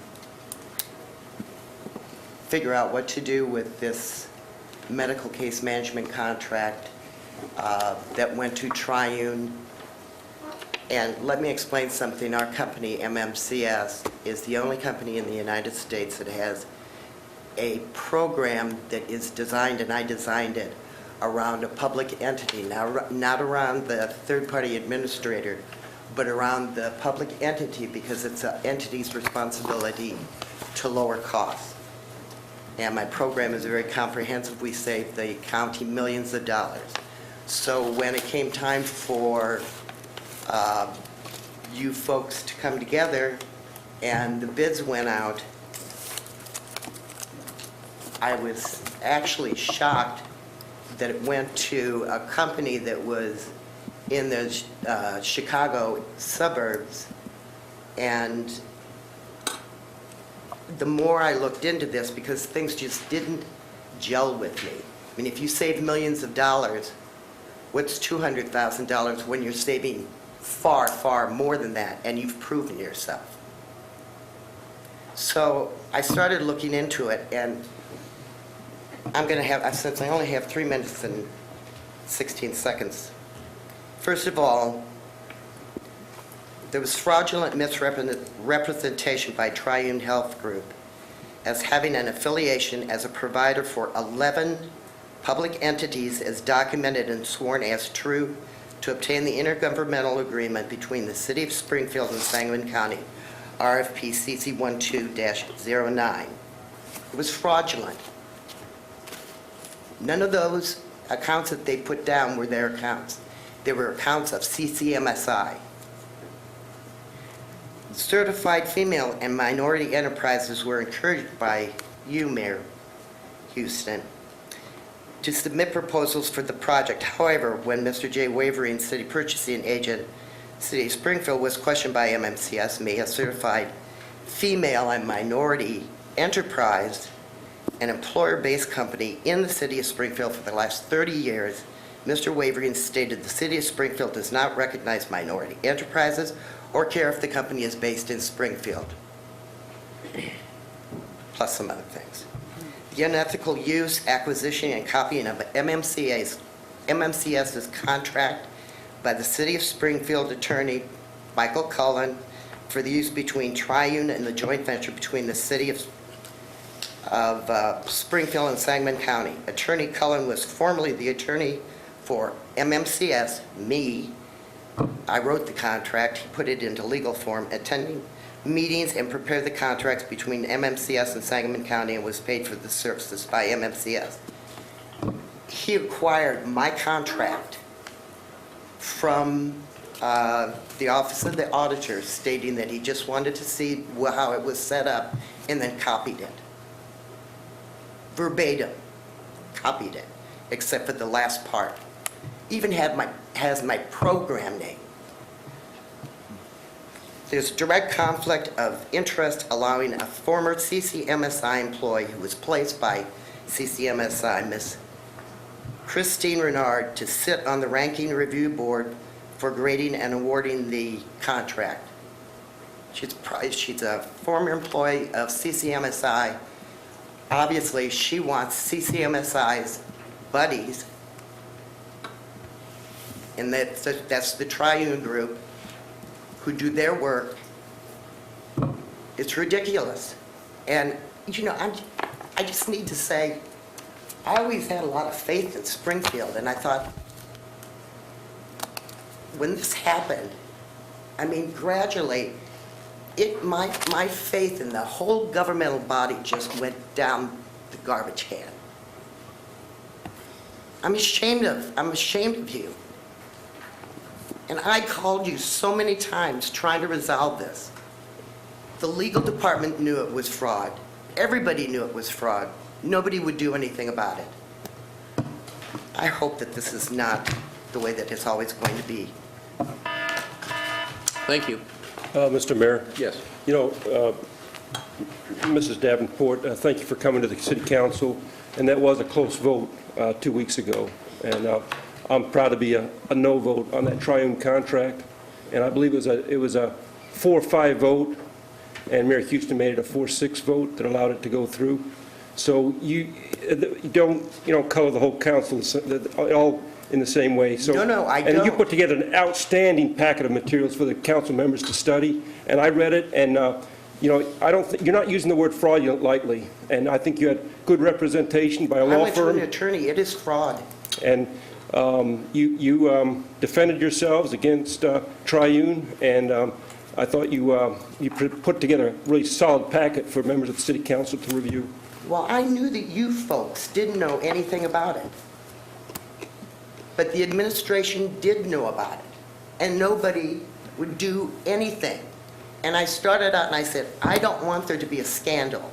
figure out what to do with this medical case management contract that went to Triune. And let me explain something. Our company, MMCS, is the only company in the United States that has a program that is designed, and I designed it, around a public entity, not around the third-party administrator, but around the public entity, because it's an entity's responsibility to lower costs. And my program is very comprehensive. We save the county millions of dollars. So when it came time for you folks to come together and the bids went out, I was actually shocked that it went to a company that was in the Chicago suburbs. And the more I looked into this, because things just didn't gel with me. I mean, if you save millions of dollars, what's $200,000 when you're saving far, far more than that, and you've proven yourself? So I started looking into it, and I'm going to have, since I only have 3 minutes and 16 seconds. First of all, there was fraudulent misrepresentation by Triune Health Group as having an affiliation as a provider for 11 public entities as documented and sworn as true to obtain the intergovernmental agreement between the City of Springfield and Sangamon County, RFP CC12-09. It was fraudulent. None of those accounts that they put down were their accounts. They were accounts of CCMSI. Certified female and minority enterprises were encouraged by you, Mayor Houston, to submit proposals for the project. However, when Mr. Jay Wavering, city purchasing agent, City of Springfield, was questioned by MMCS, me, a certified female and minority enterprise, an employer-based company in the City of Springfield for the last 30 years, Mr. Wavering stated the City of Springfield does not recognize minority enterprises or care if the company is based in Springfield, plus some other things. The unethical use, acquisition, and copying of MMCS's contract by the City of Springfield attorney Michael Cullen for the use between Triune and the joint venture between the City of Springfield and Sangamon County. Attorney Cullen was formerly the attorney for MMCS, me. I wrote the contract, he put it into legal form, attending meetings and prepared the contracts between MMCS and Sangamon County, and was paid for the services by MMCS. He acquired my contract from the Office of the Auditor, stating that he just wanted to see how it was set up, and then copied it. Verbatim, copied it, except for the last part. Even has my program name. There's direct conflict of interest allowing a former CCMSI employee who was placed by CCMSI, Ms. Christine Renard, to sit on the ranking review board for grading and awarding the contract. She's a former employee of CCMSI. Obviously, she wants CCMSI's buddies, and that's the Triune Group, who do their work. It's ridiculous. And, you know, I just need to say, I always had a lot of faith in Springfield, and I thought, when this happened, I mean, gradually, my faith in the whole governmental body just went down the garbage can. I'm ashamed of you. And I called you so many times trying to resolve this. The legal department knew it was fraud. Everybody knew it was fraud. Nobody would do anything about it. I hope that this is not the way that it's always going to be. Thank you. Mr. Mayor? Yes. You know, Mrs. Davenport, thank you for coming to the city council, and that was a close vote 2 weeks ago. And I'm proud to be a no vote on that Triune contract, and I believe it was a 4-5 vote, and Mayor Houston made it a 4-6 vote that allowed it to go through. So you don't color the whole council all in the same way. So, No, I and you don't. put together an outstanding packet of materials for the council members to study, and I read it, and I don't think you're not using the word fraudulent lightly, and I think you had good representation by a I law went to firm. an attorney. It is fraud. And you defended yourselves against Triune, and I thought you put together a really solid packet for members of the city council to review. Well, I knew that you folks didn't know anything about it. But the administration did know about it, and nobody would do anything. And I started out and I said, I don't want there to be a scandal.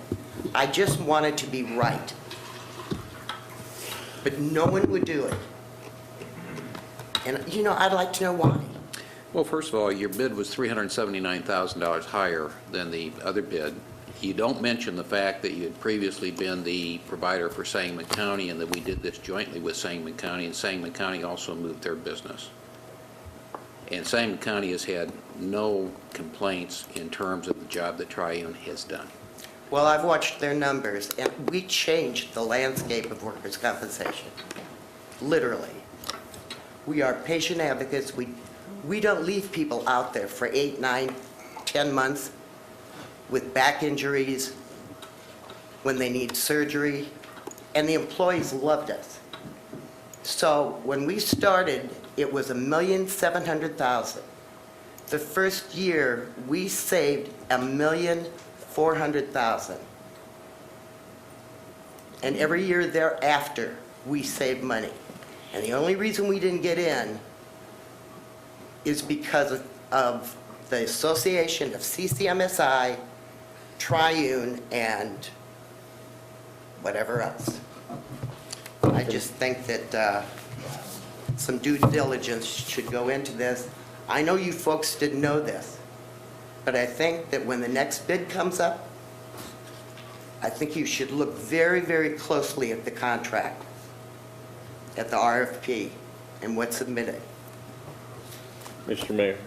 I just want it to be right. But no one would do it. And, I'd like to know why. Well, first of all, your bid was $379,000 higher than the other bid. You don't mention the fact that you had previously been the provider for Sangamon County and that we did this jointly with Sangamon County, and Sangamon County also moved their business. And Sangamon County has had no complaints in terms of the job that Triune has done. Well, I've watched their numbers, and we changed the landscape of workers' compensation, literally. We are patient advocates. We don't leave people out there for 8, 9, 10 months with back injuries when they need surgery, and the employees loved us. So when we started, it was $1,700,000. The first year, we saved $1,400,000. And every year thereafter, we saved money. And the only reason we didn't get in is because of the association of CCMSI, Triune, and whatever else. I just think that some due diligence should go into this. I know you folks didn't know this, but I think that when the next bid comes up, I think you should look very, very closely at the contract, at the RFP, and what's submitted. Mr. Mayor,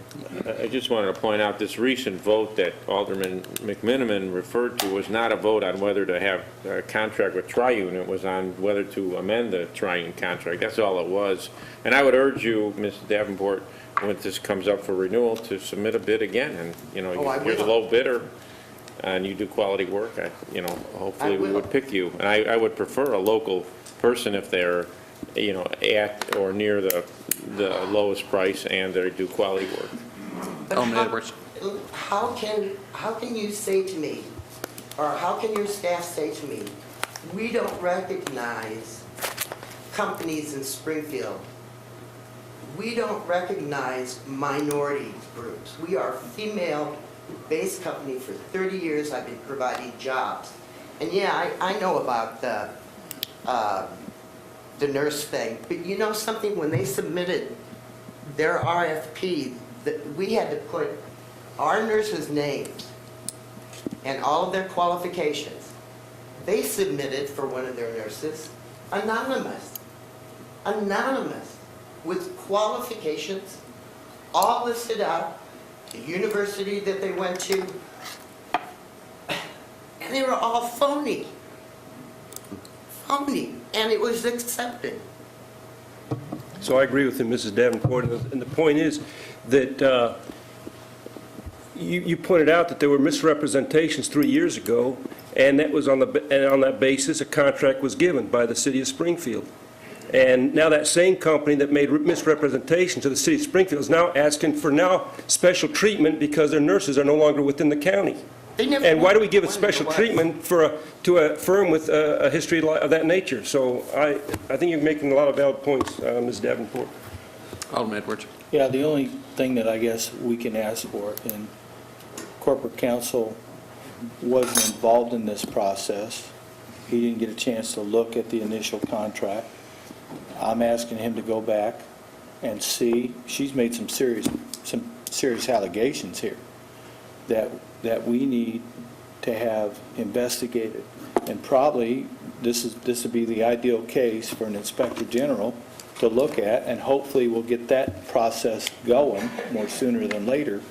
I just wanted to point out this recent vote that Alderman McMiniman referred to was not a vote on whether to have a contract with Triune. It was on whether to amend the Triune contract. That's all it was. And I would urge you, Ms. Davenport, when this comes up for renewal, to submit a bid again. And, you're the low bidder, and you do quality work. Hopefully we would pick you. And I would prefer a local person if they're, at or near the lowest price and they do quality work. But how can you say to me, or how can your staff say to me, we don't recognize companies in Springfield. We don't recognize minority groups. We are a female-based company. For 30 years, I've been providing jobs. And yeah, I know about the nurse thing, but you know something, when they submitted their RFP, that we had to put our nurses' names and all of their qualifications. They submitted for one of their nurses, anonymous, with qualifications, all listed out, the university that they went to, and they were all phony, and it was accepted. So I agree with him, Mrs. Davenport, and the point is that you pointed out that there were misrepresentations 3 years ago, and that was on that basis a contract was given by the city of Springfield. And now that same company that made misrepresentations to the city of Springfield is now asking for special treatment because their nurses are no longer within the county. And why do we give a special treatment to a firm with a history of that nature? So I think you're making a lot of valid points, Ms. Davenport. Alderman Edwards. Yeah, the only thing that I guess we can ask for, and corporate counsel wasn't involved in this process. He didn't get a chance to look at the initial contract. I'm asking him to go back and see. She's made some serious allegations here that we need to have investigated. And probably this would be the ideal case for an inspector general to look at, and hopefully we'll get that process going more sooner than later.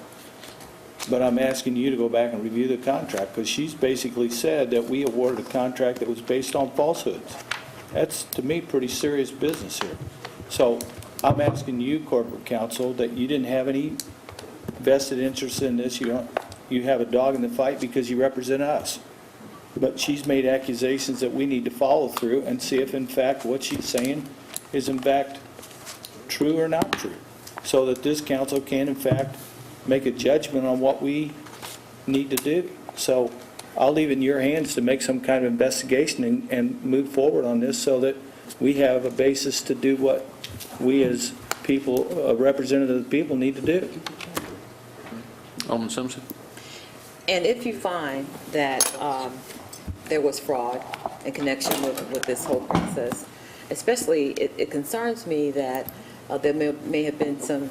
But I'm asking you to go back and review the contract, because she's basically said that we awarded a contract that was based on falsehoods. That's, to me, pretty serious business here. So I'm asking you, corporate counsel, that you didn't have any vested interest in this. You have a dog in the fight because you represent us. But she's made accusations that we need to follow through and see if, in fact, what she's saying is, in fact, true or not true, so that this council can, in fact, make a judgment on what we need to do. So I'll leave it in your hands to make some kind of investigation and move forward on this so that we have a basis to do what we as people, representatives of the people, need to do. Alderman Simpson. And if you find that there was fraud in connection with this whole process, especially it concerns me that there may have been some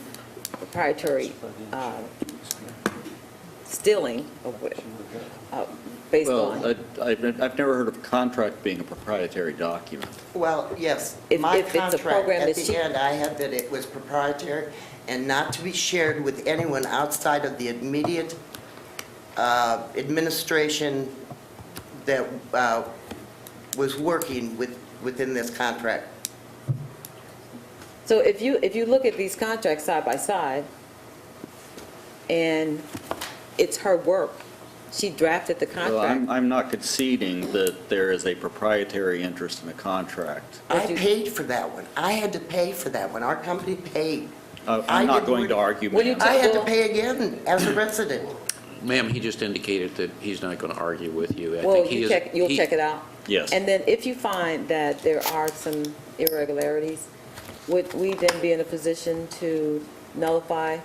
proprietary stealing based on. Well, I've never heard of a contract being a proprietary document. Well, yes, If my it's a contract, program at that the she- end, I had that it was proprietary and not to be shared with anyone outside of the immediate administration that was working within this contract. So if you look at these contracts side by side, and it's her work, she drafted the Well, contract. I'm not conceding that there is a proprietary interest in a contract. I paid for that one. I had to pay for that one. Our company paid. I'm not going to argue, ma'am. I had to pay again as a resident. Ma'am, he just indicated that he's not going to argue with you. I Well, think he is- you'll he- check it out? Yes. And then if you find that there are some irregularities, would we then be in a position to nullify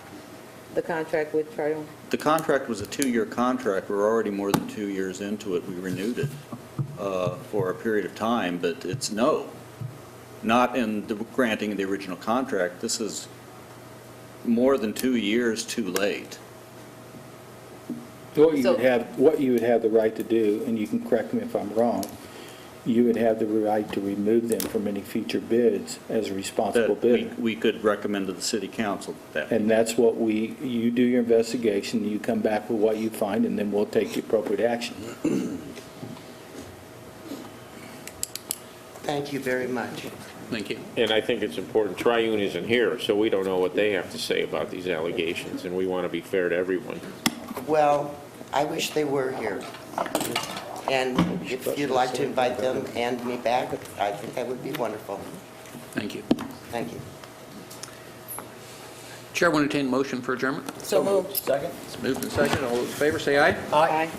the contract with Triumph? The contract was a 2-year contract. We're already more than 2 years into it. We renewed it for a period of time, but it's not in the granting of the original contract. This is more than 2 years too late. What you would have the right to do, and you can correct me if I'm wrong, you would have the right to remove them from any future bids as a responsible That bidder. we could recommend to the city council that. And that's what you do your investigation, you come back with what you find, and then we'll take the appropriate action. Thank you very much. Thank you. And I think it's important, Triune isn't here, so we don't know what they have to say about these allegations, and we want to be fair to everyone. Well, I wish they were here. And if you'd like to invite them and me back, I think that would be wonderful. Thank you. Thank you. Chair will entertain a motion for adjournment. So moved. Second? It's moved and seconded. All those in favor, say aye. Aye.